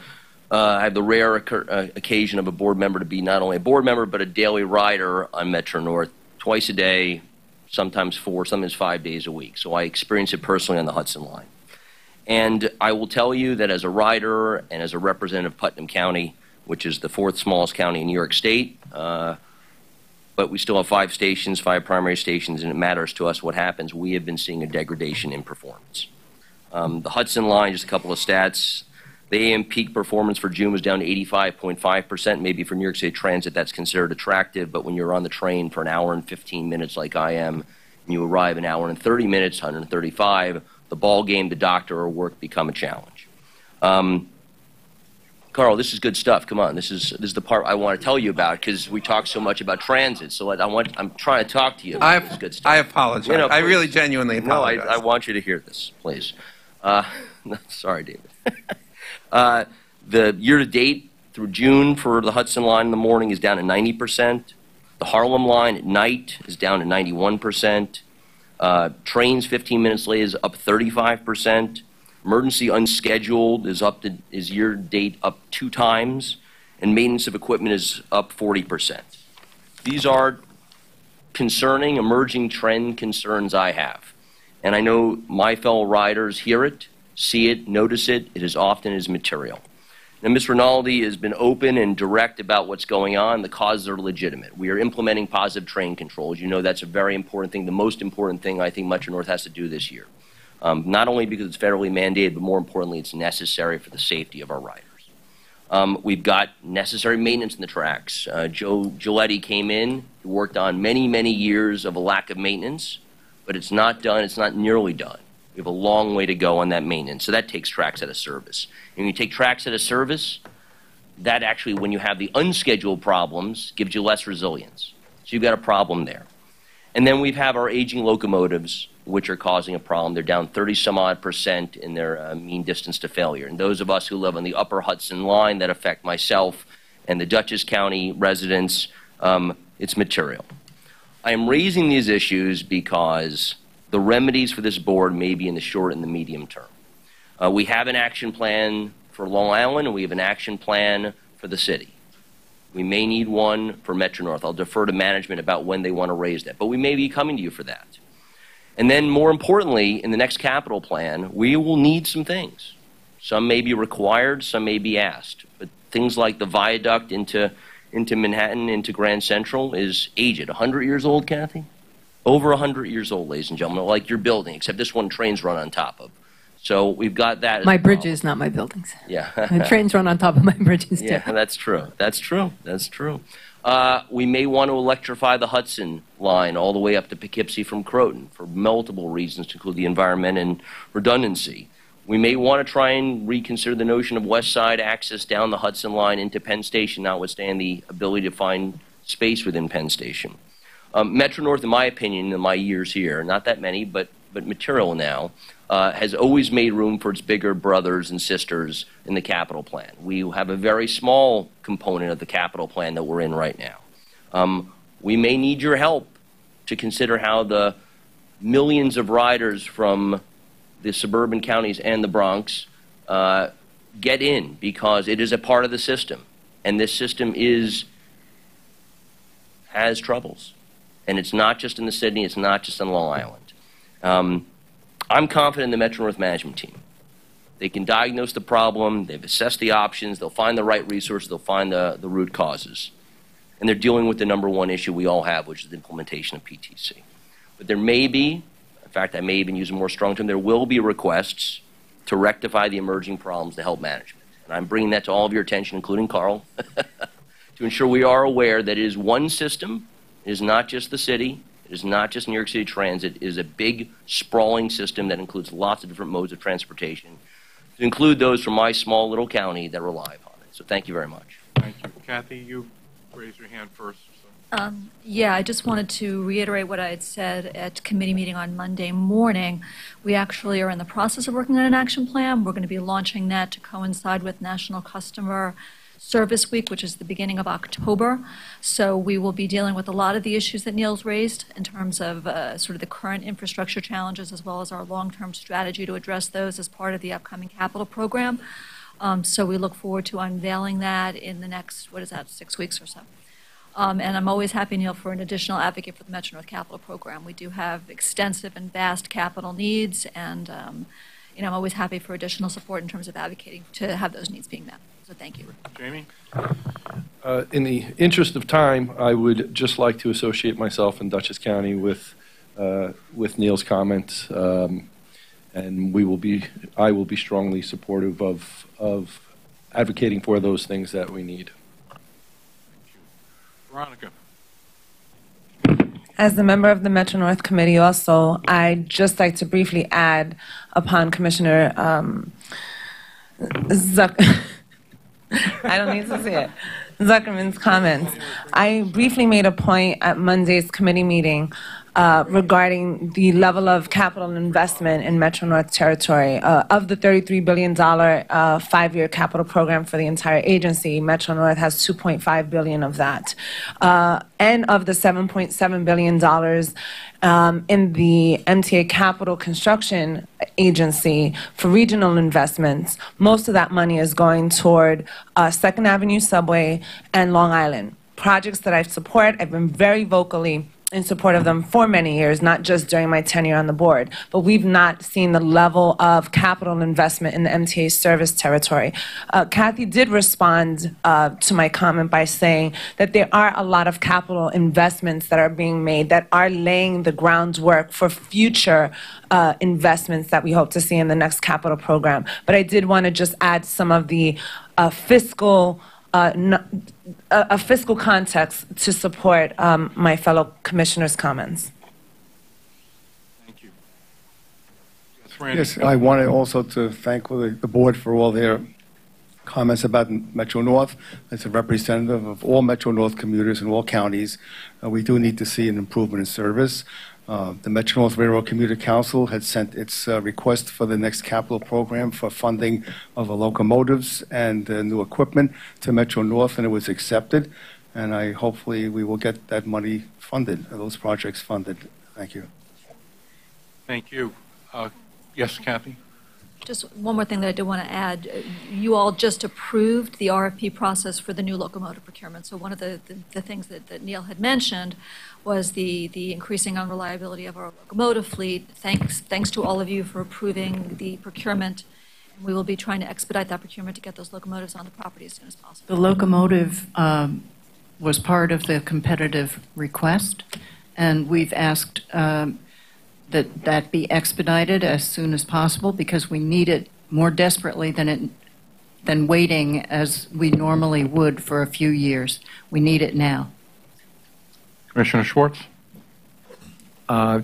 Q: have the rare occasion of a board member to be not only a board member but a daily rider on Metro North twice a day, sometimes 4, sometimes 5 days a week. So I experience it personally on the Hudson Line. And I will tell you that as a rider and as a representative of Putnam County, which is the 4th smallest county in New York State, but we still have 5 stations, 5 primary stations, and it matters to us what happens. We have been seeing a degradation in performance. The Hudson Line, just a couple of stats. The AM peak performance for June was down to 85.5%. Maybe for New York City Transit, that's considered attractive, but when you're on the train for an hour and 15 minutes like I am, and you arrive an hour and 30 minutes, 135, the ball game, the doctor, or work become a challenge. Carl, this is good stuff. Come on, this is the part I want to tell you about because we talk so much about transit. So I'm trying to talk to you about this good stuff.
W: I apologize.
Q: You know,
W: I really genuinely apologize.
Q: No, I want you to hear this, please. Sorry, David. The year-to-date through June for the Hudson Line in the morning is down to 90%. The Harlem Line at night is down to 91%. Trains 15 minutes late is up 35%. Emergency unscheduled is year-to-date up 2 times, and maintenance of equipment is up 40%. These are concerning, emerging trend concerns I have. And I know my fellow riders hear it, see it, notice it. It is often as material. Now, Ms. Rinaldi has been open and direct about what's going on. The causes are legitimate. We are implementing positive train controls. You know that's a very important thing, the most important thing I think Metro North has to do this year. Not only because it's federally mandated, but more importantly, it's necessary for the safety of our riders. We've got necessary maintenance in the tracks. Joe Giletti came in, he worked on many, many years of a lack of maintenance, but it's not done, it's not nearly done. We have a long way to go on that maintenance, so that takes tracks out of service. And when you take tracks out of service, that actually, when you have the unscheduled problems, gives you less resilience. So you've got a problem there. And then we have our aging locomotives, which are causing a problem. They're down 30-some-odd% in their mean distance to failure. And those of us who live on the upper Hudson Line that affect myself and the Dutchess County residents, it's material. I am raising these issues because the remedies for this board may be in the short and the medium term. We have an action plan for Long Island, and we have an action plan for the city. We may need one for Metro North. I'll defer to management about when they want to raise that, but we may be coming to you for that. And then, more importantly, in the next capital plan, we will need some things. Some may be required, some may be asked. But things like the viaduct into Manhattan, into Grand Central is aged. 100 years old, Kathy? Over 100 years old, ladies and gentlemen, like your building, except this one trains run on top of. So we've got that.
K: My bridges, not my buildings.
Q: Yeah.
K: The trains run on top of my bridges, too.
Q: Yeah, that's true. That's true. That's true. We may want to electrify the Hudson Line all the way up to Poughkeepsie from Croton for multiple reasons, to include the environment and redundancy. We may want to try and reconsider the notion of west side access down the Hudson Line into Penn Station, notwithstanding the ability to find space within Penn Station. Metro North, in my opinion, in my years here, not that many, but material now, has always made room for its bigger brothers and sisters in the capital plan. We have a very small component of the capital plan that we're in right now. We may need your help to consider how the millions of riders from the suburban counties and the Bronx get in, because it is a part of the system, and this system has troubles. And it's not just in the Sydney, it's not just on Long Island. I'm confident in the Metro North management team. They can diagnose the problem, they've assessed the options, they'll find the right resources, they'll find the root causes. And they're dealing with the #1 issue we all have, which is the implementation of PTC. But there may be, in fact, I may even use a more strong term, there will be requests to rectify the emerging problems to help management. And I'm bringing that to all of your attention, including Carl, to ensure we are aware that it is one system. It is not just the city. It is not just New York City Transit. It is a big, sprawling system that includes lots of different modes of transportation, to include those from my small little county that rely upon it. So thank you very much.
A: Thank you. Kathy, you raised your hand first.
I: Yeah, I just wanted to reiterate what I had said at committee meeting on Monday morning. We actually are in the process of working on an action plan. We're going to be launching that to coincide with National Customer Service Week, which is the beginning of October. So we will be dealing with a lot of the issues that Neil's raised in terms of sort of the current infrastructure challenges, as well as our long-term strategy to address those as part of the upcoming capital program. So we look forward to unveiling that in the next, 6 weeks or so. And I'm always happy, Neil, for an additional advocate for the Metro North Capital Program. We do have extensive and vast capital needs, and I'm always happy for additional support in terms of advocating to have those needs being met. So thank you.
A: Jamie?
X: In the interest of time, I would just like to associate myself in Dutchess County with Neil's comments, and I will be strongly supportive of advocating for those things that we need.
A: Veronica.
L: As the member of the Metro North Committee also, I'd just like to briefly add upon Commissioner I don't need to say it. Zuckerman's comments. I briefly made a point at Monday's committee meeting regarding the level of capital investment in Metro North territory. Of the $33 billion five-year capital program for the entire agency, Metro North has $2.5 billion of that. And of the $7.7 billion in the MTA Capital Construction Agency for regional investments, most of that money is going toward Second Avenue Subway and Long Island. Projects that I support. I've been very vocally in support of them for many years, not just during my tenure on the board, but we've not seen the level of capital investment in the MTA service territory. Kathy did respond to my comment by saying that there are a lot of capital investments that are being made that are laying the groundwork for future investments that we hope to see in the next capital program. But I did want to just add some of the fiscal a fiscal context to support my fellow commissioners' comments.
A: Thank you.
P: Yes, I wanted also to thank the board for all their comments about Metro North. As a representative of all Metro North commuters in all counties, we do need to see an improvement in service. The Metro North Railroad Commuter Council had sent its request for the next capital program for funding of the locomotives and new equipment to Metro North, and it was accepted. And hopefully we will get that money funded, those projects funded. Thank you.
A: Thank you. Yes, Kathy?
I: Just one more thing that I did want to add. You all just approved the RFP process for the new locomotive procurement. So one of the things that Neil had mentioned was the increasing unreliability of our locomotive fleet. Thanks to all of you for approving the procurement. We will be trying to expedite that procurement to get those locomotives on the property as soon as possible.
M: The locomotive was part of the competitive request, and we've asked that be expedited as soon as possible because we need it more desperately than waiting as we normally would for a few years. We need it now.
A: Commissioner Schwartz?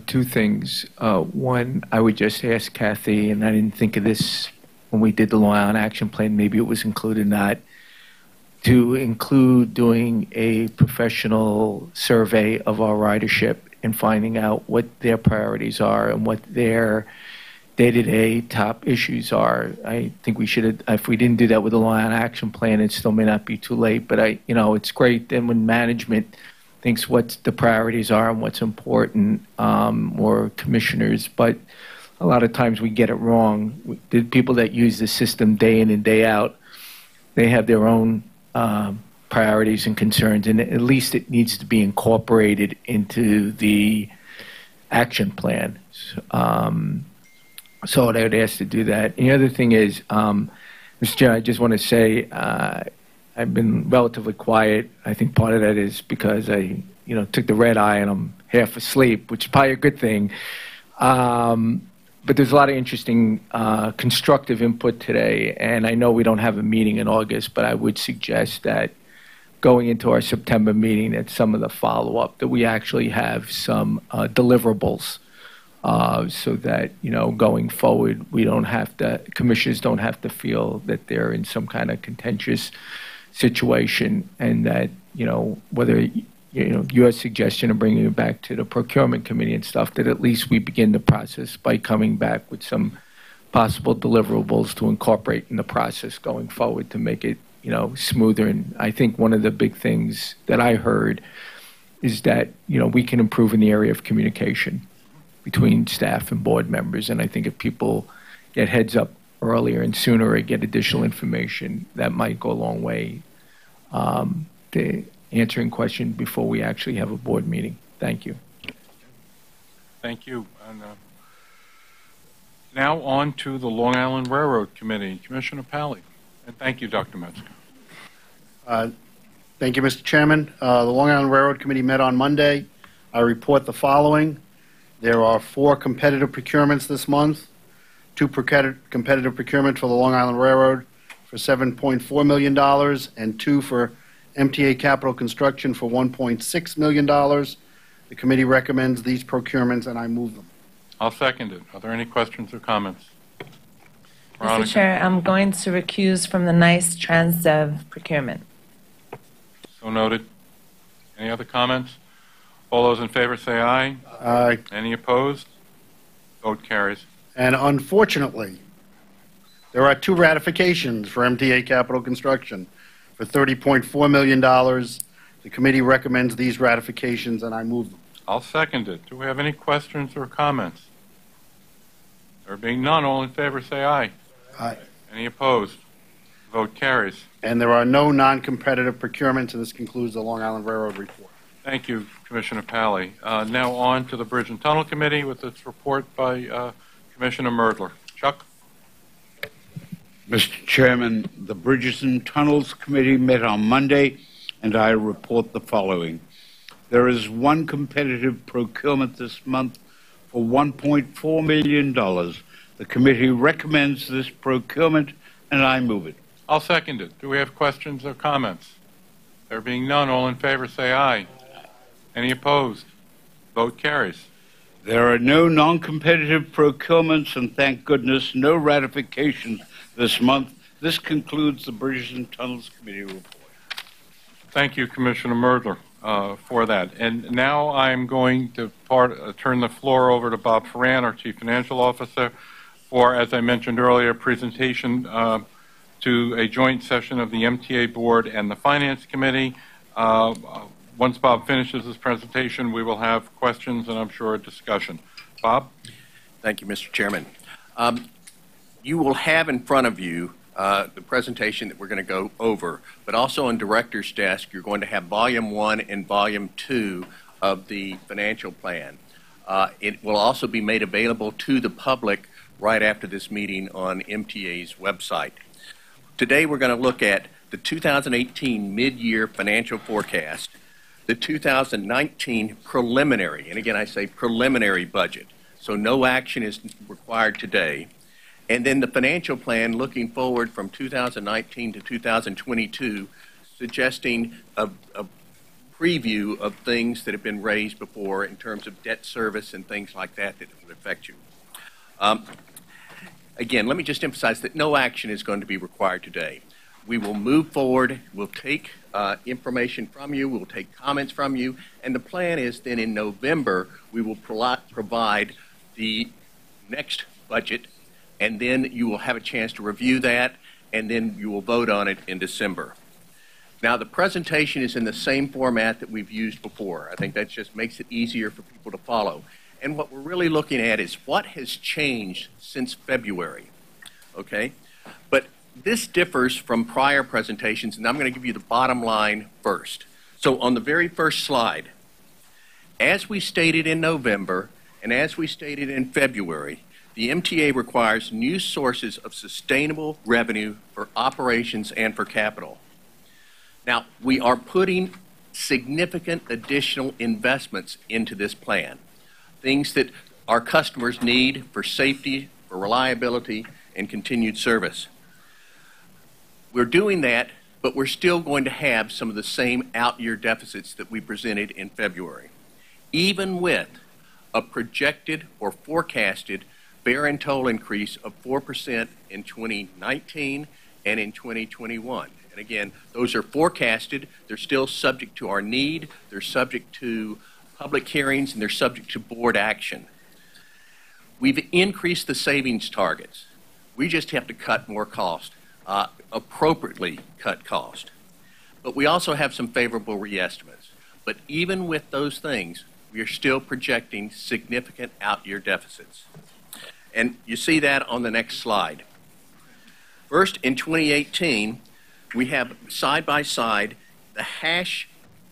H: Two things. One, I would just ask Kathy, and I didn't think of this when we did the Long Island Action Plan, maybe it was included, not to include doing a professional survey of our ridership and finding out what their priorities are and what their day-to-day top issues are. I think we should, if we didn't do that with the Long Island Action Plan, it still may not be too late, but it's great then when management thinks what the priorities are and what's important, or commissioners, but a lot of times we get it wrong. The people that use the system day in and day out, they have their own priorities and concerns, and at least it needs to be incorporated into the action plan. So I would ask to do that. And the other thing is, Mr. Chair, I just want to say I've been relatively quiet. I think part of that is because I, took the red eye and I'm half asleep, which is probably a good thing. but there's a lot of interesting constructive input today, and I know we don't have a meeting in August, but I would suggest that going into our September meeting, that some of the follow-up, that we actually have some deliverables, so that, going forward, commissioners don't have to feel that they're in some kind of contentious situation, and that, whether, your suggestion of bringing it back to the procurement committee and stuff, that at least we begin the process by coming back with some possible deliverables to incorporate in the process going forward to make it, smoother. And I think one of the big things that I heard is that, we can improve in the area of communication between staff and board members. And I think if people get heads up earlier and sooner or get additional information, that might go a long way to answering questions before we actually have a board meeting. Thank you.
A: Thank you. And, now on to the Long Island Railroad Committee. Commissioner Pally. And thank you, Dr. Metzger.
T: Thank you, Mr. Chairman. The Long Island Railroad Committee met on Monday. I report the following. There are 4 competitive procurements this month, 2 competitive procurements for the Long Island Railroad for $7.4 million and 2 for MTA Capital Construction for $1.6 million. The committee recommends these procurements, and I move them.
A: I'll second it. Are there any questions or comments?
L: Mr. Chair, I'm going to recuse from the NICE TransDev procurement.
A: So noted. Any other comments? All those in favor say aye.
T: Aye.
A: Any opposed? Vote carries.
T: And unfortunately, there are 2 ratifications for MTA Capital Construction for $30.4 million. The committee recommends these ratifications, and I move them.
A: I'll second it. Do we have any questions or comments? There being none, all in favor say aye.
T: Aye.
A: Any opposed? Vote carries.
T: And there are no non-competitive procurements, and this concludes the Long Island Railroad report.
A: Thank you, Commissioner Pally. Now on to the Bridge and Tunnel Committee with its report by Commissioner Merdler. Chuck?
F: Mr. Chairman, the Bridges and Tunnels Committee met on Monday, and I report the following. There is 1 competitive procurement this month for $1.4 million. The committee recommends this procurement, and I move it.
A: I'll second it. Do we have questions or comments? There being none, all in favor say aye. Any opposed? Vote carries.
F: There are no non-competitive procurements, and thank goodness, no ratifications this month. This concludes the Bridges and Tunnels Committee report.
A: Thank you, Commissioner Merdler, for that. And now I'm going to turn the floor over to Bob Ferran, our Chief Financial Officer, for, as I mentioned earlier, presentation to a joint session of the MTA Board and the Finance Committee. Once Bob finishes his presentation, we will have questions and I'm sure a discussion. Bob?
N: Thank you, Mr. Chairman. You will have in front of you the presentation that we're going to go over, but also on Director's desk, you're going to have Volume 1 and Volume 2 of the financial plan. It will also be made available to the public right after this meeting on MTA's website. Today we're going to look at the 2018 mid-year financial forecast, the 2019 preliminary, and again I say preliminary budget, so no action is required today, and then the financial plan looking forward from 2019 to 2022, suggesting a preview of things that have been raised before in terms of debt service and things like that that would affect you. Again, let me just emphasize that no action is going to be required today. We will move forward, we'll take information from you, we'll take comments from you, and the plan is then in November we will provide the next budget, and then you will have a chance to review that, and then you will vote on it in December. Now the presentation is in the same format that we've used before. I think that just makes it easier for people to follow. And what we're really looking at is what has changed since February, okay? But this differs from prior presentations, and I'm going to give you the bottom line first. So on the very first slide, as we stated in November and as we stated in February, the MTA requires new sources of sustainable revenue for operations and for capital. Now, we are putting significant additional investments into this plan. Things that our customers' need for safety, for reliability, and continued service. We're doing that, but we're still going to have some of the same out-year deficits that we presented in February, even with a projected or forecasted fare and toll increase of 4% in 2019 and in 2021. And again, those are forecasted. They're still subject to our need. They're subject to public hearings, and they're subject to board action. We've increased the savings targets. We just have to cut more cost, appropriately cut cost. But we also have some favorable re-estimates. But even with those things, we are still projecting significant out-year deficits. And you see that on the next slide. First, in 2018, we have side by side the hash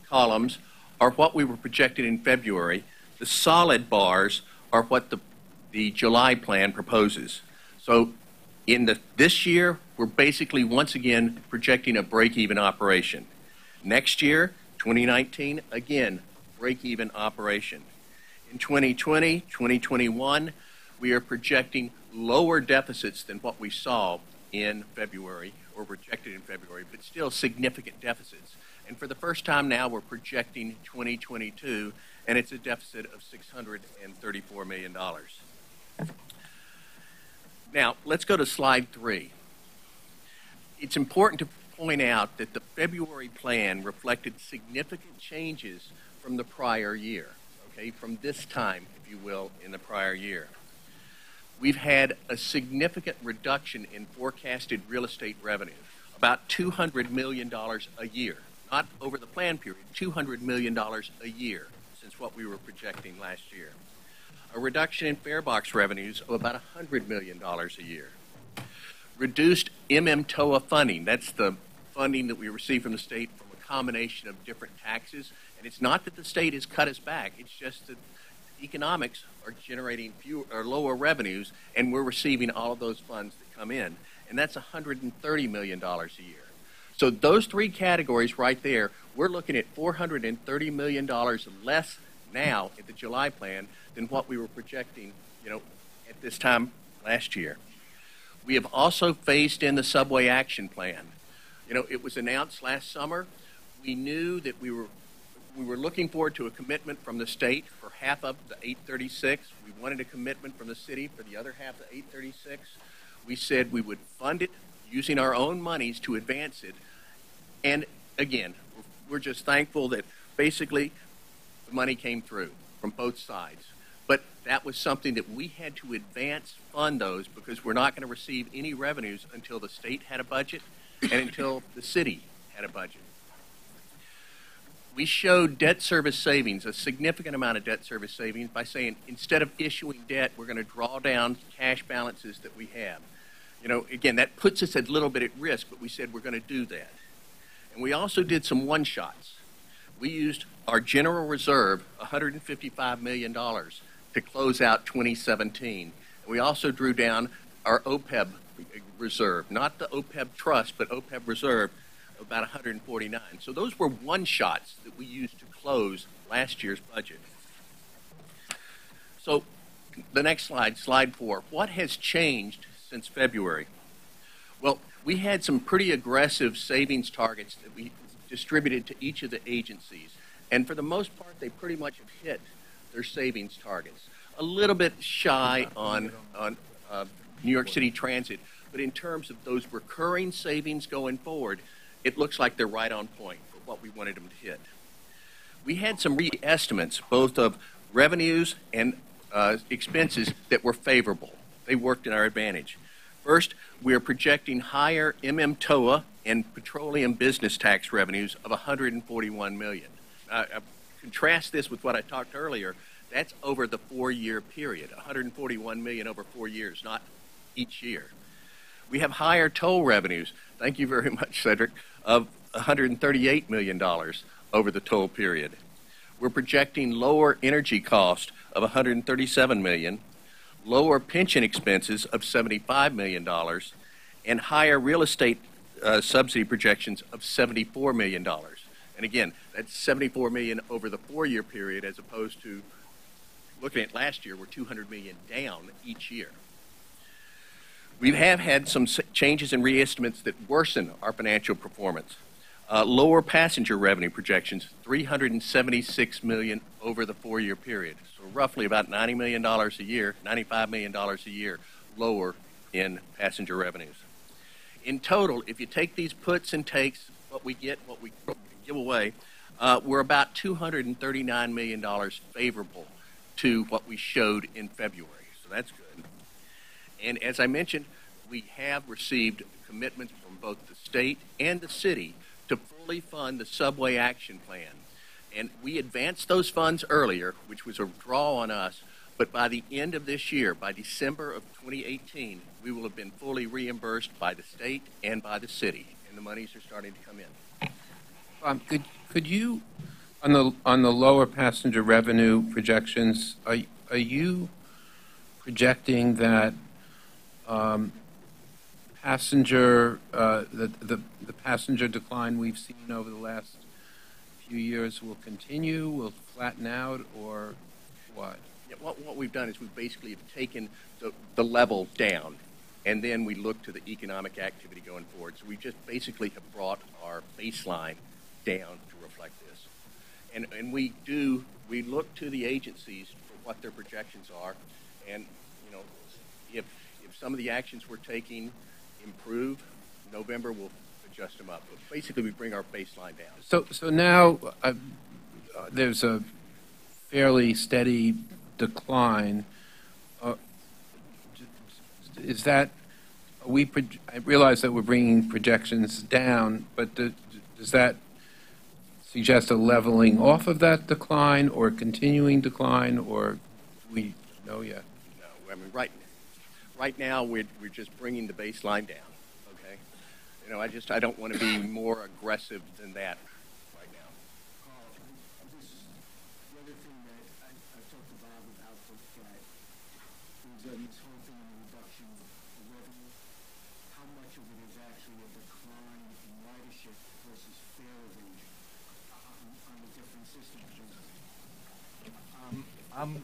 N: columns are what we were projected in February. The solid bars are what the July plan proposes. So in this year, we're basically once again projecting a break-even operation. Next year, 2019, again, break-even operation. In 2020, 2021, we are projecting lower deficits than what we saw in February, or projected in February, but still significant deficits. And for the first time now, we're projecting 2022, and it's a deficit of $634 million. Now, let's go to slide 3. It's important to point out that the February plan reflected significant changes from the prior year, okay, from this time, if you will, in the prior year. We've had a significant reduction in forecasted real estate revenue, about $200 million a year, not over the plan period, $200 million a year since what we were projecting last year. A reduction in fare box revenues of about $100 million a year. Reduced MMTOA funding, that's the funding that we receive from the state from a combination of different taxes. And it's not that the state has cut us back, it's just that economics are generating fewer or lower revenues, and we're receiving all of those funds that come in. And that's $130 million a year. So those three categories right there, we're looking at $430 million less now in the July plan than what we were projecting, at this time last year. We have also phased in the subway action plan. It was announced last summer. We knew that we were looking forward to a commitment from the state for half of the 836. We wanted a commitment from the city for the other half of the 836. We said we would fund it using our own monies to advance it. And again, we're just thankful that basically the money came through from both sides. But that was something that we had to advance fund those because we're not going to receive any revenues until the state had a budget and until the city had a budget. We showed debt service savings, a significant amount of debt service savings, by saying instead of issuing debt, we're going to draw down cash balances that we have. Again, that puts us a little bit at risk, but we said we're going to do that. And we also did some one-shots. We used our general reserve, $155 million, to close out 2017. And we also drew down our OPEB reserve, not the OPEB trust, but OPEB reserve, about 149. So those were one-shots that we used to close last year's budget. So the next slide, slide 4. What has changed since February? Well, we had some pretty aggressive savings targets that we distributed to each of the agencies. And for the most part, they pretty much have hit their savings targets. A little bit shy on New York City Transit, but in terms of those recurring savings going forward, it looks like they're right on point for what we wanted them to hit. We had some re-estimates, both of revenues and expenses, that were favorable. They worked in our advantage. First, we are projecting higher MMTOA and petroleum business tax revenues of $141 million. Contrast this with what I talked earlier. That's over the 4-year period, $141 million over 4 years, not each year. We have higher toll revenues, thank you very much, Cedric, of $138 million over the toll period. We're projecting lower energy cost of $137 million, lower pension expenses of $75 million, and higher real estate subsidy projections of $74 million. And again, that's $74 million over the 4-year period as opposed to looking at last year, we're $200 million down each year. We have had some changes in reestimates that worsen our financial performance. Lower passenger revenue projections, $376 million over the 4-year period. So roughly about $90 million a year, $95 million a year lower in passenger revenues. In total, if you take these puts and takes, what we get, what we give away, we're about $239 million favorable to what we showed in February. So that's good. And as I mentioned, we have received commitments from both the state and the city to fully fund the subway action plan. And we advanced those funds earlier, which was a draw on us, but by the end of this year, by December of 2018, we will have been fully reimbursed by the state and by the city, and the monies are starting to come in.
W: Could you, on the lower passenger revenue projections, are you projecting that passenger the passenger decline we've seen over the last few years will continue, will flatten out, or what?
N: Yeah, what we've done is we basically have taken the level down, and then we look to the economic activity going forward. So we just basically have brought our baseline down to reflect this. And we look to the agencies for what their projections are, and if some of the actions we're taking improve, November we'll adjust them up. But basically, we bring our baseline down.
W: So now there's a fairly steady decline. Is that I realize that we're bringing projections down, but does that suggest a leveling off of that decline, or a continuing decline, or do we know yet?
N: No, I mean right now we're just bringing the baseline down. Okay, I don't want to be more aggressive than that right now.
R: The other thing that I've talked to Bob about that is this whole thing on the reduction of revenue. How much of it is actually a decline in ridership versus fare evasion on the different systems?
G: I'm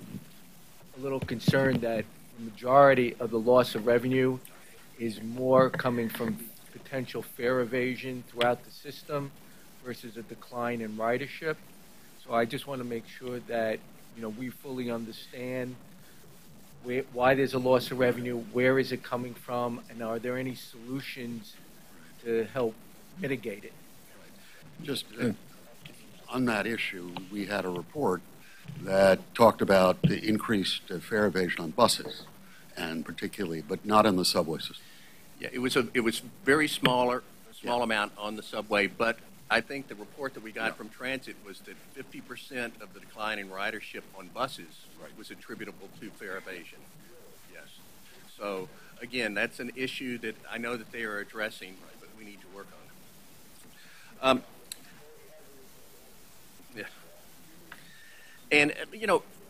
G: a little concerned that the majority of the loss of revenue is more coming from potential fare evasion throughout the system versus a decline in ridership. So I just want to make sure that we fully understand why there's a loss of revenue, where is it coming from, and are there any solutions to help mitigate it?
S: Just on that issue, we had a report that talked about the increased fare evasion on buses, and particularly, but not in the subway system.
N: Yeah, it was very small amount on the subway, but I think the report that we got from transit was that 50% of the decline in ridership on buses was attributable to fare evasion. Yes. So again, that's an issue that I know that they are addressing, but we need to work on. Yeah. And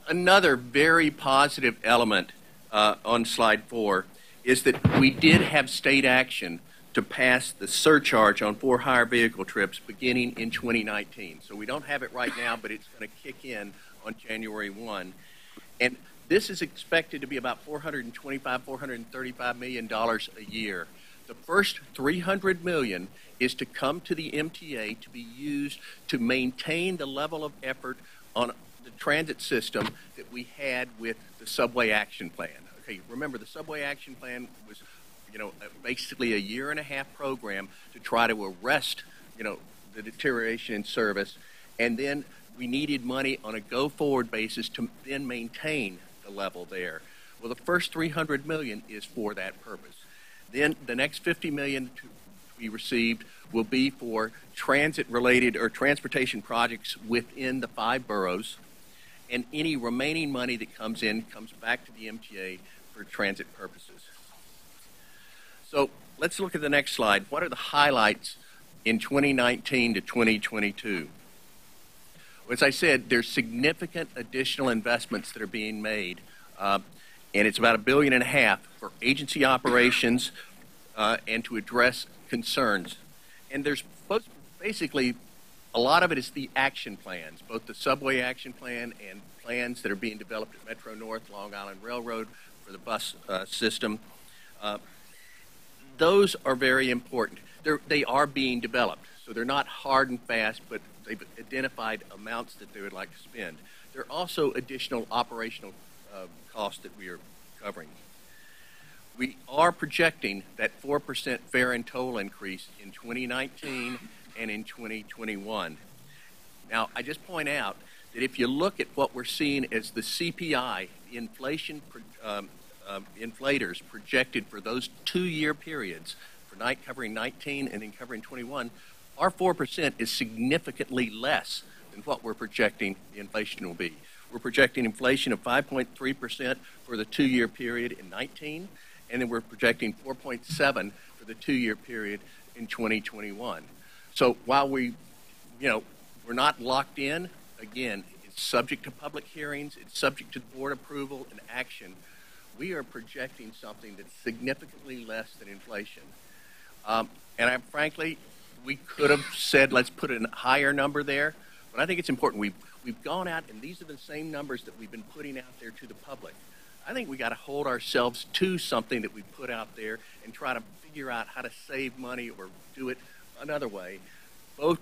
N: another very positive element on slide 4 is that we did have state action to pass the surcharge on for-hire vehicle trips beginning in 2019. So we don't have it right now, but it's going to kick in on January 1. And this is expected to be about $435 million a year. The first $300 million is to come to the MTA to be used to maintain the level of effort on the transit system that we had with the subway action plan. Okay, remember the subway action plan was, basically a 1.5-year program to try to arrest, the deterioration in service, and then we needed money on a go-forward basis to then maintain the level there. Well, the first $300 million is for that purpose. Then the next $50 million to be received will be for transit-related or transportation projects within the 5 boroughs, and any remaining money that comes in comes back to the MTA for transit purposes. So let's look at the next slide. What are the highlights in 2019 to 2022? Well, as I said, there's significant additional investments that are being made, and it's about $1.5 billion for agency operations and to address concerns. And there's basically a lot of it is the action plans, both the subway action plan and plans that are being developed at Metro North, Long Island Railroad for the bus system. Those are very important. They are being developed, so they're not hard and fast, but they've identified amounts that they would like to spend. There are also additional operational costs that we are covering. We are projecting that 4% fare and toll increase in 2019 and in 2021. Now, I just point out that if you look at what we're seeing as the CPI, the inflation inflators projected for those 2-year periods, for covering 19 and then covering 21, our 4% is significantly less than what we're projecting the inflation will be. We're projecting inflation of 5.3% for the 2-year period in 19, and then we're projecting 4.7 for the 2-year period in 2021. So while we're not locked in, again, it's subject to public hearings, it's subject to board approval and action. We are projecting something that's significantly less than inflation. And frankly, we could have said, let's put a higher number there, but I think it's important. We've gone out, and these are the same numbers that we've been putting out there to the public. I think we got to hold ourselves to something that we put out there and try to figure out how to save money or do it another way, both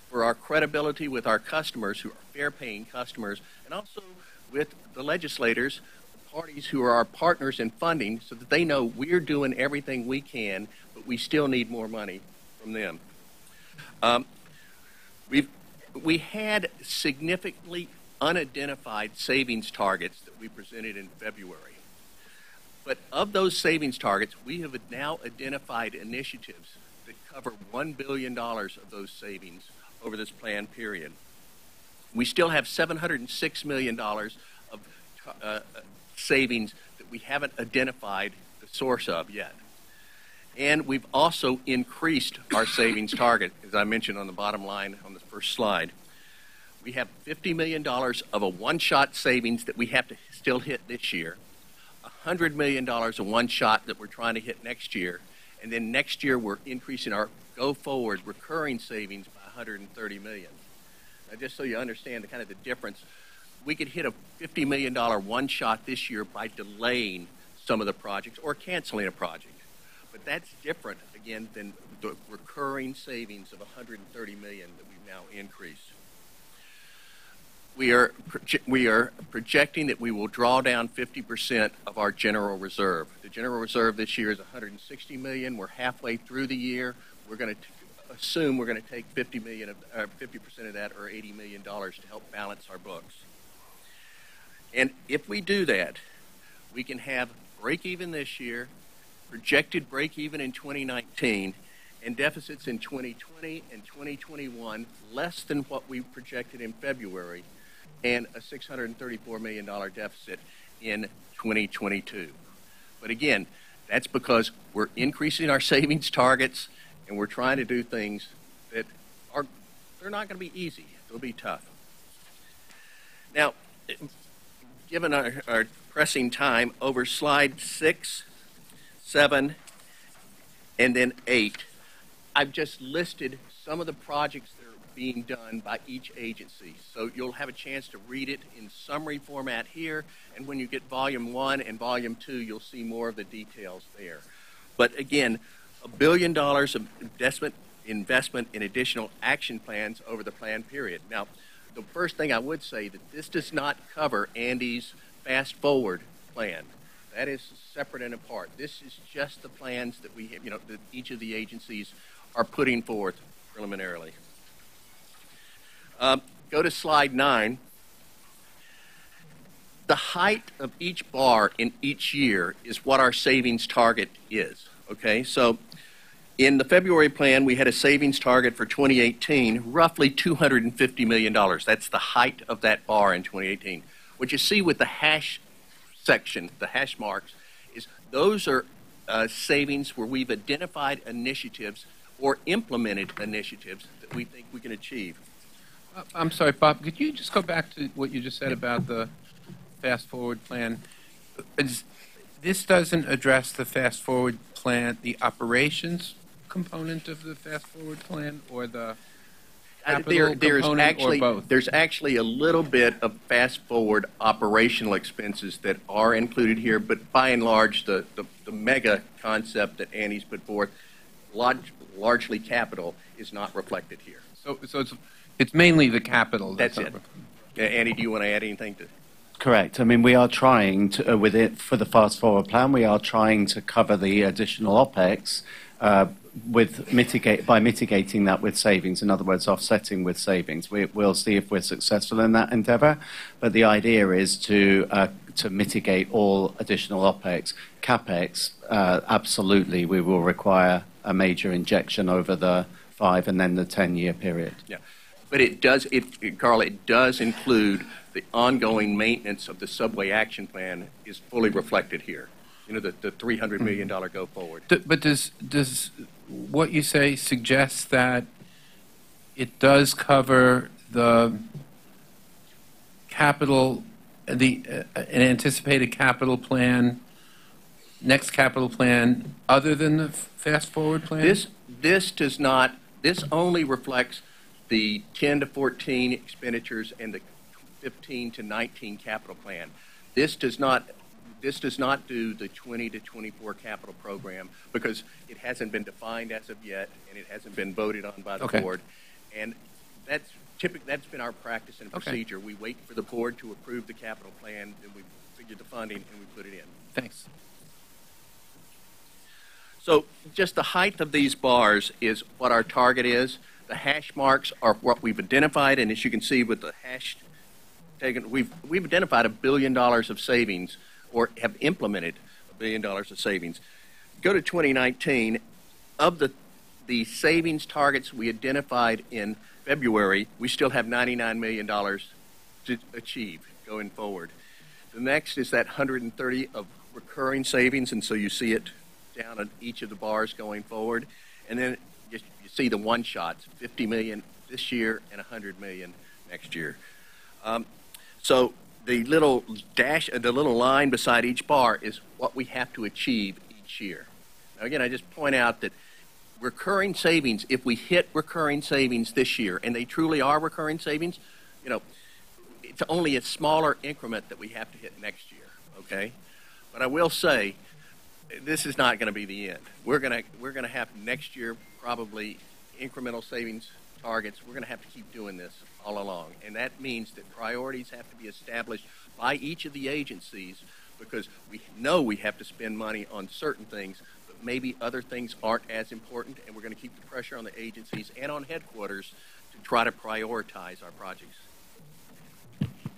N: for our credibility with our customers, who are fare-paying customers, and also with the legislators, the parties who are our partners in funding, so that they know we're doing everything we can, but we still need more money from them. We had significantly unidentified savings targets that we presented in February. But of those savings targets, we have now identified initiatives that cover $1 billion of those savings over this plan period. We still have $706 million of savings that we haven't identified the source of yet. And we've also increased our savings target, as I mentioned on the bottom line on the first slide. We have $50 million of a one-shot savings that we have to still hit this year, $100 million of one-shot that we're trying to hit next year, and then next year we're increasing our go-forward recurring savings by $130 million. Now, just so you understand the difference, we could hit a $50 million one-shot this year by delaying some of the projects or canceling a project. But that's different, again, than the recurring savings of $130 million that we've now increased. We are projecting that we will draw down 50% of our general reserve. The general reserve this year is $160 million. We're halfway through the year. We're going to assume we're going to take 50% of that, or $80 million, to help balance our books. And if we do that, we can have break even this year, projected break even in 2019, and deficits in 2020 and 2021 less than what we projected in February, and a $634 million deficit in 2022. But again, that's because we're increasing our savings targets, and we're trying to do things that they're not going to be easy. They'll be tough. Now, given our pressing time, over slide 6, 7, and then 8, I've just listed some of the projects that are being done by each agency. So you'll have a chance to read it in summary format here, and when you get volume 1 and volume 2, you'll see more of the details there. But again, $1 billion of investment in additional action plans over the plan period. Now, the first thing I would say that this does not cover Andy's Fast Forward plan. That is separate and apart. This is just the plans that we have, that each of the agencies are putting forth preliminarily. Go to slide 9. The height of each bar in each year is what our savings target is. Okay, so in the February plan, we had a savings target for 2018, roughly $250 million. That's the height of that bar in 2018. What you see with the hash section, the hash marks, is those are savings where we've identified initiatives or implemented initiatives that we think we can achieve.
W: I'm sorry, Bob, could you just go back to what you just said about the Fast Forward plan? This doesn't address the Fast Forward plan, the operations component of the Fast Forward plan, or the capital component or both?
N: There's actually a little bit of fast-forward operational expenses that are included here, but by and large, the mega concept that Annie's put forth, largely capital, is not reflected here.
W: So it's mainly the capital.
N: That's it. Annie, do you want to add anything to?
B: Correct. I mean, we are trying to, with it for the fast forward plan, we are trying to cover the additional OPEX by mitigating that with savings. In other words, offsetting with savings. We'll see if we're successful in that endeavor. But the idea is to mitigate all additional OPEX. CapEx, absolutely, we will require a major injection over the 5 and then the 10-year period.
N: Yeah. But Carl, it does include the ongoing maintenance of the subway action plan is fully reflected here. You know, the $300 million go forward.
W: But does what you say suggest that it does cover the capital, an anticipated capital plan, next capital plan, other than the fast forward plan?
N: This does not. This only reflects the 10 to 14 expenditures and the 15 to 19 capital plan. This does not do the 20 to 24 capital program because it hasn't been defined as of yet and it hasn't been voted on by the board. And that's been our practice and procedure. We wait for the board to approve the capital plan, then we figure the funding and we put it in.
W: Thanks.
N: So just the height of these bars is what our target is. The hash marks are what we've identified, and as you can see with the hash taken, we've identified $1 billion of savings, or have implemented $1 billion of savings. Go to 2019. Of the savings targets we identified in February, we still have $99 million to achieve going forward. The next is that 130 of recurring savings, and so you see it down on each of the bars going forward. And then you see the one-shots, $50 million this year and $100 million next year. So the little dash, the little line beside each bar is what we have to achieve each year. Now, again, I just point out that recurring savings, if we hit recurring savings this year, and they truly are recurring savings, you know, it's only a smaller increment that we have to hit next year, okay? But I will say, this is not going to be the end. We're going to have next year probably incremental savings targets. We're going to have to keep doing this all along, and that means that priorities have to be established by each of the agencies because we know we have to spend money on certain things, but maybe other things aren't as important, and we're going to keep the pressure on the agencies and on headquarters to try to prioritize our projects.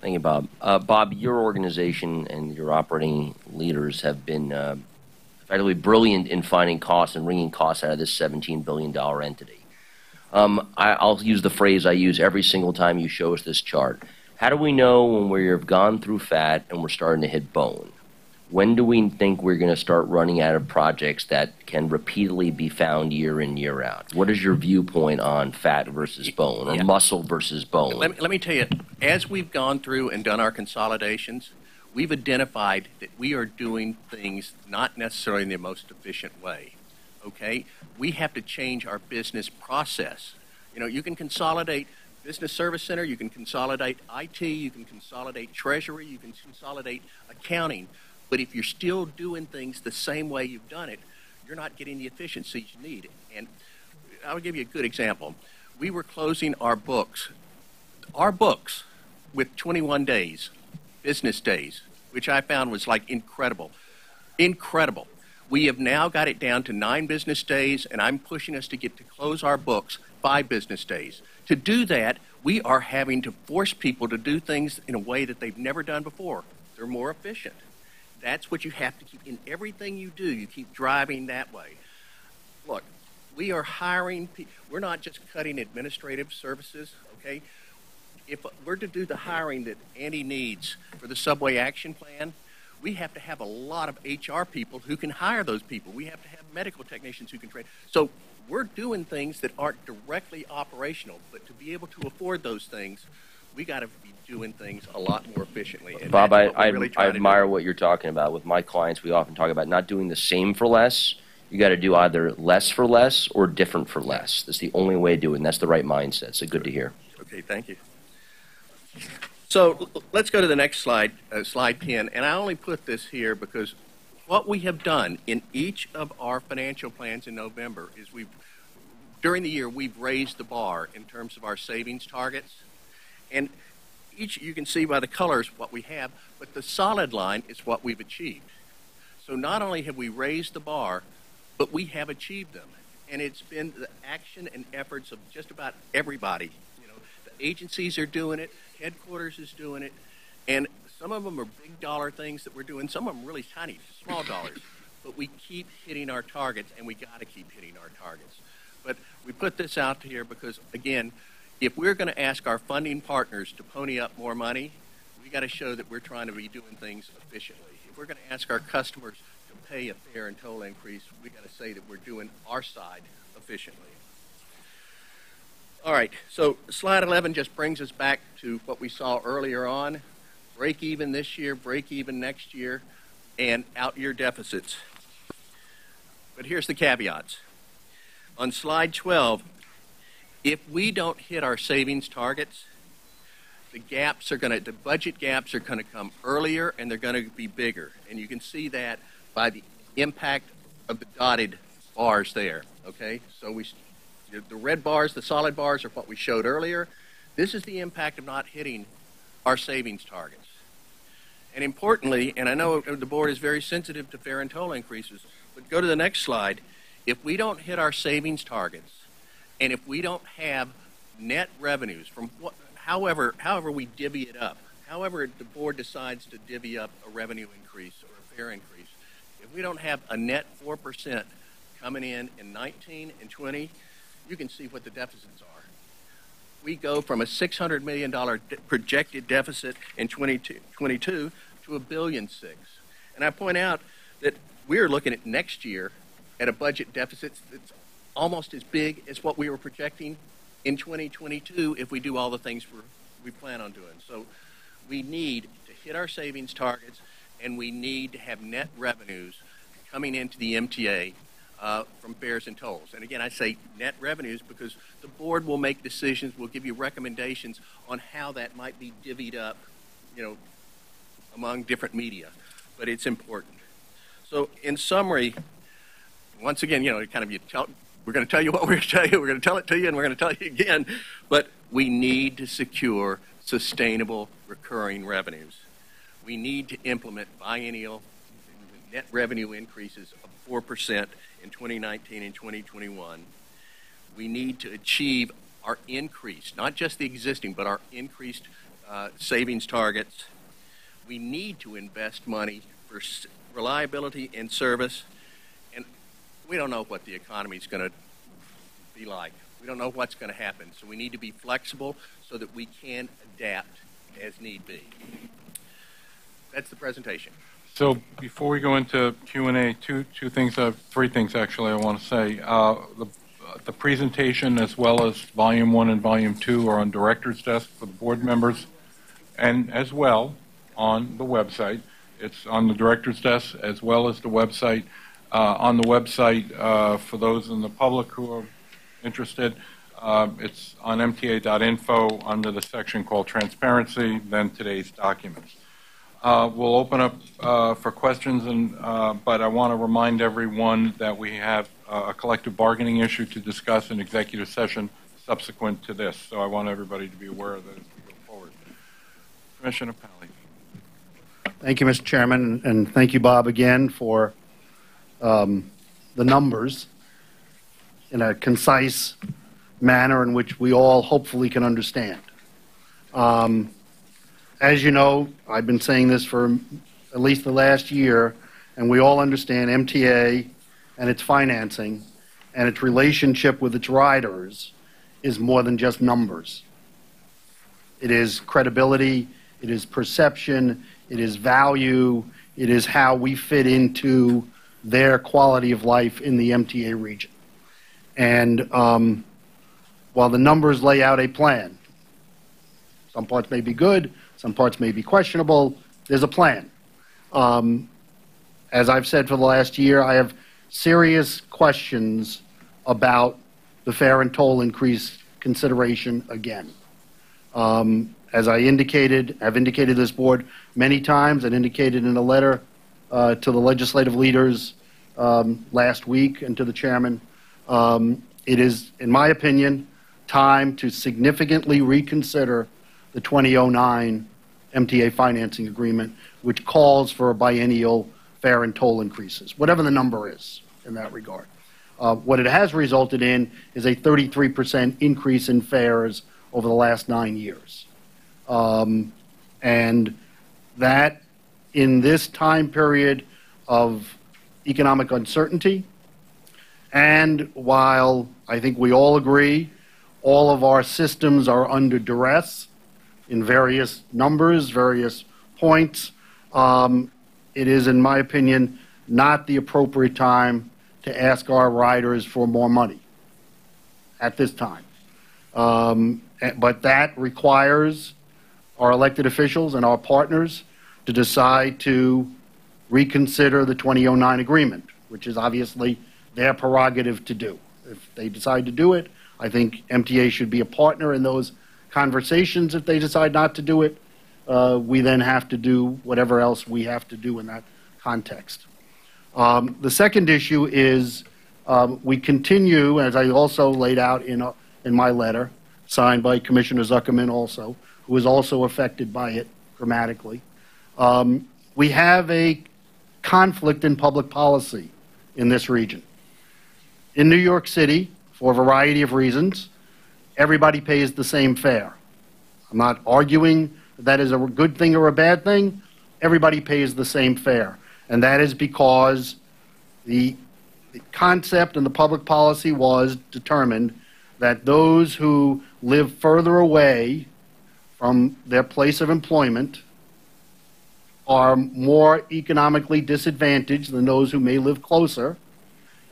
Q: Thank you, Bob. Bob, your organization and your operating leaders have been effectively brilliant in finding costs and wringing costs out of this $17 billion entity. I'll use the phrase I use every single time you show us this chart. How do we know when we've gone through fat and we're starting to hit bone? When do we think we're going to start running out of projects that can repeatedly be found year in, year out? What is your viewpoint on fat versus bone or muscle versus bone?
N: Let me tell you, as we've gone through and done our consolidations, we've identified that we are doing things not necessarily in the most efficient way, okay? We have to change our business process. You know, you can consolidate business service center, you can consolidate IT, you can consolidate treasury, you can consolidate accounting, but if you're still doing things the same way you've done it, you're not getting the efficiencies you need. And I'll give you a good example. We were closing our books with 21 days. Business days, which I found was like incredible. Incredible. We have now got it down to 9 business days, and I'm pushing us to get to close our books 5 business days. To do that, we are having to force people to do things in a way that they've never done before. They're more efficient. That's what you have to keep in everything you do. You keep driving that way. Look, we are hiring people. We're not just cutting administrative services, okay? If we're to do the hiring that Andy needs for the subway action plan, we have to have a lot of HR people who can hire those people. We have to have medical technicians who can train. So we're doing things that aren't directly operational, but to be able to afford those things, we got to be doing things a lot more efficiently. And
Q: Bob, I admire what you're talking about. With my clients, we often talk about not doing the same for less. You got to do either less for less or different for less. That's the only way to do it, and that's the right mindset. So good to hear.
N: Okay, thank you. So let's go to the next slide, slide 10. And I only put this here because what we have done in each of our financial plans in November is during the year, we've raised the bar in terms of our savings targets. And you can see by the colors what we have, but the solid line is what we've achieved. So not only have we raised the bar, but we have achieved them. And it's been the action and efforts of just about everybody. You know, the agencies are doing it, headquarters is doing it, and some of them are big dollar things that we're doing, some of them really tiny, small dollars. But we keep hitting our targets, and we got to keep hitting our targets. But we put this out here because, again, if we're going to ask our funding partners to pony up more money, we got to show that we're trying to be doing things efficiently. If we're going to ask our customers to pay a fare and toll increase, we got to say that we're doing our side efficiently. All right, so slide 11 just brings us back to what we saw earlier on. Break even this year, break even next year, and out year deficits. But here's the caveats. On slide 12, if we don't hit our savings targets, the budget gaps are going to come earlier and they're going to be bigger. And you can see that by the impact of the dotted bars there, okay? So the red bars, the solid bars are what we showed earlier. This is the impact of not hitting our savings targets. And importantly, and I know the board is very sensitive to fare and toll increases, but go to the next slide. If we don't hit our savings targets, and if we don't have net revenues from however we divvy it up, however the board decides to divvy up a revenue increase or a fare increase, if we don't have a net 4% coming in 19 and 20, you can see what the deficits are. We go from a $600 million projected deficit in 2022 to $1.6 billion. And I point out that we're looking at next year at a budget deficit that's almost as big as what we were projecting in 2022 if we do all the things we plan on doing. So we need to hit our savings targets, and we need to have net revenues coming into the MTA from fares and tolls. And again, I say net revenues because the board will make decisions, will give you recommendations on how that might be divvied up, among different media. But it's important. So in summary, once again, we're going to tell you what we're going to tell you, we're going to tell it to you, and we're going to tell you again, but we need to secure sustainable recurring revenues. We need to implement biennial net revenue increases of 4% in 2019 and 2021. We need to achieve our increase, not just the existing, but our increased savings targets. We need to invest money for reliability and service. And we don't know what the economy is going to be like. We don't know what's going to happen. So we need to be flexible so that we can adapt as need be. That's the presentation.
A: So before we go into Q&A, three things actually I want to say. The presentation as well as Volume 1 and Volume 2 are on Director's Desk for the board members and as well on the website. It's on the Director's Desk as well as the website. On the website, for those in the public who are interested, it's on mta.info under the section called Transparency, then Today's Documents. We'll open up for questions, but I want to remind everyone that we have a collective bargaining issue to discuss in executive session subsequent to this. So I want everybody to be aware of that as we go forward. Commissioner Pally.
T: Thank you, Mr. Chairman, and thank you, Bob, again for the numbers in a concise manner in which we all hopefully can understand. As you know, I've been saying this for at least the last year, and we all understand MTA and its financing and its relationship with its riders is more than just numbers. It is credibility, it is perception, it is value, it is how we fit into their quality of life in the MTA region. And while the numbers lay out a plan, some parts may be good, some parts may be questionable, there's a plan. As I've said for the last year, I have serious questions about the fare and toll increase consideration again. As I indicated, I've indicated this board many times and indicated in a letter to the legislative leaders last week and to the chairman, it is, in my opinion, time to significantly reconsider the 2009 MTA financing agreement, which calls for biennial fare and toll increases, whatever the number is in that regard. What it has resulted in is a 33% increase in fares over the last 9 years. And that, in this time period of economic uncertainty, and while I think we all agree all of our systems are under duress in various numbers, various points, it is, in my opinion, not the appropriate time to ask our riders for more money at this time. But that requires our elected officials and our partners to decide to reconsider the 2009 agreement, which is obviously their prerogative to do. If they decide to do it, I think MTA should be a partner in those conversations. If they decide not to do it, we then have to do whatever else we have to do in that context. The second issue is we continue, as I also laid out in my letter, signed by Commissioner Zuckerman also, who is also affected by it dramatically. We have a conflict in public policy in this region. In New York City, for a variety of reasons, everybody pays the same fare. I'm not arguing that is a good thing or a bad thing. Everybody pays the same fare. And that is because the concept and the public policy was determined that those who live further away from their place of employment are more economically disadvantaged than those who may live closer.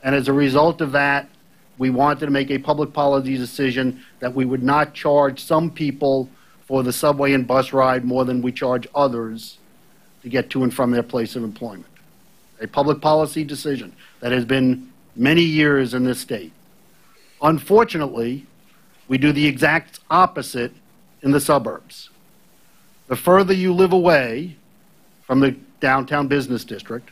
T: And as a result of that, we wanted to make a public policy decision that we would not charge some people for the subway and bus ride more than we charge others to get to and from their place of employment. A public policy decision that has been many years in this state. Unfortunately, we do the exact opposite in the suburbs. The further you live away from the downtown business district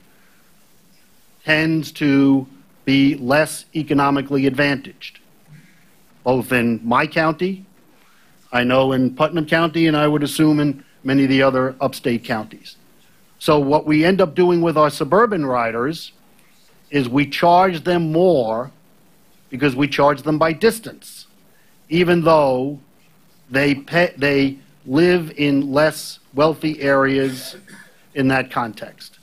T: tends to be less economically advantaged, both in my county, I know in Putnam County, and I would assume in many of the other upstate counties. So what we end up doing with our suburban riders is we charge them more because we charge them by distance, even though they live in less wealthy areas in that context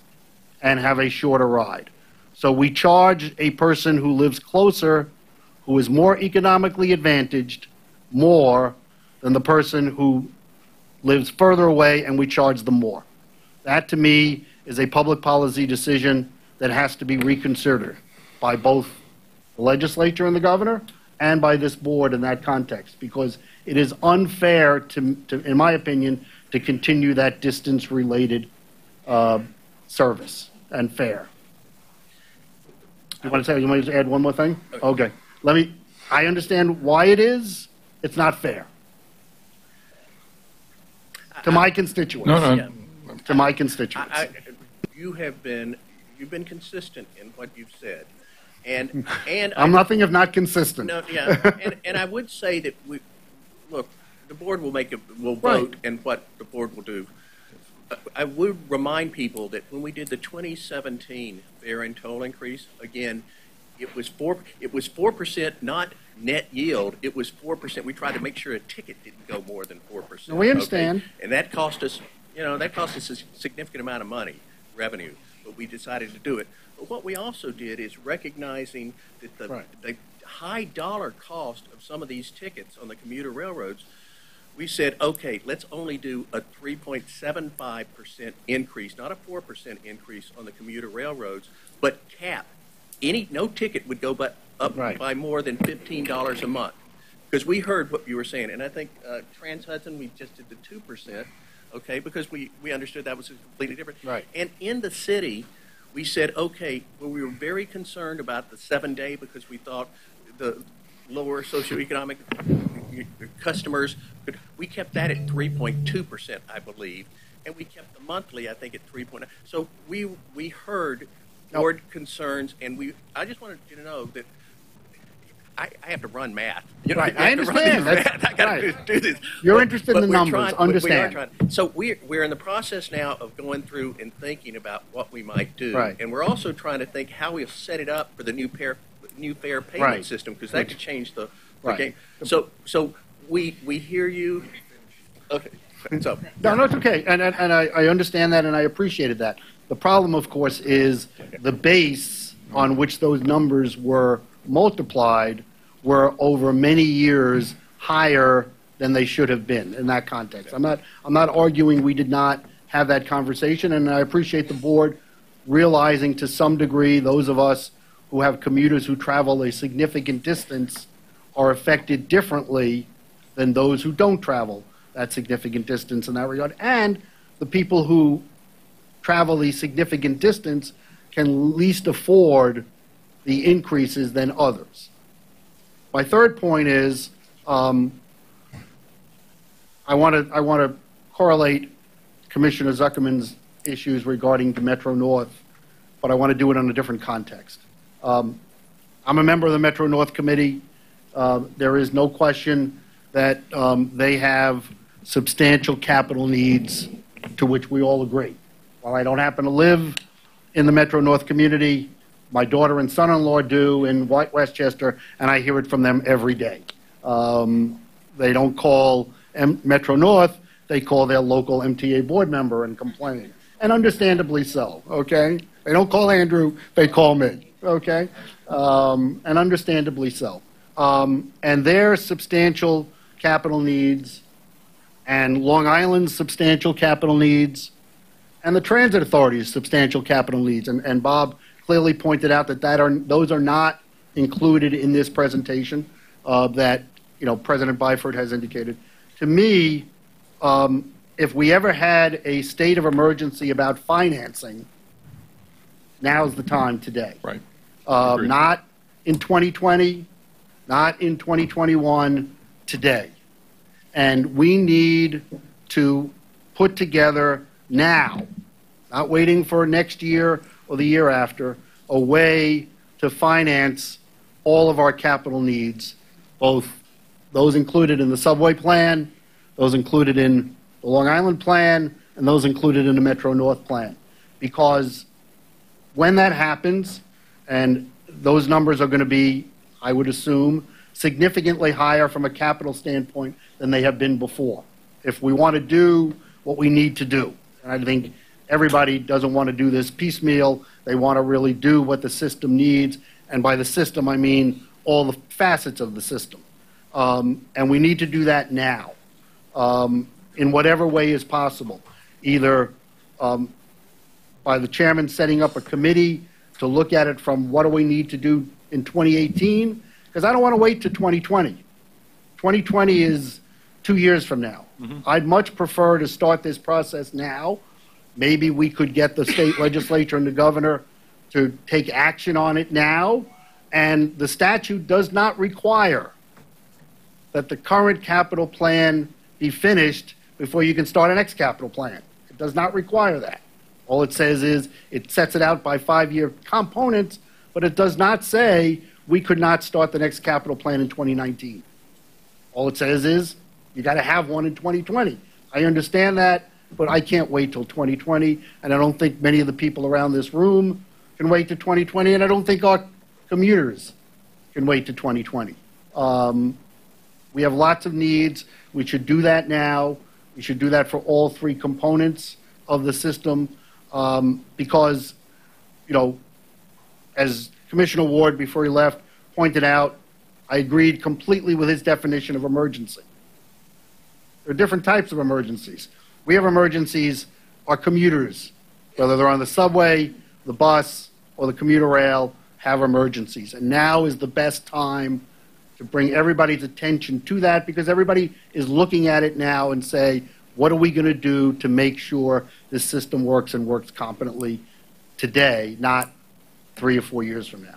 T: and have a shorter ride. So we charge a person who lives closer, who is more economically advantaged, more than the person who lives further away, and we charge them more. That, to me, is a public policy decision that has to be reconsidered by both the legislature and the governor and by this board in that context, because it is unfair, in my opinion, to continue that distance-related service and fare. You want to add one more thing? Okay. I understand why it is. It's not fair. To my constituents.
A: No.
T: To my constituents.
N: You've been consistent in what you've said. And
T: I'm nothing if not consistent.
N: No, yeah. and I would say that look, the board will vote and what the board will do. I would remind people that when we did the 2017 fare and toll increase, again, it was 4%, not net yield. It was 4%. We tried to make sure a ticket didn't go more than 4%.
T: No, we understand.
N: Okay? And that cost us, a significant amount of money, revenue, but we decided to do it. But what we also did is recognizing that the high dollar cost of some of these tickets on the commuter railroads, we said, okay, let's only do a 3.75% increase, not a 4% increase on the commuter railroads, but cap. No ticket would go up by more than $15 a month. Because we heard what you were saying, and I think Trans-Hudson, we just did the 2%, okay, because we understood that was completely different.
T: Right.
N: And in the city, We said, okay, well, we were very concerned about the 7-day because we thought the lower socioeconomic customers we kept that at 3.2%, I believe, and we kept the monthly, I think, at 3.9. So we heard board concerns, and I just wanted you to know that I have to run math. You know,
T: Right, I understand.
N: I got to do this.
T: You're interested in the numbers, understand.
N: We are trying. So we're in the process now of going through and thinking about what we might do.
T: Right.
N: And we're also trying to think how we'll set it up for the new fair payment
T: Right.
N: system, because that could change the
T: Right.
N: game. So we hear you. Okay. So
T: No, it's okay, and I understand that, and I appreciated that. The problem, of course, is the base on which those numbers were multiplied were over many years higher than they should have been in that context. I'm not arguing we did not have that conversation, and I appreciate the board realizing to some degree those of us who have commuters who travel a significant distance are affected differently than those who don't travel that significant distance in that regard. And the people who travel the significant distance can least afford the increases than others. My third point is I want to correlate Commissioner Zuckerman's issues regarding the Metro North, but I want to do it in a different context. I'm a member of the Metro North Committee. There is no question that they have substantial capital needs to which we all agree. While I don't happen to live in the Metro North community, my daughter and son-in-law do in Westchester, and I hear it from them every day. They don't call Metro North, they call their local MTA board member and complain, and understandably so, okay? They don't call Andrew, they call me, okay? And understandably so. And their substantial capital needs, and Long Island's substantial capital needs, and the Transit Authority's substantial capital needs. And Bob clearly pointed out that those are not included in this presentation that President Byford has indicated. To me, if we ever had a state of emergency about financing, now's the time today.
A: Right.
T: Not in 2020, not in 2021, today. And we need to put together now, not waiting for next year or the year after, a way to finance all of our capital needs, both those included in the subway plan, those included in the Long Island plan, and those included in the Metro North plan. Because when that happens, and those numbers are going to be, I would assume, significantly higher from a capital standpoint than they have been before. If we want to do what we need to do, and I think everybody doesn't want to do this piecemeal, they want to really do what the system needs, and by the system I mean all the facets of the system. And we need to do that now, in whatever way is possible, either by the chairman setting up a committee to look at it from what do we need to do in 2018, because I don't want to wait to 2020. 2020 is 2 years from now. I'd much prefer to start this process now. Maybe we could get the state legislature and the governor to take action on it now. And the statute does not require that the current capital plan be finished before you can start a next capital plan. It does not require that. All it says is it sets it out by 5-year components, but it does not say we could not start the next capital plan in 2019. All it says is you got to have one in 2020. I understand that, but I can't wait till 2020, and I don't think many of the people around this room can wait to 2020, and I don't think our commuters can wait to 2020. We have lots of needs. We should do that now. We should do that for all three components of the system because, as Commissioner Ward, before he left, pointed out, I agreed completely with his definition of emergency. There are different types of emergencies. We have emergencies, our commuters, whether they're on the subway, the bus, or the commuter rail, have emergencies. And now is the best time to bring everybody's attention to that because everybody is looking at it now and say, what are we going to do to make sure this system works and works competently today, not 3 or 4 years from now.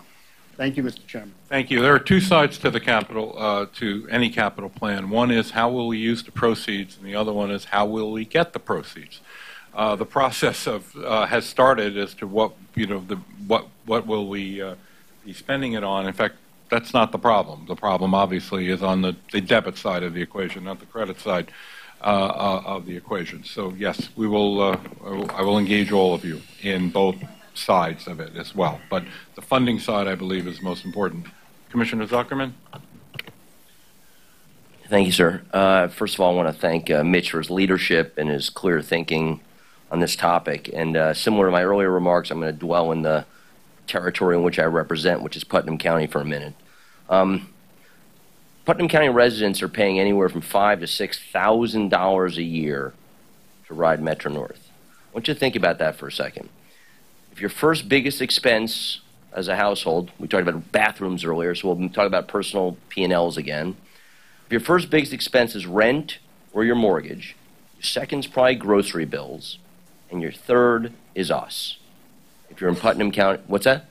T: Thank you, Mr. Chairman.
A: Thank you. There are two sides to the capital, to any capital plan. One is how will we use the proceeds, and the other one is how will we get the proceeds. The process of has started as to what what will we be spending it on. In fact, that's not the problem. The problem obviously is on the debit side of the equation, not the credit side of the equation. So yes, we will. I will engage all of you in both sides of it as well. But the funding side, I believe, is most important. Commissioner Zuckerman.
Q: Thank you, sir. First of all, I want to thank Mitch for his leadership and his clear thinking on this topic. And similar to my earlier remarks, I'm going to dwell in the territory in which I represent, which is Putnam County, for a minute. Putnam County residents are paying anywhere from $5,000 to $6,000 a year to ride Metro North. I want you to think about that for a second. If your first biggest expense as a household, we talked about bathrooms earlier, so we'll talk about personal P&Ls again. If your first biggest expense is rent or your mortgage, your second's probably grocery bills, and your third is us. If you're in Putnam County, what's that?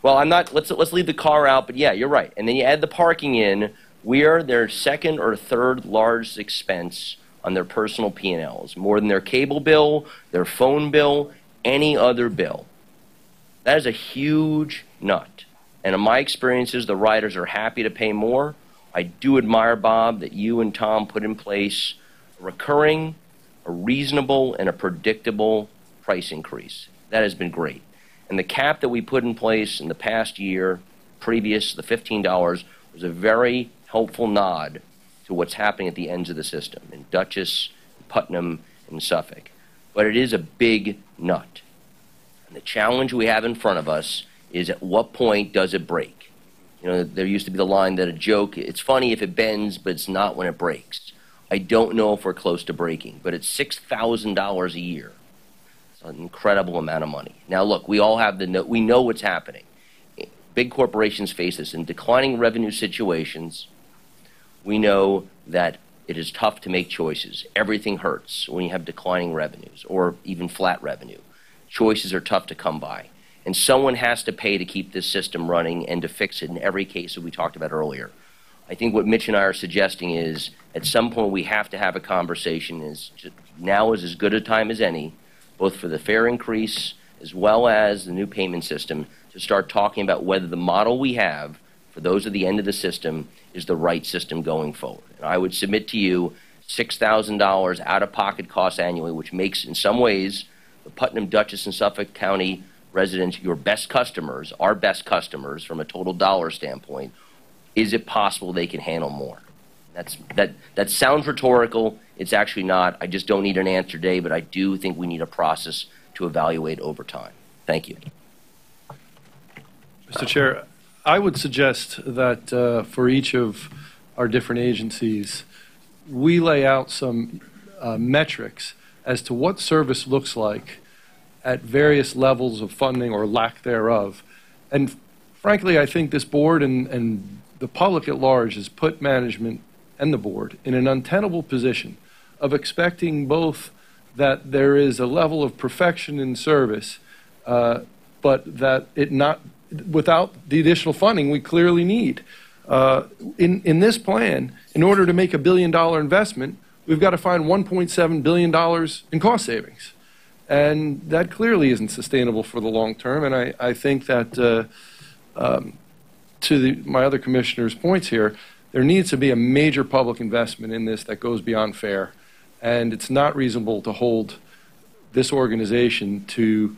Q: Well, I'm not, let's leave the car out, but yeah, you're right. And then you add the parking in, we are their second or third largest expense on their personal P&Ls, more than their cable bill, their phone bill, any other bill. That is a huge nut. And in my experiences, the riders are happy to pay more. I do admire, Bob, that you and Tom put in place a recurring, a reasonable, and a predictable price increase. That has been great. And the cap that we put in place in the past year, previous, the $15, was a very helpful nod to what's happening at the ends of the system, in Dutchess, Putnam, and Suffolk. But it is a big nut. And the challenge we have in front of us is at what point does it break? You know, there used to be the line that a joke, it's funny if it bends, but it's not when it breaks. I don't know if we're close to breaking, but it's $6,000 a year. An incredible amount of money. Now, look, we all have we know what's happening. Big corporations face this. In declining revenue situations, we know that it is tough to make choices. Everything hurts when you have declining revenues or even flat revenue. Choices are tough to come by. And someone has to pay to keep this system running and to fix it in every case that we talked about earlier. I think what Mitch and I are suggesting is at some point we have to have a conversation. Now is as good a time as any, both for the fare increase as well as the new payment system, to start talking about whether the model we have for those at the end of the system is the right system going forward. And I would submit to you $6,000 out-of-pocket costs annually, which makes, in some ways, the Putnam, Dutchess, and Suffolk County residents your best customers, our best customers from a total dollar standpoint. Is it possible they can handle more? That sounds rhetorical. It's actually not. I just don't need an answer today, but I do think we need a process to evaluate over time. Thank you.
X: Mr. Chair, I would suggest that for each of our different agencies, we lay out some metrics as to what service looks like at various levels of funding or lack thereof. And frankly, I think this board and the public at large has put management and the board in an untenable position of expecting both that there is a level of perfection in service, but that it not, without the additional funding we clearly need. In this plan, in order to make $1 billion investment, we've got to find $1.7 billion in cost savings. And that clearly isn't sustainable for the long term. And I think that my other commissioners' points here, there needs to be a major public investment in this that goes beyond fair. And it's not reasonable to hold this organization to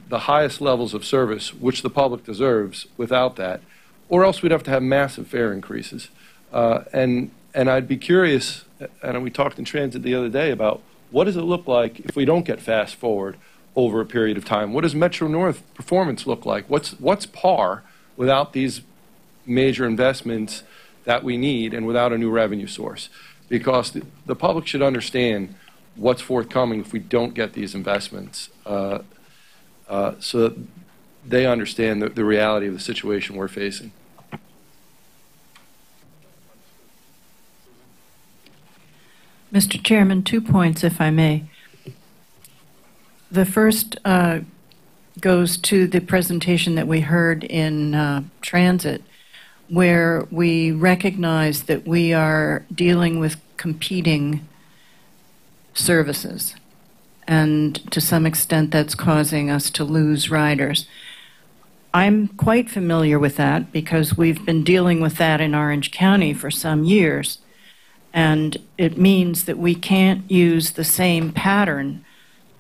X: the highest levels of service, which the public deserves, without that. Or else we'd have to have massive fare increases. And I'd be curious, and we talked in transit the other day about what does it look like if we don't get fast forward over a period of time? What does Metro North performance look like? What's par without these major investments that we need and without a new revenue source? Because the public should understand what's forthcoming if we don't get these investments, so that they understand the reality of the situation we're facing.
M: Mr. Chairman, 2 points, if I may. The first goes to the presentation that we heard in transit, where we recognize that we are dealing with competing services. And to some extent, that's causing us to lose riders. I'm quite familiar with that because we've been dealing with that in Orange County for some years. And it means that we can't use the same pattern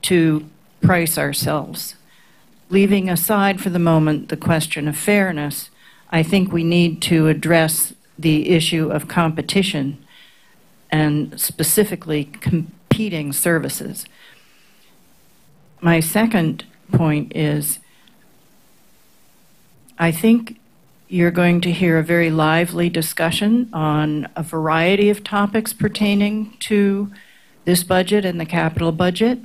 M: to price ourselves. Leaving aside for the moment the question of fairness, I think we need to address the issue of competition and specifically competing services. My second point is, I think you're going to hear a very lively discussion on a variety of topics pertaining to this budget and the capital budget.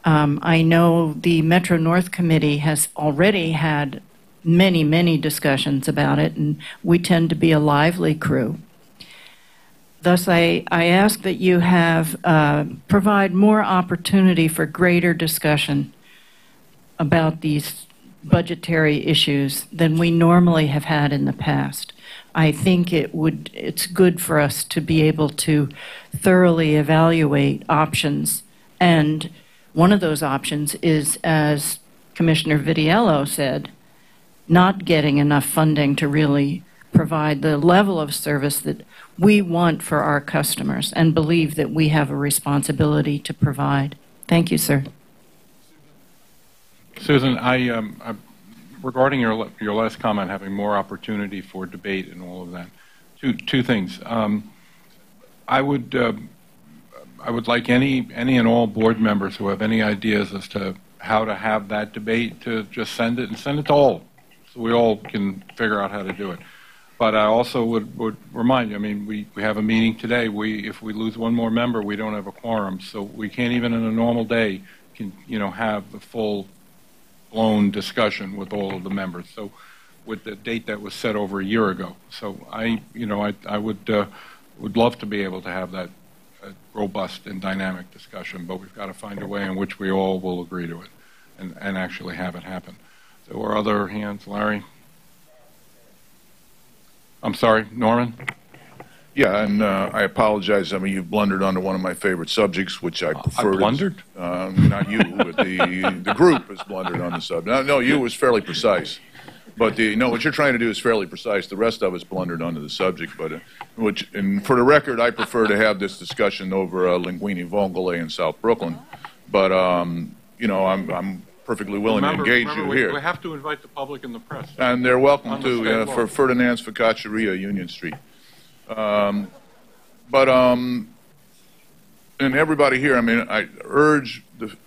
M: I know the Metro North Committee has already had many, many discussions about it, and we tend to be a lively crew. Thus, I ask that you have provide more opportunity for greater discussion about these budgetary issues than we normally have had in the past. I think it's good for us to be able to thoroughly evaluate options, and one of those options is, as Commissioner Vitiello said, not getting enough funding to really provide the level of service that we want for our customers and believe that we have a responsibility to provide. Thank you, sir.
A: Susan, regarding your last comment, having more opportunity for debate and all of that, two things. I would like any and all board members who have any ideas as to how to have that debate to just send it to all, so we all can figure out how to do it. But I also would remind you, I mean, we have a meeting today. If we lose one more member, we don't have a quorum, so we can't even in a normal day have the full-blown discussion with all of the members. So with the date that was set over a year ago. So I would love to be able to have that robust and dynamic discussion, but we've got to find a way in which we all will agree to it and actually have it happen. So are other hands? Larry? I'm sorry, Norman?
C: Yeah, and I apologize. I mean, you've blundered onto one of my favorite subjects, which I prefer.
A: I blundered?
C: Not you, but the group has blundered on the subject. No, you was fairly precise. But what you're trying to do is fairly precise. The rest of us blundered onto the subject. But and for the record, I prefer to have this discussion over Linguini Vongole in South Brooklyn. But I'm perfectly willing to engage you here.
A: We have to invite the public and the press.
C: And they're welcome to for Ferdinand's Focacceria, Union Street. And everybody here, I mean, I urge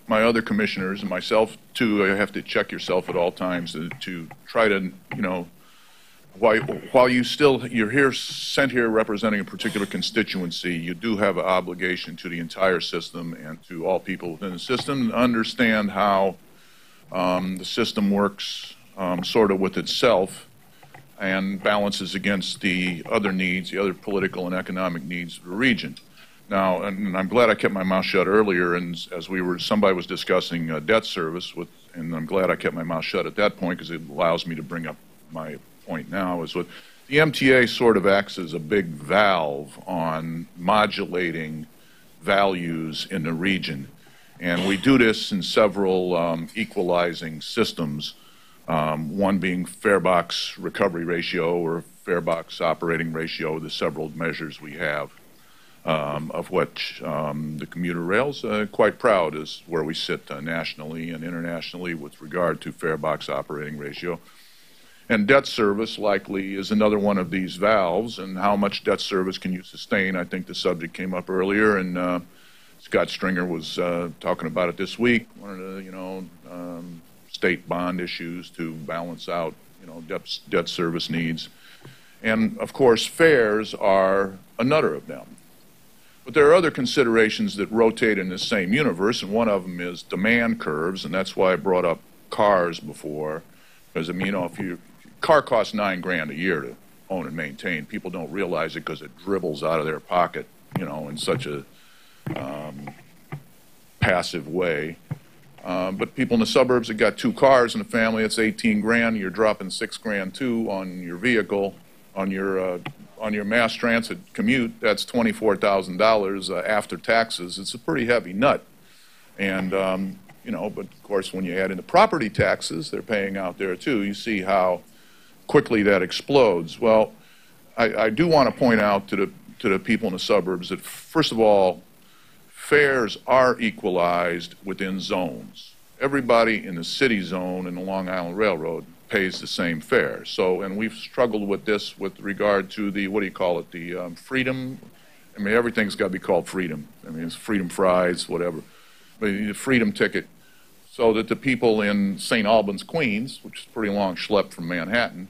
C: my other commissioners and myself to have to check yourself at all times to try to, while you're sent here representing a particular constituency, you do have an obligation to the entire system and to all people within the system to understand how the system works sort of with itself and balances against the other needs, the other political and economic needs of the region. Now, and I'm glad I kept my mouth shut earlier, and as somebody was discussing debt service, and I'm glad I kept my mouth shut at that point because it allows me to bring up my point now, is what the MTA sort of acts as a big valve on modulating values in the region. And we do this in several equalizing systems, one being fare box recovery ratio or fare box operating ratio, the several measures we have, of which the commuter rail's quite proud is where we sit nationally and internationally with regard to fare box operating ratio. And debt service likely is another one of these valves, and how much debt service can you sustain? I think the subject came up earlier, and Scott Stringer was talking about it this week, one of the, state bond issues to balance out, debt service needs. And, of course, fares are another of them. But there are other considerations that rotate in the same universe, and one of them is demand curves, and that's why I brought up cars before, because, I mean, if your car costs $9,000 a year to own and maintain, people don't realize it because it dribbles out of their pocket, in such a passive way. But people in the suburbs that got 2 cars in the family, it's 18 grand. You're dropping 6 grand too on your vehicle, on your mass transit commute. That's $24,000 after taxes. It's a pretty heavy nut. And you know, but of course, when you add in the property taxes they're paying out there too, you see how quickly that explodes. Well, I do want to point out to the people in the suburbs that, first of all, fares are equalized within zones. Everybody in the city zone in the Long Island Railroad pays the same fare. So, and we've struggled with this with regard to the, what do you call it, the freedom. I mean, everything's got to be called freedom. I mean, it's freedom fries, whatever. But the freedom ticket, so that the people in St. Albans, Queens, which is a pretty long schlep from Manhattan,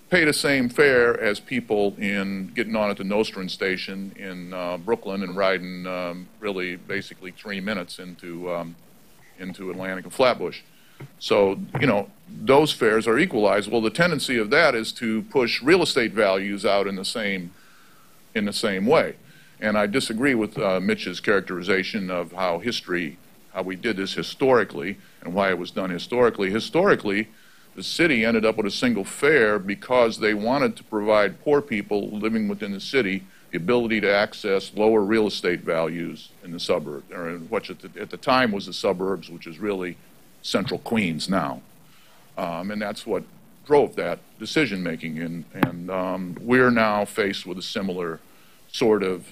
C: pay the same fare as people in getting on at the Nostrand station in Brooklyn and riding really basically 3 minutes into Atlantic and Flatbush. So, you know, those fares are equalized. Well, the tendency of that is to push real estate values out in the same way. And I disagree with Mitch's characterization of how we did this historically and why it was done historically. Historically, the city ended up with a single fare because they wanted to provide poor people living within the city the ability to access lower real estate values in the suburbs, or which at the time was the suburbs, which is really central Queens now. And that's what drove that decision making. And we're now faced with a similar sort of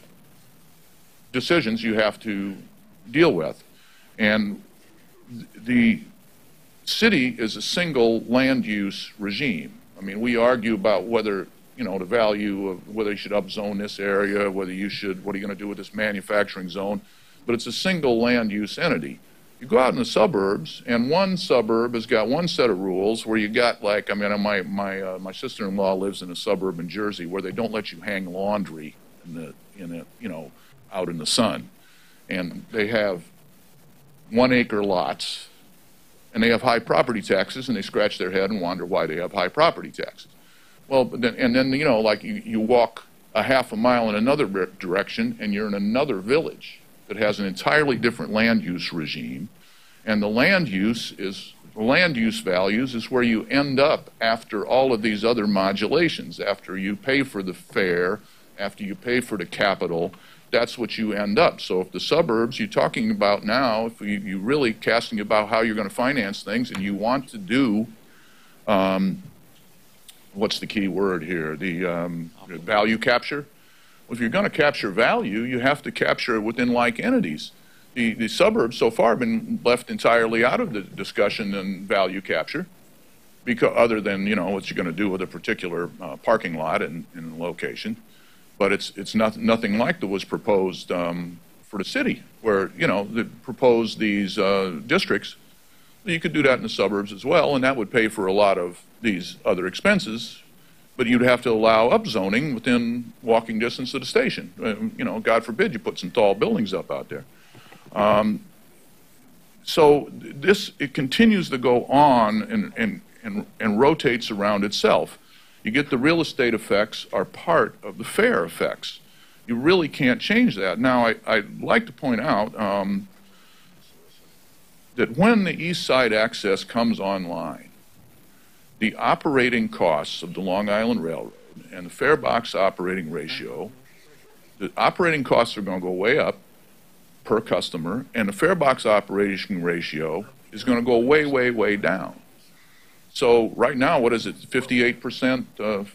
C: decisions you have to deal with. And the city is a single land use regime. I mean, we argue about whether, you know, the value of whether you should upzone this area, whether you should, what are you going to do with this manufacturing zone, but it's a single land use entity. You go out in the suburbs, and one suburb has got one set of rules where you got, like, I mean, my sister-in-law lives in a suburb in Jersey where they don't let you hang laundry you know, out in the sun, and they have 1 acre lots. And they have high property taxes, and they scratch their head and wonder why they have high property taxes. Well, but then you know, like you walk a half a mile in another direction, and you're in another village that has an entirely different land use regime. And the land use values is where you end up after all of these other modulations, after you pay for the fare, after you pay for the capital. That's what you end up. So if the suburbs you're talking about now, if you're really casting about how you're going to finance things, and you want to do, what's the key word here, the value capture? Well, if you're going to capture value, you have to capture it within like entities. The suburbs so far have been left entirely out of the discussion and value capture, because other than, you know, what you're going to do with a particular parking lot and location. But it's nothing like that was proposed for the city, where, you know, they proposed these districts. You could do that in the suburbs as well, and that would pay for a lot of these other expenses. But you'd have to allow upzoning within walking distance of the station. You know, God forbid you put some tall buildings up out there. So it continues to go on and rotates around itself. You get the real estate effects are part of the fare effects. You really can't change that. Now, I'd like to point out that when the East Side Access comes online, the operating costs of the Long Island Railroad and the fare box operating ratio, the operating costs are going to go way up per customer, and the fare box operating ratio is going to go way, way, way down. So right now, what is it, 58%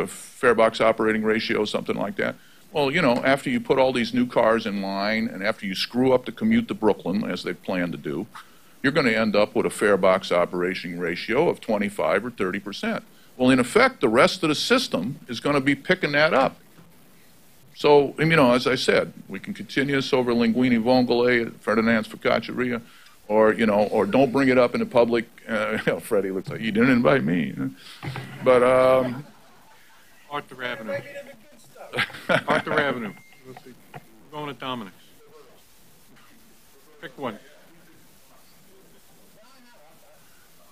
C: fare box operating ratio, something like that? Well, you know, after you put all these new cars in line and after you screw up the commute to Brooklyn, as they plan to do, you're going to end up with a fare box operating ratio of 25 or 30%. Well, in effect, the rest of the system is going to be picking that up. So, you know, as I said, we can continue this over linguine vongole, Ferdinand's focacceria, or, you know, or don't bring it up in the public. You know, Freddie looks like, you didn't invite me. But,
A: Arthur Avenue. Arthur Avenue. We're going to Dominic's. Pick one.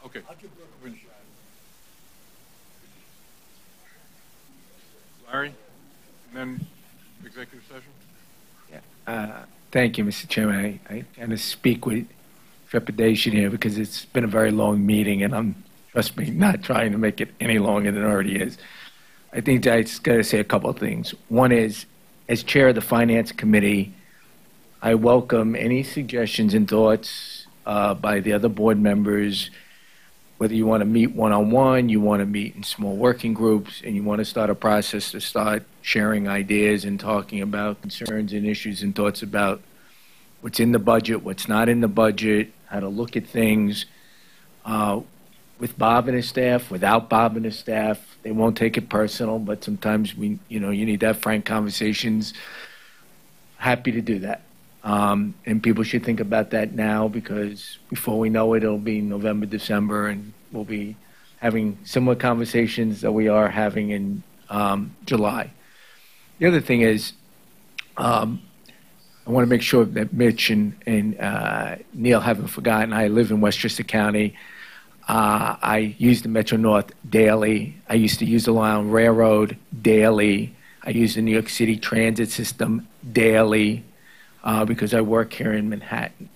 A: Okay. Larry, and then executive session?
H: Thank you, Mr. Chairman. I kind of speak with trepidation here because it's been a very long meeting, and I'm, trust me, not trying to make it any longer than it already is. I think I just got to say a couple of things. One is, as chair of the Finance Committee, I welcome any suggestions and thoughts by the other board members, whether you want to meet one-on-one, you want to meet in small working groups, and you want to start a process to start sharing ideas and talking about concerns and issues and thoughts about what's in the budget, what's not in the budget, how to look at things. With Bob and his staff, without Bob and his staff, they won't take it personal, but sometimes you need to have frank conversations. Happy to do that. And people should think about that now, because before we know it, it'll be November, December, and we'll be having similar conversations that we are having in July. The other thing is, I want to make sure that Mitch and Neil haven't forgotten, I live in Westchester County. I use the Metro North daily. I used to use the Long Island Railroad daily. I use the New York City transit system daily because I work here in Manhattan.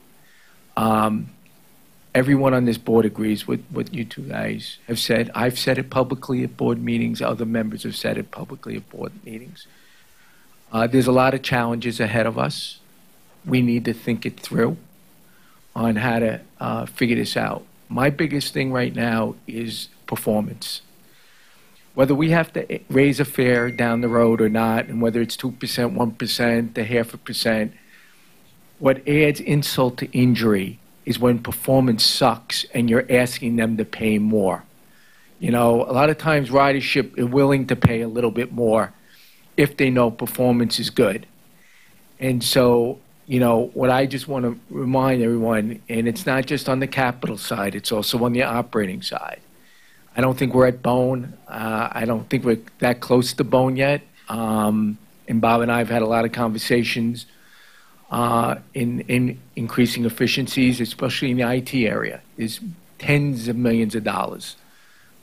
H: Everyone on this board agrees with what you two guys have said. I've said it publicly at board meetings. Other members have said it publicly at board meetings. There's a lot of challenges ahead of us. We need to think it through on how to figure this out. My biggest thing right now is performance. Whether we have to raise a fare down the road or not, and whether it's 2%, 1%, to 0.5%, what adds insult to injury is when performance sucks and you're asking them to pay more. You know, a lot of times ridership is willing to pay a little bit more if they know performance is good. And so, you know, what I just want to remind everyone, and it's not just on the capital side, it's also on the operating side. I don't think we're at bone. I don't think we're that close to bone yet. And Bob and I have had a lot of conversations in increasing efficiencies, especially in the IT area. There's tens of millions of dollars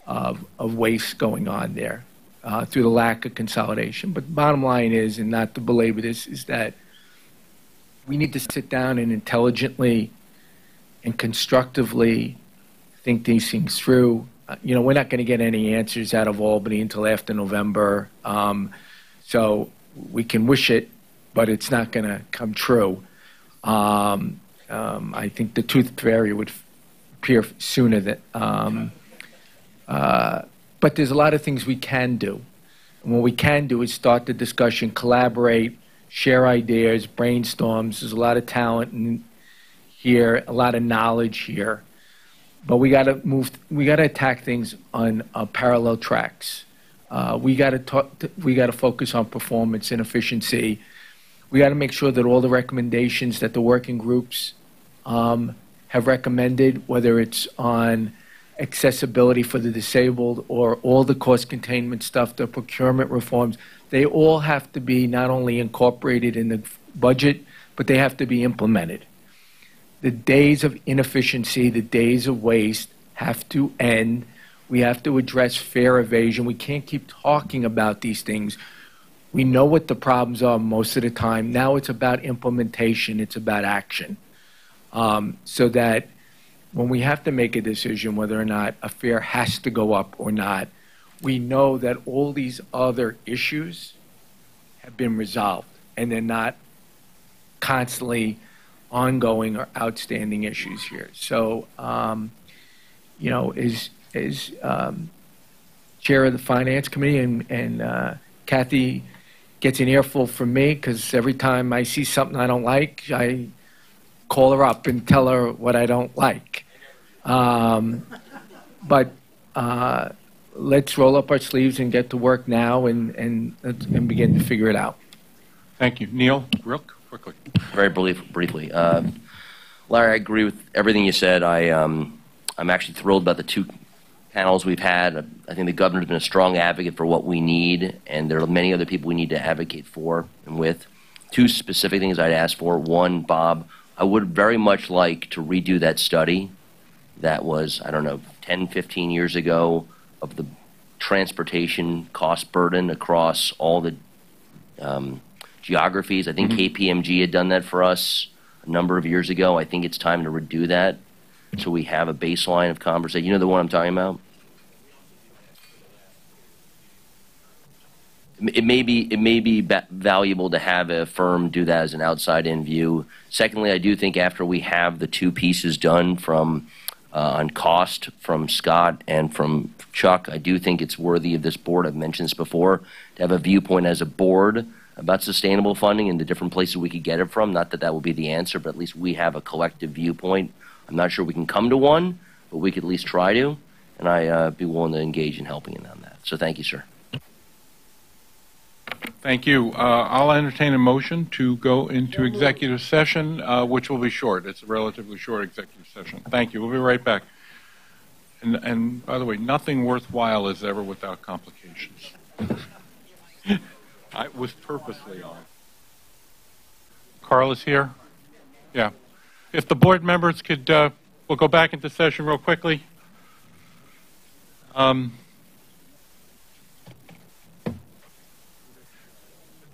H: of waste going on there through the lack of consolidation. But the bottom line is, and not to belabor this, is that we need to sit down and intelligently and constructively think these things through. You know, we're not going to get any answers out of Albany until after November. So we can wish it, but it's not going to come true. I think the tooth fairy would appear sooner than. But there's a lot of things we can do. And what we can do is start the discussion, collaborate, share ideas, brainstorms. There's a lot of talent here, a lot of knowledge here. But we got to attack things on parallel tracks. We got to focus on performance and efficiency. We got to make sure that all the recommendations that the working groups have recommended, whether it's on accessibility for the disabled or all the cost containment stuff, the procurement reforms, they all have to be not only incorporated in the budget, but they have to be implemented. The days of inefficiency, the days of waste have to end. We have to address fare evasion. We can't keep talking about these things. We know what the problems are most of the time. Now it's about implementation. It's about action. So that when we have to make a decision whether or not a fare has to go up or not, we know that all these other issues have been resolved and they're not constantly ongoing or outstanding issues here. So, you know, as chair of the Finance Committee, and Kathy gets an earful from me because every time I see something I don't like, I call her up and tell her what I don't like. But let's roll up our sleeves and get to work now and begin to figure it out.
A: Thank you. Neil, real quickly.
Q: Very briefly. Larry, I agree with everything you said. I'm actually thrilled about the two panels we've had. I think the governor's been a strong advocate for what we need, and there are many other people we need to advocate for and with. Two specific things I'd ask for. One, Bob, I would very much like to redo that study that was, I don't know, 10, 15 years ago of the transportation cost burden across all the geographies. I think KPMG had done that for us a number of years ago. I think it's time to redo that. so we have a baseline of conversation. You know the one I'm talking about? It may be valuable to have a firm do that as an outside-in view. Secondly, I do think after we have the two pieces done from on cost from Scott and from Chuck, I do think it's worthy of this board, I've mentioned this before, to have a viewpoint as a board about sustainable funding and the different places we could get it from. Not that that will be the answer, but at least we have a collective viewpoint. I'm not sure we can come to one, but we could at least try to, and I'd be willing to engage in helping in on that. So thank you, sir.
A: Thank you. I'll entertain a motion to go into executive session, which will be short. It's a relatively short executive session. Thank you. We'll be right back. And by the way, nothing worthwhile is ever without complications. I was purposely on. Carl is here? Yeah. If the board members could, we'll go back into session real quickly.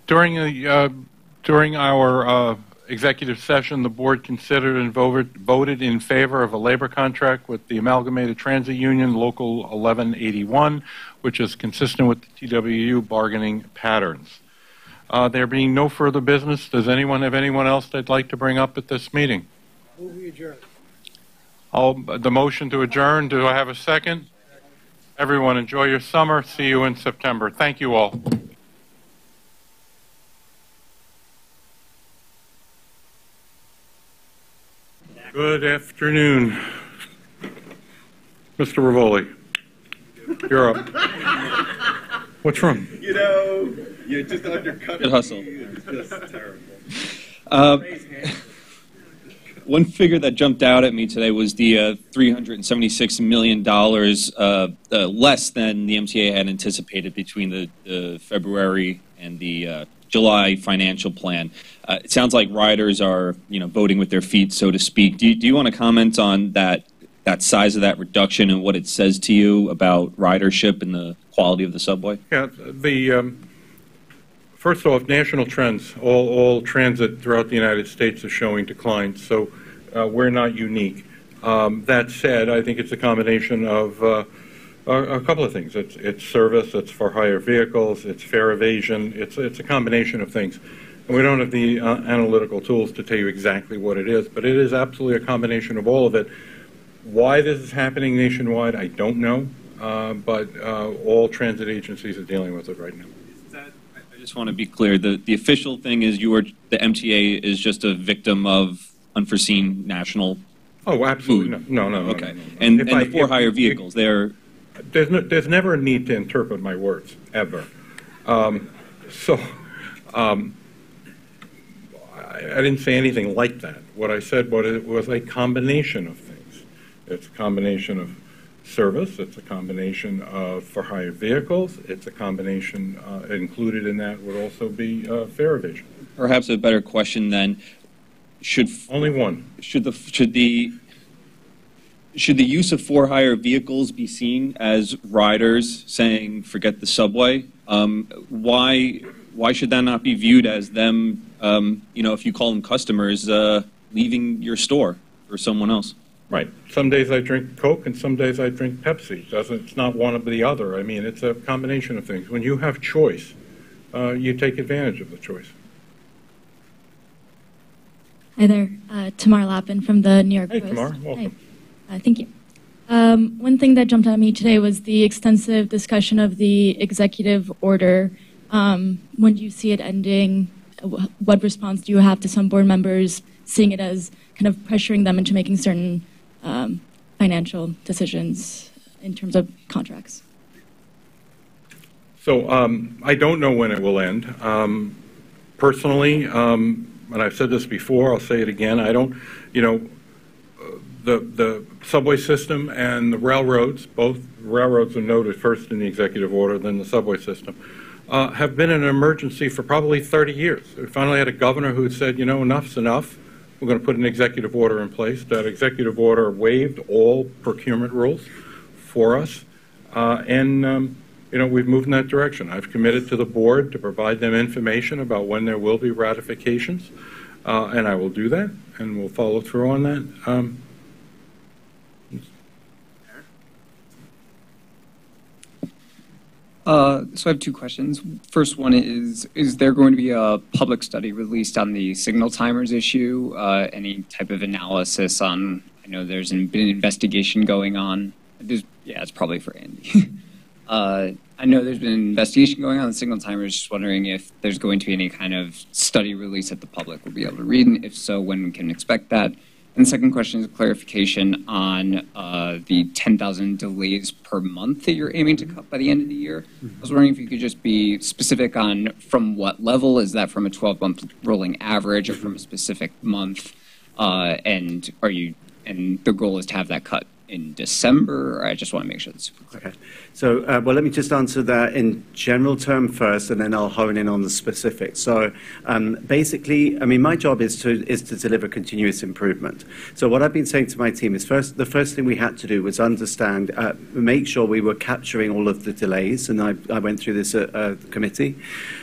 A: During our executive session, the board considered and voted in favor of a labor contract with the Amalgamated Transit Union, Local 1181, which is consistent with the TWU bargaining patterns. There being no further business, does anyone have anyone else they'd like to bring up at this meeting?
E: Move we adjourn.
A: The motion to adjourn, do I have a second? Everyone, enjoy your summer. See you in September. Thank you all. Good afternoon. Mr. Rivoli, you're up. What's wrong?
D: You know, you just undercut
J: Good hustle.
D: It's just terrible.
J: One figure that jumped out at me today was the $376 million less than the MTA had anticipated between the February and the July financial plan. It sounds like riders are, voting with their feet, so to speak. Do you want to comment on that size of that reduction and what it says to you about ridership and the quality of the subway?
A: Yeah, first off, national trends, all transit throughout the United States is showing declines, so we're not unique. That said, I think it's a combination of a couple of things. It's service, it's for hire vehicles, it's fare evasion, it's a combination of things. And we don't have the analytical tools to tell you exactly what it is, but it is absolutely a combination of all of it. Why this is happening nationwide, I don't know, but all transit agencies are dealing with it right now.
J: I just want to be clear. The official thing is the MTA is just a victim of unforeseen national
A: Oh, absolutely.
J: food.
A: No.
J: Okay. And the for-hire vehicles,
A: there's never a need to interpret my words, ever. I didn't say anything like that. What I said was a combination of things. It's a combination of service. It's a combination of for-hire vehicles. It's a combination, included in that would also be fare evasion.
J: Perhaps a better question then,
A: only one. Should
J: the use of for-hire vehicles be seen as riders saying, forget the subway? Why should that not be viewed as them, if you call them customers, leaving your store for someone else?
A: Right. Some days I drink Coke and some days I drink Pepsi. It's not one of the other. I mean, it's a combination of things. When you have choice, you take advantage of the choice.
U: Hi there, Tamar Lappin from the New York Post.
A: Hey, Tamar, welcome.
U: Hi. Thank you. One thing that jumped out at me today was the extensive discussion of the executive order. When do you see it ending? What response do you have to some board members seeing it as kind of pressuring them into making certain financial decisions in terms of contracts?
A: So I don't know when it will end. Personally, and I've said this before, I'll say it again, I don't, the subway system and the railroads, both railroads are noted first in the executive order, then the subway system, have been in an emergency for probably 30 years. We finally had a governor who said, enough's enough. We're going to put an executive order in place. That executive order waived all procurement rules for us, we've moved in that direction. I've committed to the board to provide them information about when there will be ratifications, and I will do that, and we'll follow through on that.
K: So I have two questions. First one is there going to be a public study released on the signal timers issue? Any type of analysis on, I know there's been an investigation going on. Yeah, it's probably for Andy. I know there's been an investigation going on the signal timers. Just wondering if there's going to be any kind of study release that the public will be able to read, and if so, when we can expect that. And the second question is a clarification on the 10,000 delays per month that you're aiming to cut by the end of the year. I was wondering if you could just be specific on from what level. Is that from a 12-month rolling average or from a specific month? And the goal is to have that cut in December? Or I just want to make sure that's super clear.
B: Okay. So, well, let me just answer that in general term first, and then I'll hone in on the specifics. So, basically, I mean, my job is to deliver continuous improvement. So, what I've been saying to my team is the first thing we had to do was understand, make sure we were capturing all of the delays, and I went through this at the committee,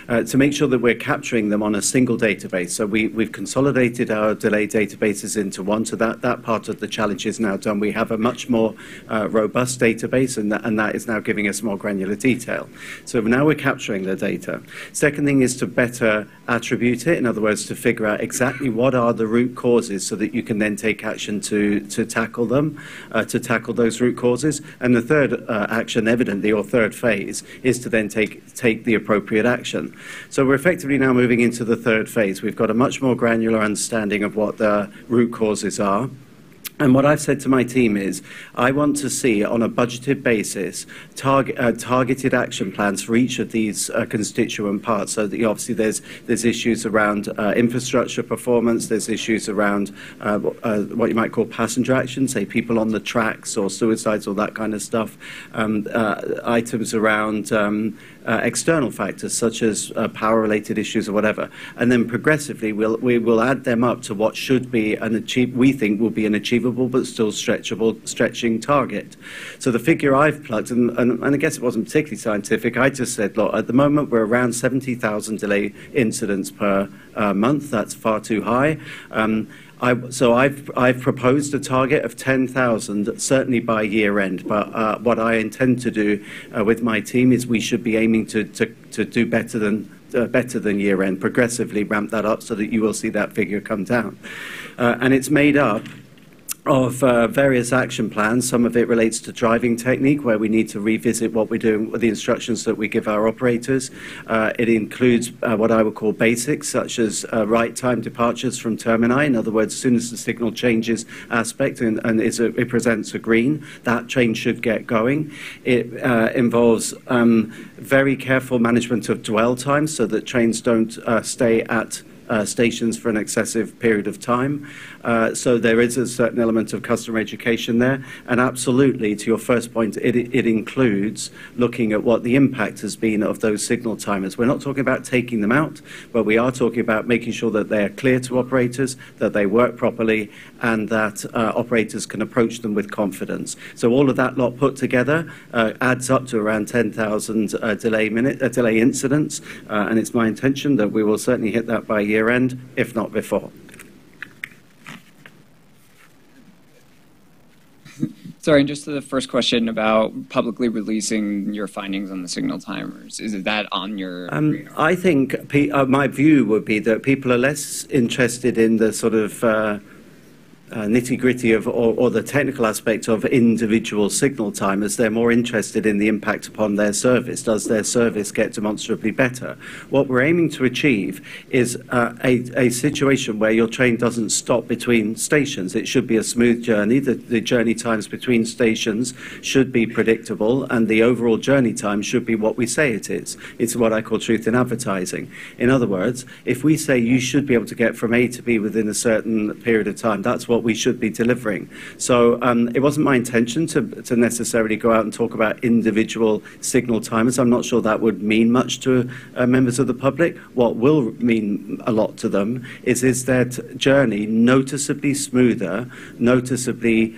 B: to make sure that we're capturing them on a single database. So, we've consolidated our delay databases into one, so that part of the challenge is now done. We have a much more robust database, and that is now giving us more granular detail. So now we're capturing the data. Second thing is to better attribute it, in other words, to figure out exactly what are the root causes so that you can then take action to tackle them, to tackle those root causes. And the third action, evidently, or third phase, is to then take the appropriate action. So we're effectively now moving into the third phase. We've got a much more granular understanding of what the root causes are. And what I've said to my team is, I want to see, on a budgeted basis, targeted action plans for each of these constituent parts. So that obviously there's issues around infrastructure performance, there's issues around what you might call passenger action, say people on the tracks or suicides or that kind of stuff, items around external factors such as power-related issues or whatever. And then progressively we will add them up to what should be we think will be an achievable but still stretching target. So the figure I've plugged, and I guess it wasn't particularly scientific, I just said, look, at the moment we're around 70,000 delay incidents per month. That's far too high. So I've proposed a target of 10,000, certainly by year end. But what I intend to do with my team is we should be aiming to do better than year end, progressively ramp that up so that you will see that figure come down. And it's made up of various action plans. Some of it relates to driving technique, where we need to revisit what we're doing with the instructions that we give our operators. It includes what I would call basics, such as right time departures from termini. In other words, as soon as the signal changes aspect and it presents a green, that train should get going. It involves very careful management of dwell time so that trains don't stay at stations for an excessive period of time. So there is a certain element of customer education there. And absolutely, to your first point, it includes looking at what the impact has been of those signal timers. We're not talking about taking them out, but we are talking about making sure that they are clear to operators, that they work properly, and that operators can approach them with confidence. So all of that lot put together adds up to around 10,000 delay incidents, and it's my intention that we will certainly hit that by year end, if not before.
K: Sorry, and just to the first question about publicly releasing your findings on the signal timers, is that on your radar?
B: I think my view would be that people are less interested in the sort of nitty-gritty of or the technical aspect of individual signal timers. They're more interested in the impact upon their service. Does their service get demonstrably better? What we're aiming to achieve is a situation where your train doesn't stop between stations. It should be a smooth journey. The journey times between stations should be predictable, and the overall journey time should be what we say it is. It's what I call truth in advertising. In other words, if we say you should be able to get from A to B within a certain period of time, that's what we should be delivering. So it wasn't my intention to necessarily go out and talk about individual signal timers. I'm not sure that would mean much to members of the public. What will mean a lot to them is their journey noticeably smoother, noticeably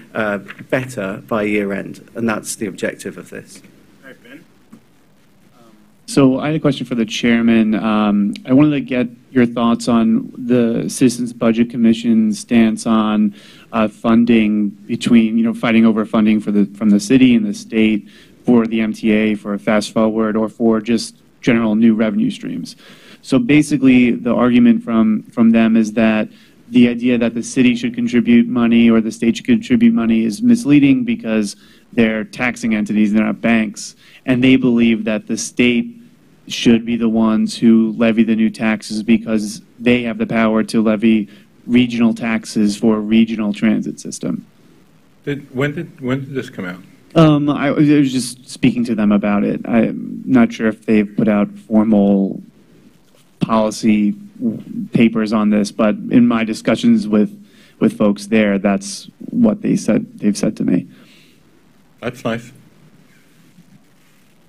B: better by year end. And that's the objective of this.
O: So I had a question for the chairman. I wanted to get your thoughts on the Citizens Budget Commission's stance on funding between, fighting over funding from the city and the state for the MTA, for fast forward, or for just general new revenue streams. So basically, the argument from them is that the idea that the city should contribute money or the state should contribute money is misleading because they're taxing entities, they're not banks, and they believe that the state should be the ones who levy the new taxes because they have the power to levy regional taxes for a regional transit system.
A: When did this come out?
O: I was just speaking to them about it. I'm not sure if they've put out formal policy papers on this, but in my discussions with folks there, that's what they've said to me.
A: That's nice.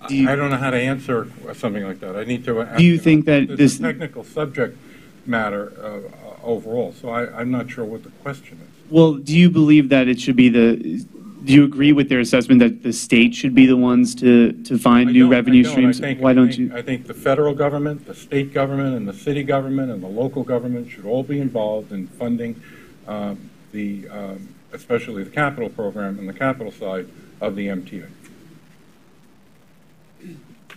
A: I don't know how to answer something like that. I need to.
O: Do you think that this
A: technical subject matter overall? So I'm not sure what the question is.
O: Well, do you believe that it should be do you agree with their assessment that the state should be the ones to find new revenue streams? Why don't you?
A: I think the federal government, the state government, and the city government, and the local government should all be involved in funding especially the capital program and the capital side of the MTA.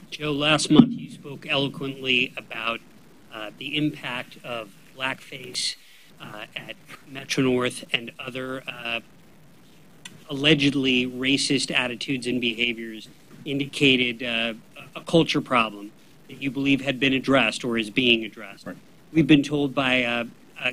I: Joe, last month you spoke eloquently about the impact of blackface at Metro-North and other allegedly racist attitudes and behaviors, indicated a culture problem that you believe had been addressed or is being addressed.
A: Right.
I: We've been told by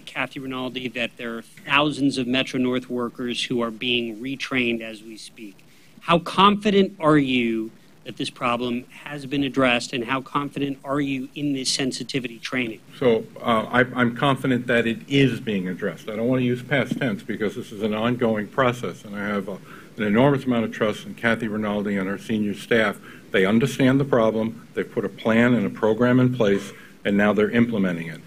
I: Kathy Rinaldi that there are thousands of Metro-North workers who are being retrained as we speak. How confident are you that this problem has been addressed, and how confident are you in this sensitivity training?
A: So I'm confident that it is being addressed. I don't want to use past tense because this is an ongoing process, and I have an enormous amount of trust in Kathy Rinaldi and her senior staff. They understand the problem, they've put a plan and a program in place, and now they're implementing it.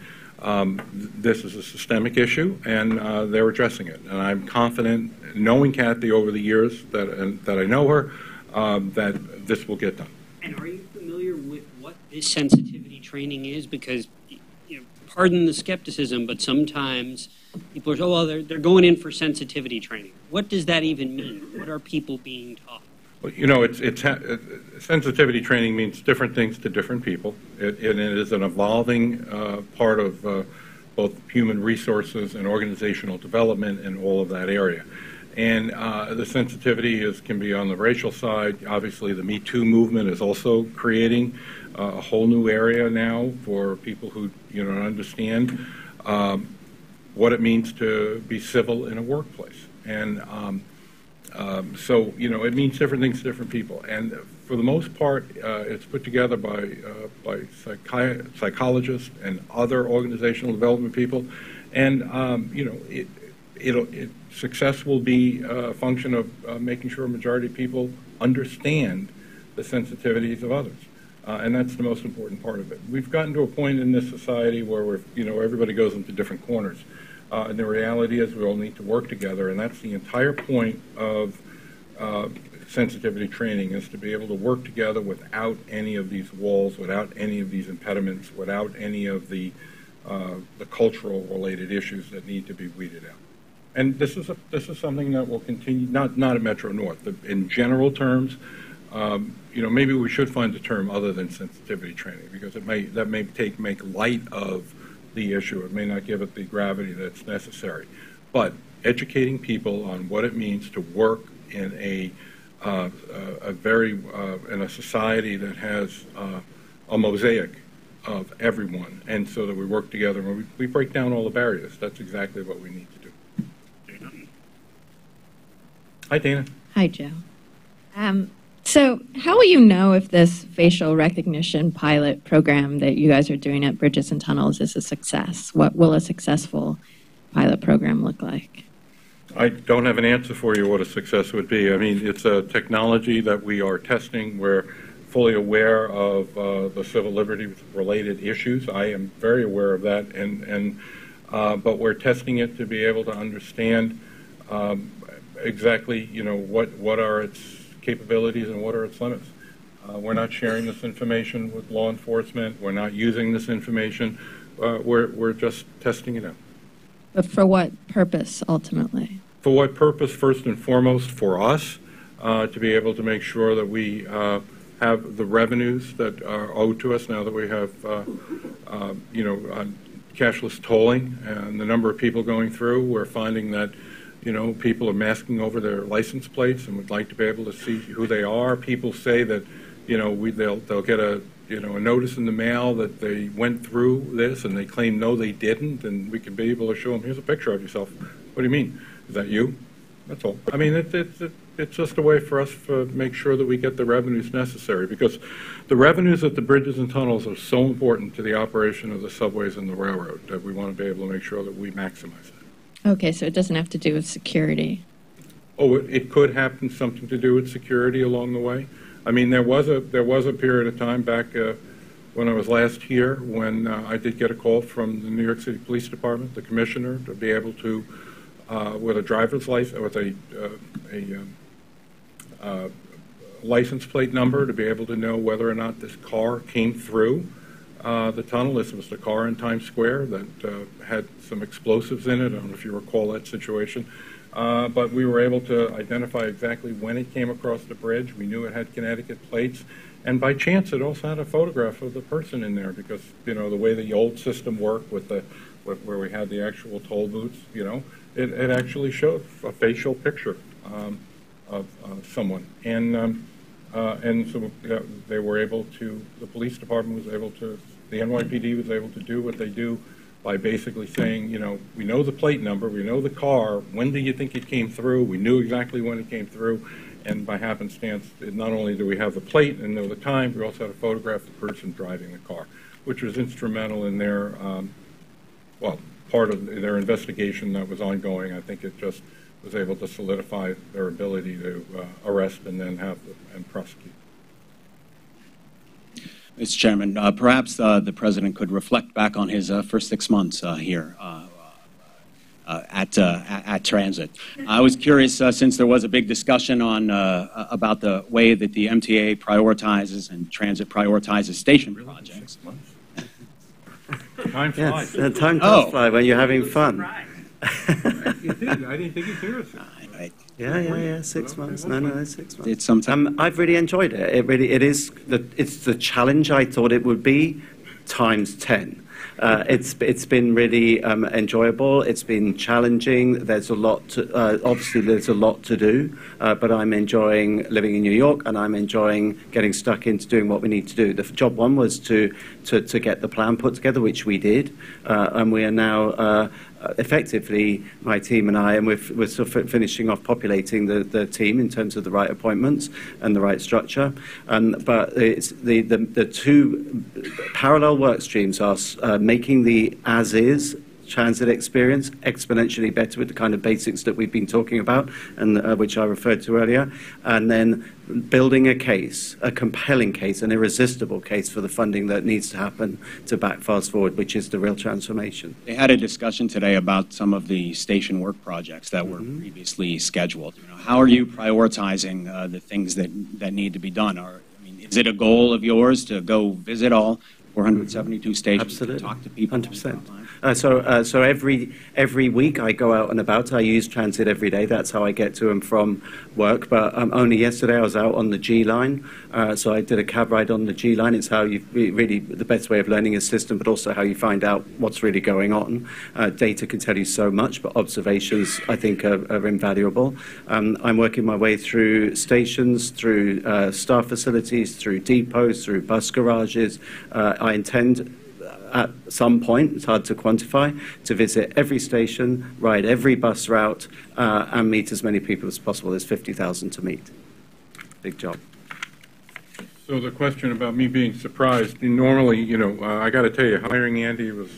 A: This is a systemic issue, and they're addressing it. And I'm confident, knowing Kathy over the years that I know her, that this will get done.
I: And are you familiar with what this sensitivity training is? Because, pardon the skepticism, but sometimes people are, they're going in for sensitivity training. What does that even mean? What are people being taught?
A: Well, sensitivity training means different things to different people. It is an evolving part of both human resources and organizational development and all of that area. And the sensitivity can be on the racial side. Obviously, the Me Too movement is also creating a whole new area now for people who understand what it means to be civil in a workplace. And so it means different things to different people. And for the most part, it's put together by psychologists and other organizational development people. And success will be a function of making sure a majority of people understand the sensitivities of others. And that's the most important part of it. We've gotten to a point in this society where everybody goes into different corners. And the reality is we all need to work together, and that's the entire point of sensitivity training, is to be able to work together without any of these walls, without any of these impediments, without any of the cultural related issues that need to be weeded out. And this is something that will continue, not at Metro-North. In general terms, maybe we should find a term other than sensitivity training, because that may make light of the issue. It may not give it the gravity that's necessary. But educating people on what it means to work in in a society that has a mosaic of everyone, and so that we work together and we break down all the barriers. That's exactly what we need to do. Hi, Dana.
L: Hi, Joe. So how will you know if this facial recognition pilot program that you guys are doing at Bridges and Tunnels is a success? What will a successful pilot program look like?
A: I don't have an answer for you what a success would be. I mean, it's a technology that we are testing. We're fully aware of the civil liberties related issues. I am very aware of that, but we're testing it to be able to understand exactly, what are its capabilities and what are its limits. We're not sharing this information with law enforcement. We're not using this information. We're just testing it out.
L: But for what purpose, ultimately?
A: For what purpose? First and foremost, for us, to be able to make sure that we have the revenues that are owed to us now that we have, cashless tolling and the number of people going through. We're finding that, people are masking over their license plates and would like to be able to see who they are. People say that, they'll get a notice in the mail that they went through this, and they claim no, they didn't, and we can be able to show them, here's a picture of yourself. What do you mean? Is that you? That's all. I mean, it's just a way for us to make sure that we get the revenues necessary, because the revenues at the bridges and tunnels are so important to the operation of the subways and the railroad that we want to be able to make sure that we maximize it.
L: Okay, so it doesn't have to do with security.
A: Oh, it could happen something to do with security along the way. I mean, there was a period of time back when I was last here when I did get a call from the New York City Police Department, the commissioner, to be able to, with a driver's license, with a license plate number, to be able to know whether or not this car came through the tunnel. This was the car in Times Square that had some explosives in it. I don't know if you recall that situation. But we were able to identify exactly when it came across the bridge. We knew it had Connecticut plates. And by chance, it also had a photograph of the person in there because, the way the old system worked with where we had the actual toll booths, it actually showed a facial picture of someone. And so they were able to, the police department was able to, the NYPD was able to do what they do by basically saying, we know the plate number, we know the car, when do you think it came through? We knew exactly when it came through, and by happenstance, not only do we have the plate and know the time, we also had a photograph of the person driving the car, which was instrumental in their, part of their investigation that was ongoing. I think it just was able to solidify their ability to arrest and then and prosecute.
F: Mr. Chairman, perhaps the President could reflect back on his first 6 months here at Transit. I was curious, since there was a big discussion on about the way that the MTA prioritizes and Transit prioritizes station projects.
A: Time flies.
B: Yes, time does fly when you're having fun.
A: You did. I didn't think you'd hear us.
B: Yeah. 6 months. No, 6 months.
F: It's sometime.
B: I've really enjoyed it. It's the challenge I thought it would be times 10. It's been really enjoyable. It's been challenging. There's a lot to, obviously there's a lot to do, but I'm enjoying living in New York, and I'm enjoying getting stuck into doing what we need to do. The job one was to get the plan put together, which we did, and we are now effectively, my team and I, and we're sort of finishing off populating the team in terms of the right appointments and the right structure. But it's the two parallel work streams are making the as-is transit experience exponentially better with the kind of basics that we've been talking about and which I referred to earlier, and then building a case, a compelling case, an irresistible case for the funding that needs to happen to back Fast Forward, which is the real transformation.
F: They had a discussion today about some of the station work projects that were previously scheduled. How are you prioritizing the things that need to be done? Is it a goal of yours to go visit all 472 stations?
B: Absolutely.
F: To talk to people?
B: 100%. So every week I go out and about. I use transit every day. That's how I get to and from work. But only yesterday I was out on the G line. So I did a cab ride on the G line. It's how you really the best way of learning a system, but also how you find out what's really going on. Data can tell you so much, but observations I think are invaluable. I'm working my way through stations, through staff facilities, through depots, through bus garages. I intend at some point, it's hard to quantify, to visit every station, ride every bus route, and meet as many people as possible. There's 50,000 to meet. Big job.
A: So the question about me being surprised, normally, I got to tell you, hiring Andy was,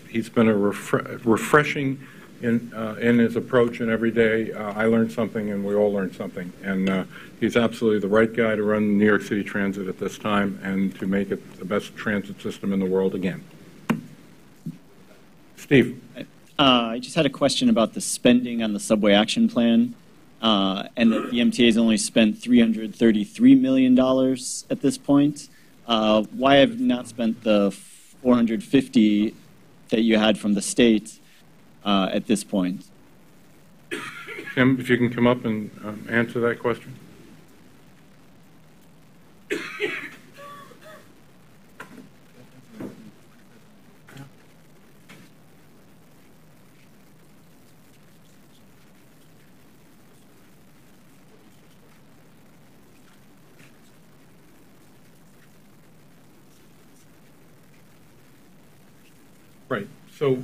A: he's been a refreshing in his approach, and every day I learned something and we all learned something. And he's absolutely the right guy to run New York City Transit at this time and to make it the best transit system in the world again. Steve.
P: I just had a question about the spending on the subway action plan, and that the MTA has only spent $333 million at this point. Why have you not spent the $450 that you had from the state at this point?
A: Tim, if you can come up and answer that question. Right. So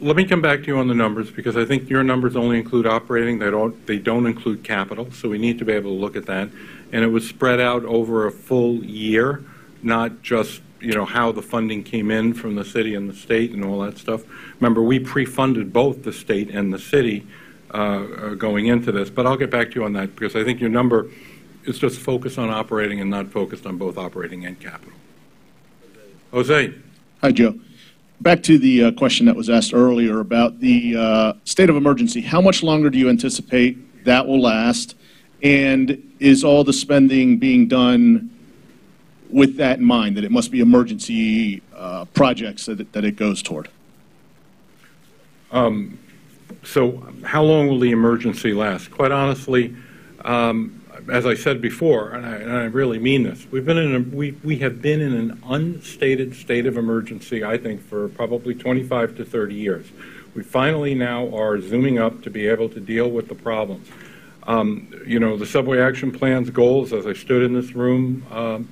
A: let me come back to you on the numbers, because I think your numbers only include operating. They don't include capital, so we need to be able to look at that. And it was spread out over a full year, not just how the funding came in from the city and the state and all that stuff. Remember, we pre-funded both the state and the city going into this. But I'll get back to you on that, because I think your number is just focused on operating and not focused on both operating and capital. Jose.
G: Hi, Joe. Back to the question that was asked earlier about the state of emergency. How much longer do you anticipate that will last? And is all the spending being done with that in mind, that it must be emergency projects that it goes toward?
A: So how long will the emergency last? Quite honestly, as I said before, and I really mean this, we have been in an unstated state of emergency, I think, for probably 25 to 30 years. We finally now are zooming up to be able to deal with the problems. The Subway Action Plan's goals, as I stood in this room,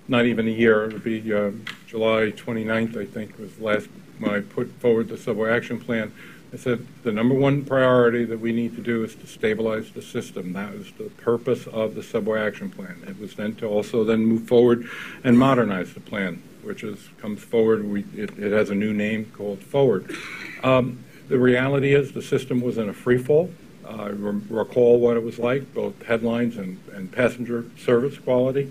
A: not even a year, it would be July 29th, I think, was the last when I put forward the Subway Action Plan. I said the number one priority that we need to do is to stabilize the system. That was the purpose of the Subway Action Plan. It was then to also then move forward and modernize the plan, which comes forward. It has a new name called Forward. The reality is the system was in a free fall. I recall what it was like, both headlines and passenger service quality.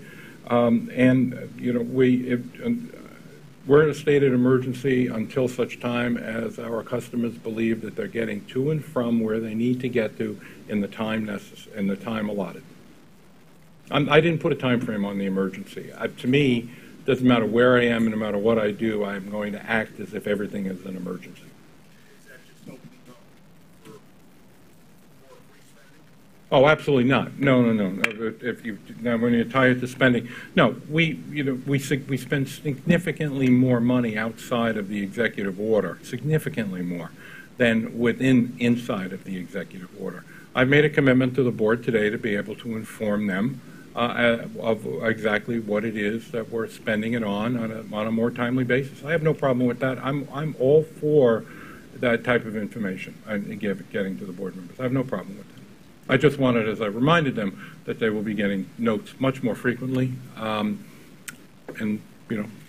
A: We're in a state of emergency until such time as our customers believe that they're getting to and from where they need to get to in the time allotted. I didn't put a time frame on the emergency. To me, it doesn't matter where I am and no matter what I do, I'm going to act as if everything is an emergency. Oh, absolutely not. No. When you tie it to spending, no. We spend significantly more money outside of the executive order, significantly more than inside of the executive order. I've made a commitment to the board today to be able to inform them of exactly what it is that we're spending it on a more timely basis. I have no problem with that. I'm all for that type of information and getting to the board members. I have no problem with that. I just wanted, as I reminded them, that they will be getting notes much more frequently, and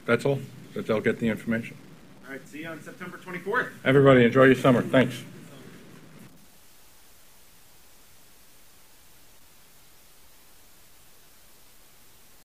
A: that's all, that they'll get the information.
R: All right, see you on September 24th.
A: Everybody, enjoy your summer. Thanks.